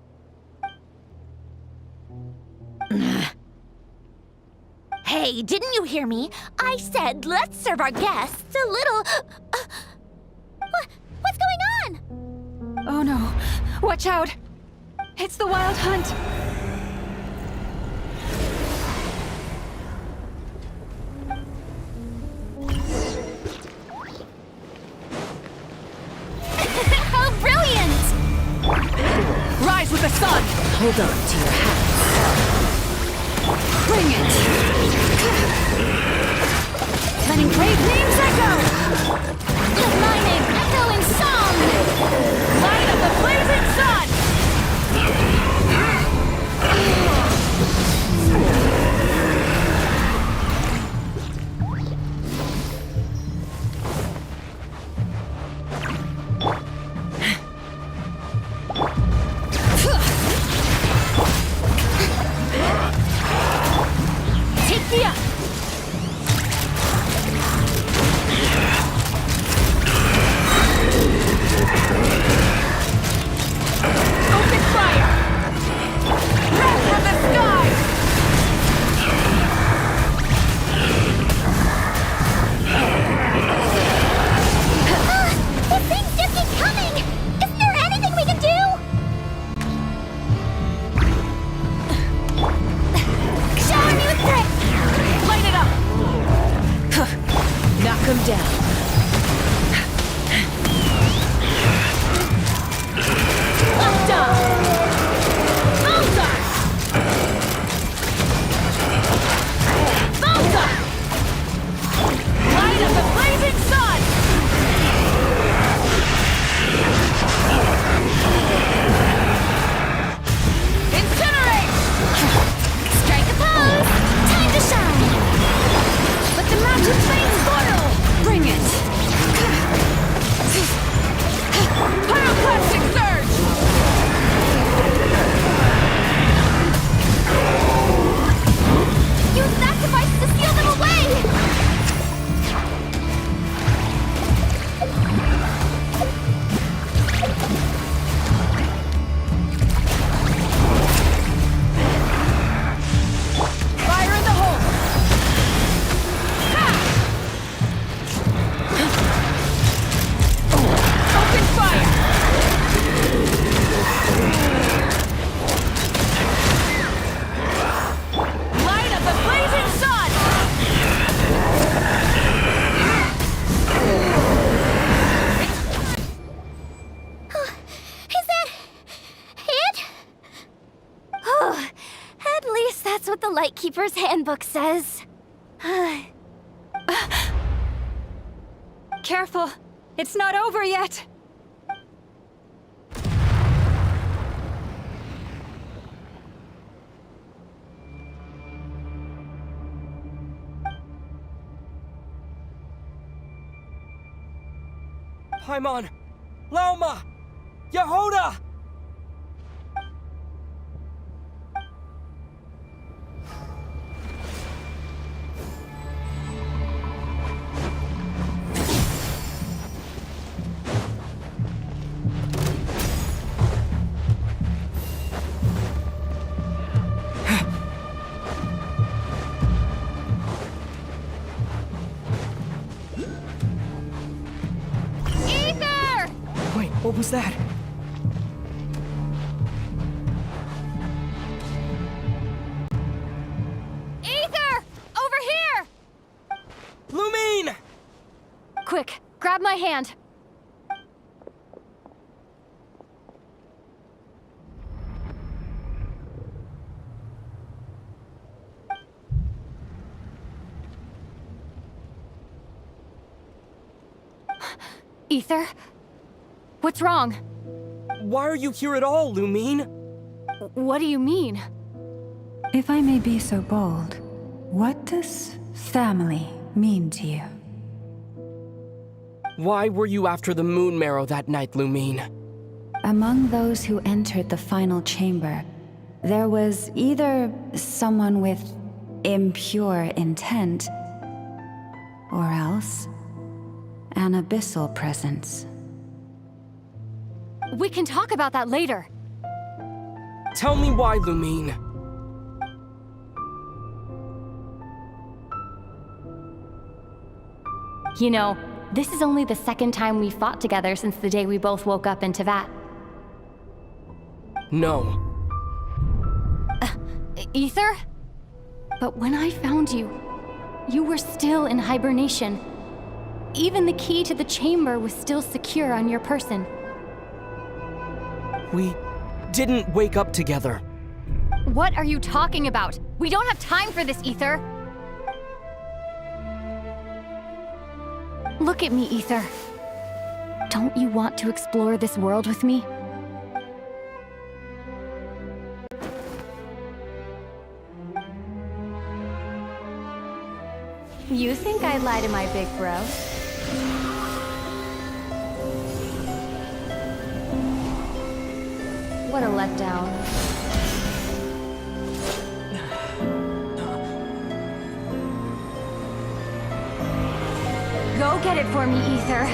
Speaker 13: Hey, didn't you hear me? I said let's serve our guests a little... What's going on?
Speaker 12: Oh no. Watch out! It's the Wild Hunt!
Speaker 1: How brilliant!
Speaker 12: Rise with the sun!
Speaker 13: Hold on to your hats.
Speaker 12: Bring it! Letting great names echo!
Speaker 1: My name echo in song!
Speaker 12: Light of the blazing sun!
Speaker 1: Take me up!
Speaker 12: Open fire! Wrath from the sky!
Speaker 2: These things just keep coming! Isn't there anything we can do?
Speaker 1: Shower me with grit!
Speaker 12: Light it up! Knock him down. Light of the blazing sun! Incinerate!
Speaker 1: Strike a pose! Time to shine!
Speaker 12: Let the mountain flames boil! Bring it! Pyroclastic surge!
Speaker 1: Use that device to seal them away!
Speaker 12: Fire in the hole! Open fire! Light of the blazing sun!
Speaker 1: Is that it? Oh, at least that's what the Lightkeeper's Handbook says.
Speaker 12: Careful! It's not over yet!
Speaker 7: Paimon! Lauma! Yehoda!
Speaker 1: Ether!
Speaker 7: Wait, what was that?
Speaker 1: Ether! Over here!
Speaker 7: Lumine!
Speaker 12: Quick, grab my hand.
Speaker 21: Ether? What's wrong?
Speaker 7: Why are you here at all, Lumine?
Speaker 21: What do you mean?
Speaker 10: If I may be so bold, what does family mean to you?
Speaker 7: Why were you after the moon marrow that night, Lumine?
Speaker 10: Among those who entered the final chamber, there was either someone with impure intent, or else an abyssal presence.
Speaker 21: We can talk about that later.
Speaker 7: Tell me why, Lumine.
Speaker 21: You know, this is only the second time we fought together since the day we both woke up in Tevat.
Speaker 7: No.
Speaker 21: Ether? But when I found you, you were still in hibernation. Even the key to the chamber was still secure on your person.
Speaker 7: We didn't wake up together.
Speaker 21: What are you talking about? We don't have time for this, Ether! Look at me, Ether. Don't you want to explore this world with me? You think I'd lie to my big bro? What a letdown. Go get it for me, Ether.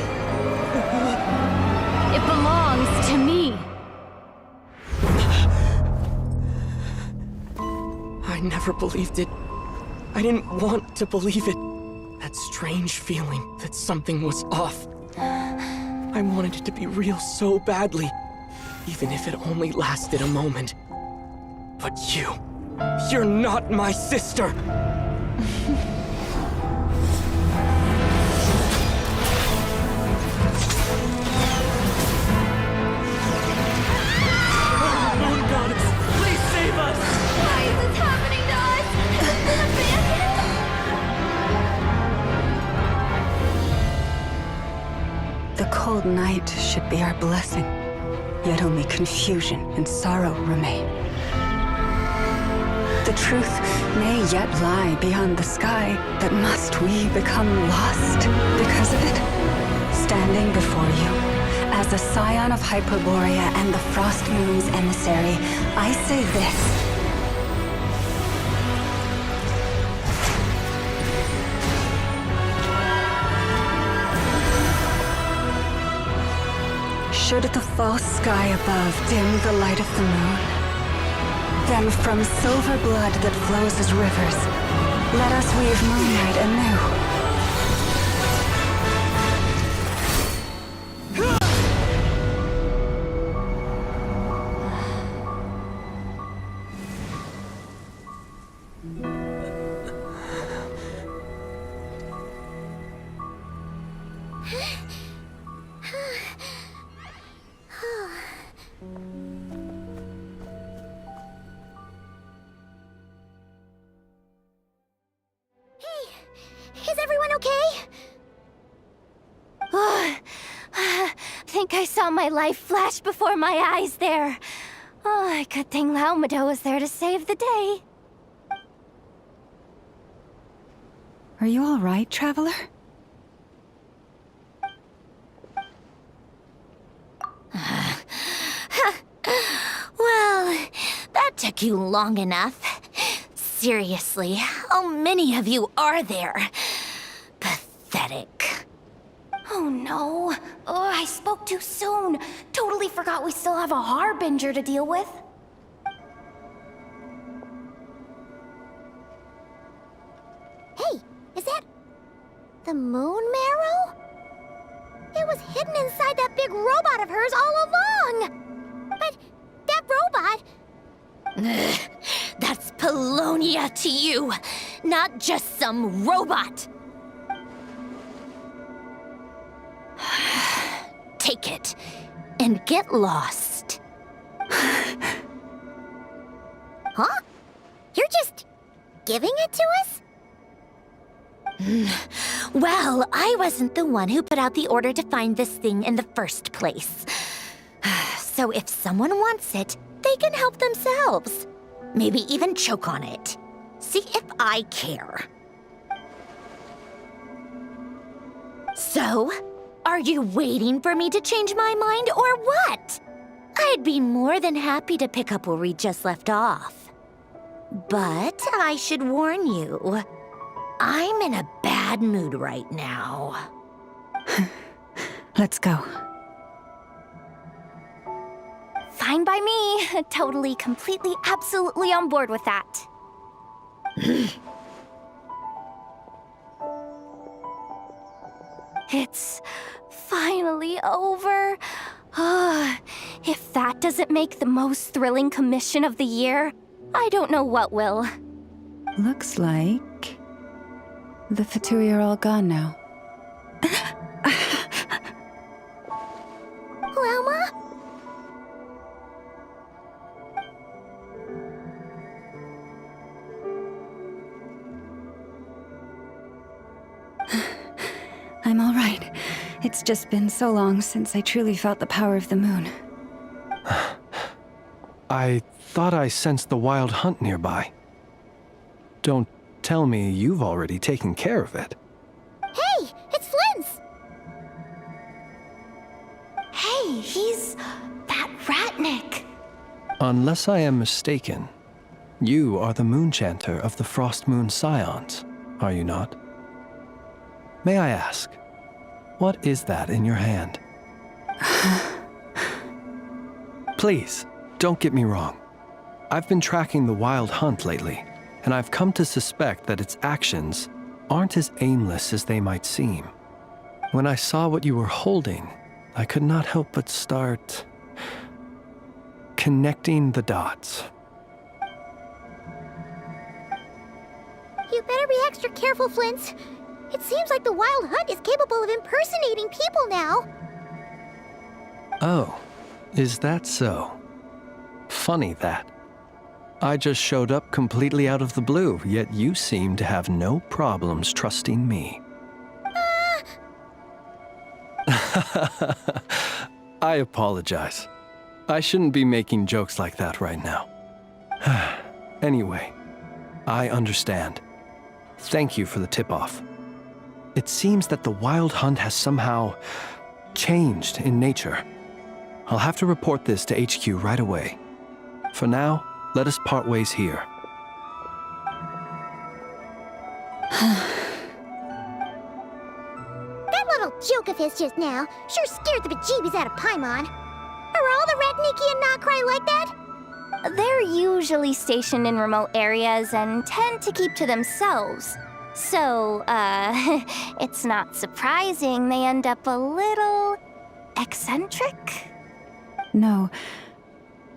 Speaker 21: It belongs to me.
Speaker 7: I never believed it. I didn't want to believe it. That strange feeling that something was off. I wanted it to be real so badly, even if it only lasted a moment. But you're not my sister!
Speaker 4: Moon goddess, please save us!
Speaker 1: Why is this happening to us?
Speaker 10: The cold night should be our blessing, yet only confusion and sorrow remain. The truth may yet lie beyond the sky, but must we become lost because of it? Standing before you, as a scion of Hyperborea and the Frost Moon's emissary, I say this. Should the false sky above dim the light of the moon, then from silver blood that flows as rivers, let us weave moonlight anew.
Speaker 2: Is everyone okay?
Speaker 21: I think I saw my life flash before my eyes there. Oh, good thing Laumado was there to save the day.
Speaker 10: Are you all right, traveler?
Speaker 2: Well, that took you long enough. Seriously, how many of you are there? Pathetic.
Speaker 21: Oh no. Oh, I spoke too soon. Totally forgot we still have a Harbinger to deal with.
Speaker 2: Hey, is that the moon marrow? It was hidden inside that big robot of hers all along. But that robot...
Speaker 1: That's Polonia to you, not just some robot. Take it and get lost.
Speaker 2: Huh? You're just giving it to us? Well, I wasn't the one who put out the order to find this thing in the first place. So if someone wants it, they can help themselves. Maybe even choke on it. See if I care. So, are you waiting for me to change my mind or what? I'd be more than happy to pick up where we just left off. But I should warn you, I'm in a bad mood right now.
Speaker 10: Let's go.
Speaker 21: Fine by me. Totally, completely, absolutely on board with that. It's finally over. If that doesn't make the most thrilling commission of the year, I don't know what will.
Speaker 10: Looks like the Fatui are all gone now.
Speaker 2: Lelma?
Speaker 10: I'm all right. It's just been so long since I truly felt the power of the moon.
Speaker 8: I thought I sensed the wild hunt nearby. Don't tell me you've already taken care of it.
Speaker 2: Hey, it's Flint's!
Speaker 21: Hey, he's that Ratnik.
Speaker 8: Unless I am mistaken, you are the Moonchanter of the Frost Moon Scions, are you not? May I ask, what is that in your hand? Please, don't get me wrong. I've been tracking the wild hunt lately, and I've come to suspect that its actions aren't as aimless as they might seem. When I saw what you were holding, I could not help but start connecting the dots.
Speaker 2: You better be extra careful, Flint. It seems like the Wild Hunt is capable of impersonating people now.
Speaker 8: Oh, is that so? Funny that. I just showed up completely out of the blue, yet you seem to have no problems trusting me. I apologize. I shouldn't be making jokes like that right now. Anyway, I understand. Thank you for the tip-off. It seems that the Wild Hunt has somehow changed in nature. I'll have to report this to HQ right away. For now, let us part ways here.
Speaker 2: That little joke of his just now sure scared the bejeebies out of Paimon. Are all the Ratniki and Nokrai like that?
Speaker 21: They're usually stationed in remote areas and tend to keep to themselves. So, it's not surprising they end up a little eccentric?
Speaker 10: No,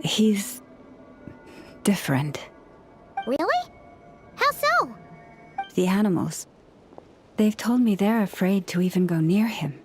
Speaker 10: he's different.
Speaker 2: Really? How so?
Speaker 10: The animals. They've told me they're afraid to even go near him.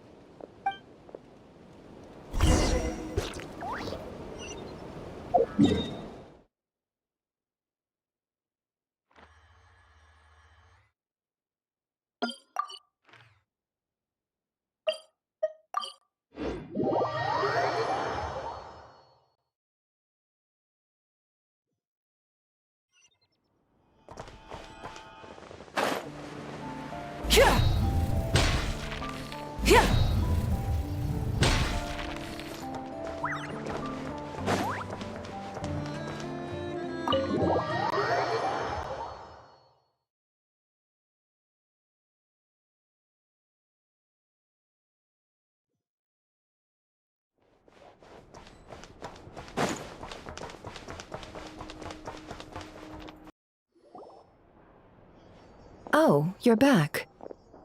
Speaker 14: Oh, you're back.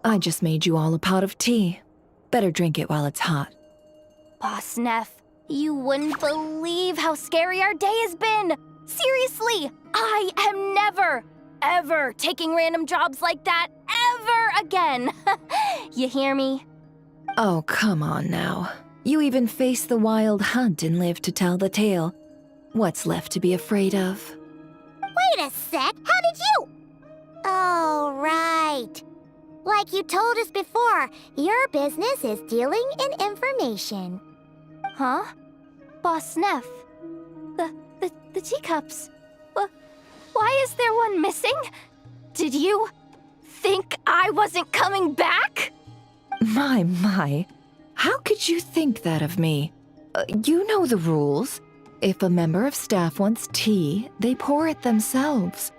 Speaker 14: I just made you all a pot of tea. Better drink it while it's hot.
Speaker 21: Boss Neff, you wouldn't believe how scary our day has been! Seriously, I am never, ever taking random jobs like that ever again! You hear me?
Speaker 14: Oh, come on now. You even faced the wild hunt and lived to tell the tale. What's left to be afraid of?
Speaker 2: Wait a sec, how did you? Oh, right. Like you told us before, your business is dealing in information.
Speaker 21: Huh? Boss Neff. The teacups. Why is there one missing? Did you think I wasn't coming back?
Speaker 14: My. How could you think that of me? You know the rules. If a member of staff wants tea, they pour it themselves.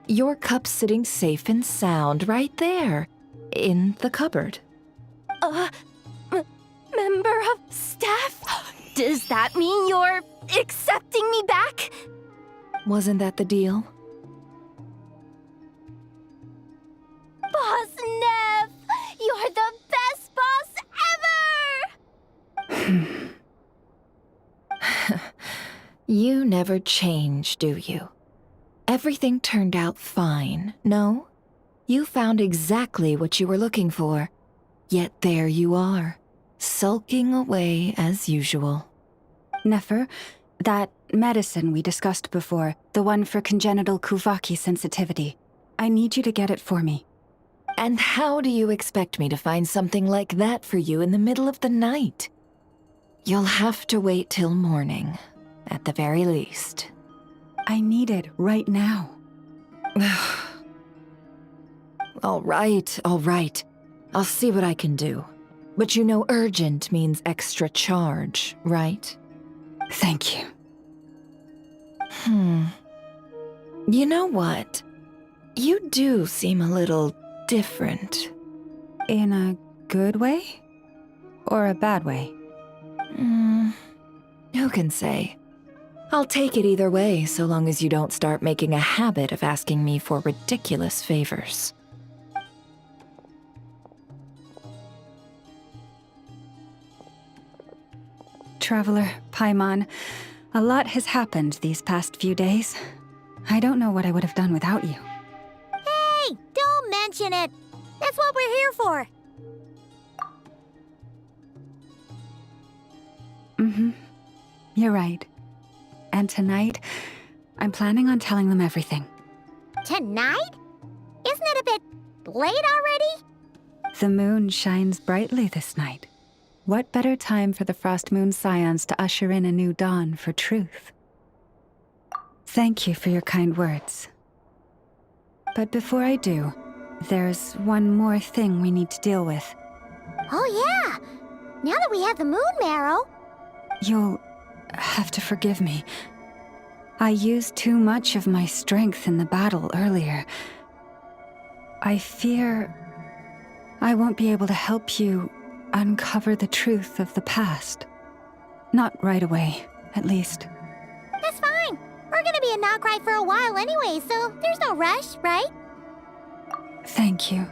Speaker 14: Your cup's sitting safe and sound right there, in the cupboard.
Speaker 21: Member of staff? Does that mean you're accepting me back?
Speaker 14: Wasn't that the deal?
Speaker 21: Boss Neff! You're the best boss ever!
Speaker 14: You never change, do you? Everything turned out fine, no? You found exactly what you were looking for. Yet there you are, sulking away as usual.
Speaker 10: Nefer, that medicine we discussed before, the one for congenital Kuvaki sensitivity, I need you to get it for me.
Speaker 14: And how do you expect me to find something like that for you in the middle of the night? You'll have to wait till morning, at the very least.
Speaker 10: I need it right now.
Speaker 14: All right. I'll see what I can do. But you know urgent means extra charge, right?
Speaker 10: Thank you.
Speaker 14: You know what? You do seem a little different.
Speaker 10: In a good way? Or a bad way?
Speaker 14: Who can say? I'll take it either way, so long as you don't start making a habit of asking me for ridiculous favors.
Speaker 10: Traveler, Paimon, a lot has happened these past few days. I don't know what I would have done without you.
Speaker 2: Hey, don't mention it. That's what we're here for.
Speaker 10: You're right. And tonight, I'm planning on telling them everything.
Speaker 2: Tonight? Isn't it a bit late already?
Speaker 10: The moon shines brightly this night. What better time for the Frost Moon Scions to usher in a new dawn for truth? Thank you for your kind words. But before I do, there's one more thing we need to deal with.
Speaker 2: Oh yeah! Now that we have the moon marrow...
Speaker 10: You'll have to forgive me. I used too much of my strength in the battle earlier. I fear I won't be able to help you uncover the truth of the past. Not right away, at least.
Speaker 2: That's fine. We're gonna be in Nocry for a while anyway, so there's no rush, right?
Speaker 10: Thank you.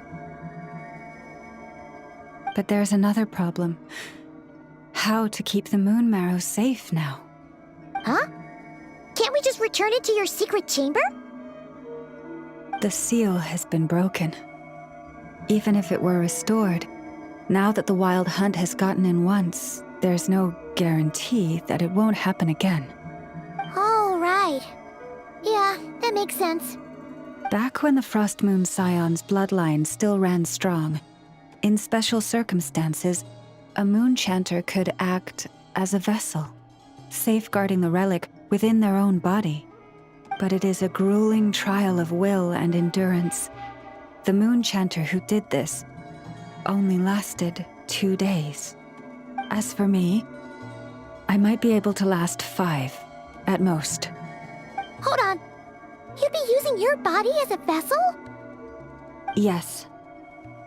Speaker 10: But there's another problem. How to keep the moon marrow safe now.
Speaker 2: Huh? Can't we just return it to your secret chamber?
Speaker 10: The seal has been broken. Even if it were restored, now that the wild hunt has gotten in once, there's no guarantee that it won't happen again.
Speaker 2: Oh, right. Yeah, that makes sense.
Speaker 10: Back when the Frost Moon Scion's bloodline still ran strong, in special circumstances, a moon chanter could act as a vessel, safeguarding the relic within their own body. But it is a grueling trial of will and endurance. The moon chanter who did this only lasted 2 days. As for me, I might be able to last 5, at most.
Speaker 2: Hold on. You'd be using your body as a vessel?
Speaker 10: Yes.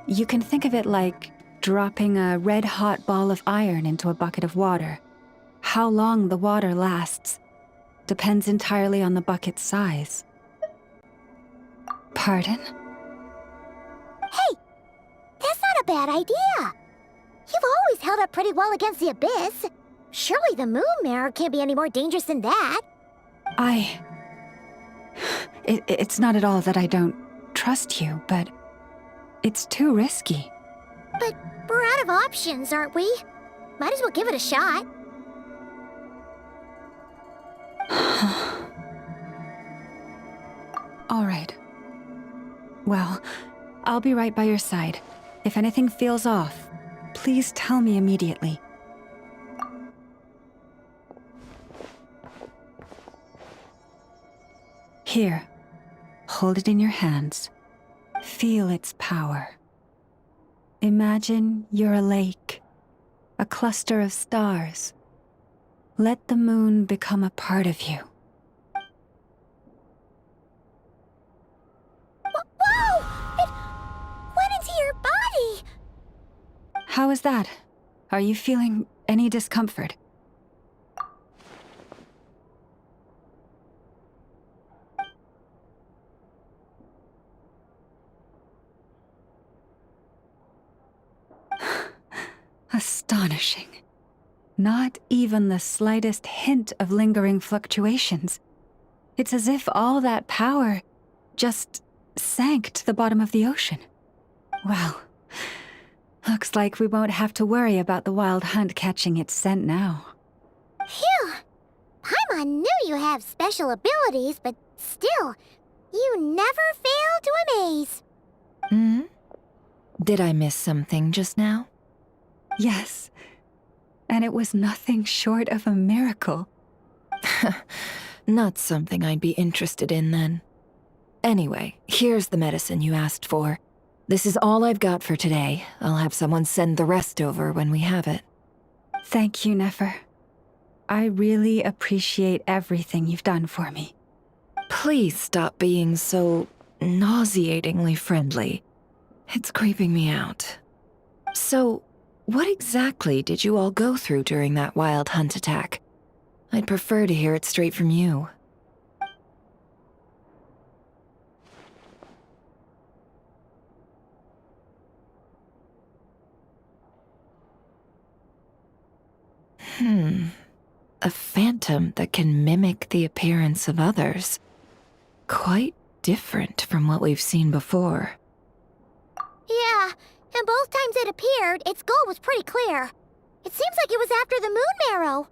Speaker 10: You can think of it like dropping a red-hot ball of iron into a bucket of water. How long the water lasts depends entirely on the bucket's size. Pardon?
Speaker 2: Hey! That's not a bad idea! You've always held up pretty well against the abyss. Surely the moon mirror can't be any more dangerous than that.
Speaker 10: It's not at all that I don't trust you, but it's too risky.
Speaker 2: But we're out of options, aren't we? Might as well give it a shot.
Speaker 10: All right. Well, I'll be right by your side. If anything feels off, please tell me immediately. Here, hold it in your hands. Feel its power. Imagine you're a lake, a cluster of stars. Let the moon become a part of you.
Speaker 2: Whoa! It went into your body!
Speaker 10: How is that? Are you feeling any discomfort? Astonishing. Not even the slightest hint of lingering fluctuations. It's as if all that power just sank to the bottom of the ocean. Well, looks like we won't have to worry about the wild hunt catching its scent now.
Speaker 2: Phew! Paimon knew you have special abilities, but still, you never fail to amaze.
Speaker 14: Hmm? Did I miss something just now?
Speaker 10: Yes. And it was nothing short of a miracle.
Speaker 14: Not something I'd be interested in then. Anyway, here's the medicine you asked for. This is all I've got for today. I'll have someone send the rest over when we have it.
Speaker 10: Thank you, Nefer. I really appreciate everything you've done for me.
Speaker 14: Please stop being so nauseatingly friendly. It's creeping me out. So, what exactly did you all go through during that wild hunt attack? I'd prefer to hear it straight from you. A phantom that can mimic the appearance of others. Quite different from what we've seen before.
Speaker 2: Yeah, and both times it appeared, its goal was pretty clear. It seems like it was after the moon marrow.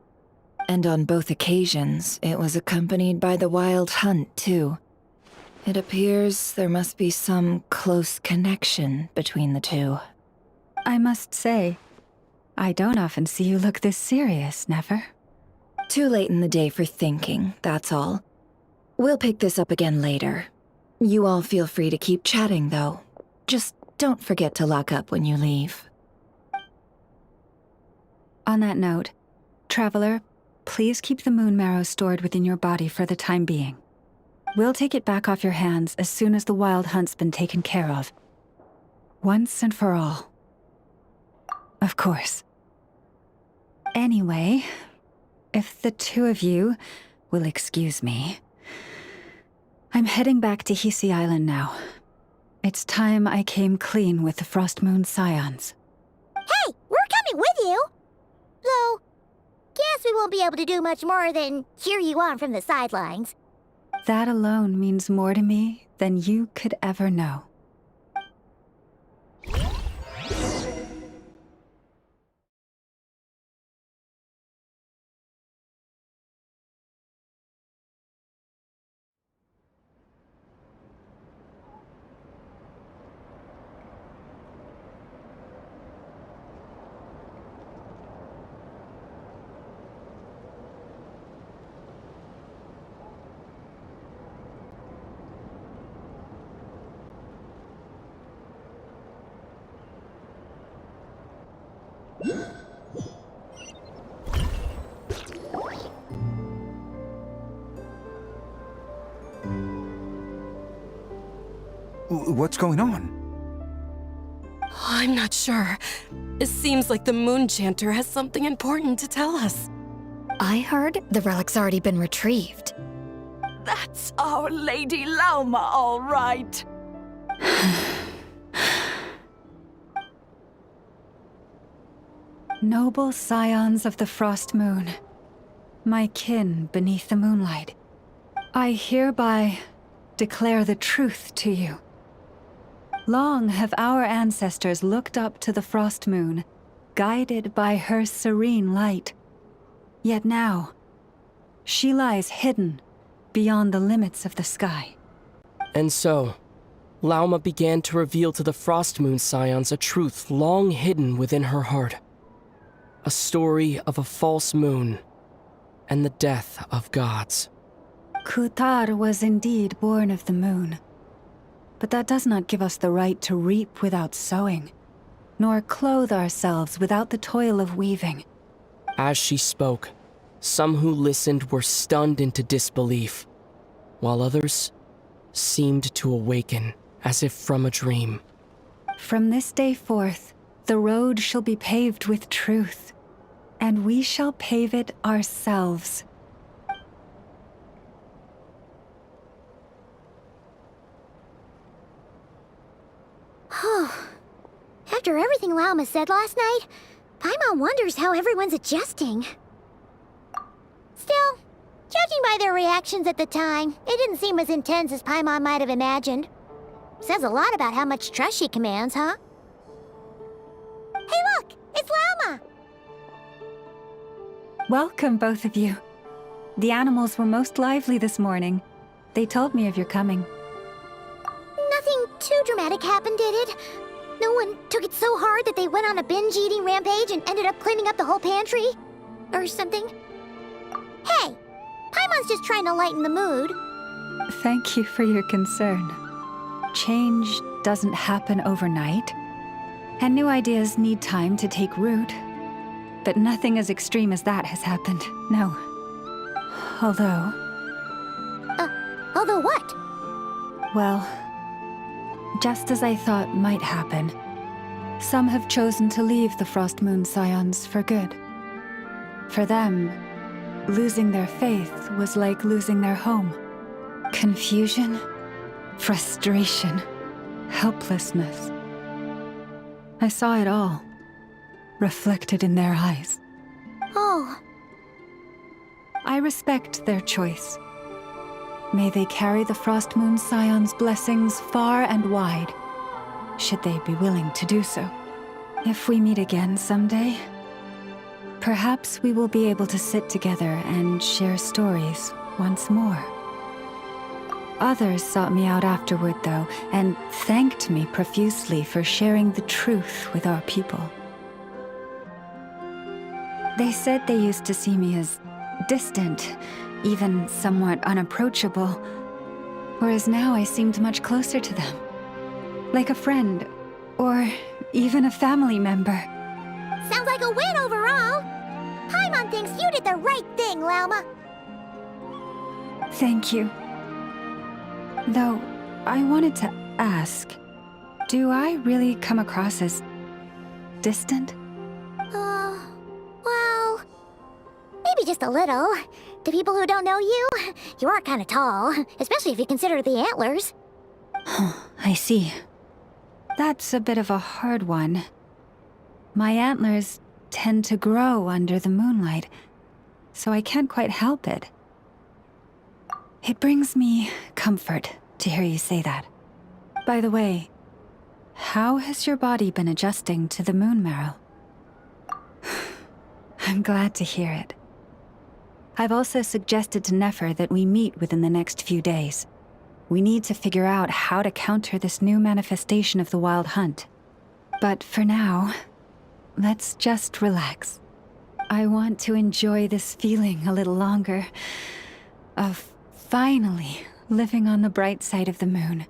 Speaker 14: And on both occasions, it was accompanied by the wild hunt, too. It appears there must be some close connection between the two.
Speaker 10: I must say, I don't often see you look this serious, Nefer.
Speaker 14: Too late in the day for thinking, that's all. We'll pick this up again later. You all feel free to keep chatting, though. Just don't forget to lock up when you leave.
Speaker 10: On that note, Traveler, please keep the moon marrow stored within your body for the time being. We'll take it back off your hands as soon as the wild hunt's been taken care of. Once and for all. Of course. Anyway, if the two of you will excuse me, I'm heading back to Hisi Island now. It's time I came clean with the Frost Moon Scions.
Speaker 2: Hey, we're coming with you! Though, guess we won't be able to do much more than cheer you on from the sidelines.
Speaker 10: That alone means more to me than you could ever know.
Speaker 11: What's going on?
Speaker 9: I'm not sure. It seems like the Moon Chanter has something important to tell us.
Speaker 15: I heard the relic's already been retrieved.
Speaker 9: That's our Lady Lauma, all right.
Speaker 10: Noble scions of the Frost Moon, my kin beneath the moonlight, I hereby declare the truth to you. Long have our ancestors looked up to the Frost Moon, guided by her serene light. Yet now, she lies hidden beyond the limits of the sky.
Speaker 7: And so, Lauma began to reveal to the Frost Moon Scions a truth long hidden within her heart. A story of a false moon and the death of gods.
Speaker 10: Kutar was indeed born of the moon. But that does not give us the right to reap without sowing, nor clothe ourselves without the toil of weaving.
Speaker 7: As she spoke, some who listened were stunned into disbelief, while others seemed to awaken as if from a dream.
Speaker 10: From this day forth, the road shall be paved with truth, and we shall pave it ourselves.
Speaker 2: After everything Lauma said last night, Paimon wonders how everyone's adjusting. Still, judging by their reactions at the time, it didn't seem as intense as Paimon might have imagined. Says a lot about how much trust she commands, huh? Hey look! It's Lauma!
Speaker 10: Welcome, both of you. The animals were most lively this morning. They told me of your coming.
Speaker 2: Nothing too dramatic happened, did it? No one took it so hard that they went on a binge-eating rampage and ended up cleaning up the whole pantry? Or something? Hey! Paimon's just trying to lighten the mood.
Speaker 10: Thank you for your concern. Change doesn't happen overnight, and new ideas need time to take root. But nothing as extreme as that has happened, no. Although...
Speaker 2: Although what?
Speaker 10: Well, just as I thought might happen, some have chosen to leave the Frost Moon Scions for good. For them, losing their faith was like losing their home. Confusion, frustration, helplessness. I saw it all, reflected in their eyes.
Speaker 2: Oh.
Speaker 10: I respect their choice. May they carry the Frost Moon Scions' blessings far and wide, should they be willing to do so. If we meet again someday, perhaps we will be able to sit together and share stories once more. Others sought me out afterward, though, and thanked me profusely for sharing the truth with our people. They said they used to see me as distant, even somewhat unapproachable, whereas now I seemed much closer to them. Like a friend, or even a family member.
Speaker 2: Sounds like a win overall! Paimon thinks you did the right thing, Lauma.
Speaker 10: Thank you. Though, I wanted to ask, do I really come across as distant?
Speaker 2: Well, maybe just a little. To people who don't know you, you are kind of tall, especially if you consider the antlers.
Speaker 10: I see. That's a bit of a hard one. My antlers tend to grow under the moonlight, so I can't quite help it. It brings me comfort to hear you say that. By the way, how has your body been adjusting to the moon marrow? I'm glad to hear it. I've also suggested to Nefer that we meet within the next few days. We need to figure out how to counter this new manifestation of the Wild Hunt. But for now, let's just relax. I want to enjoy this feeling a little longer, of finally living on the bright side of the moon.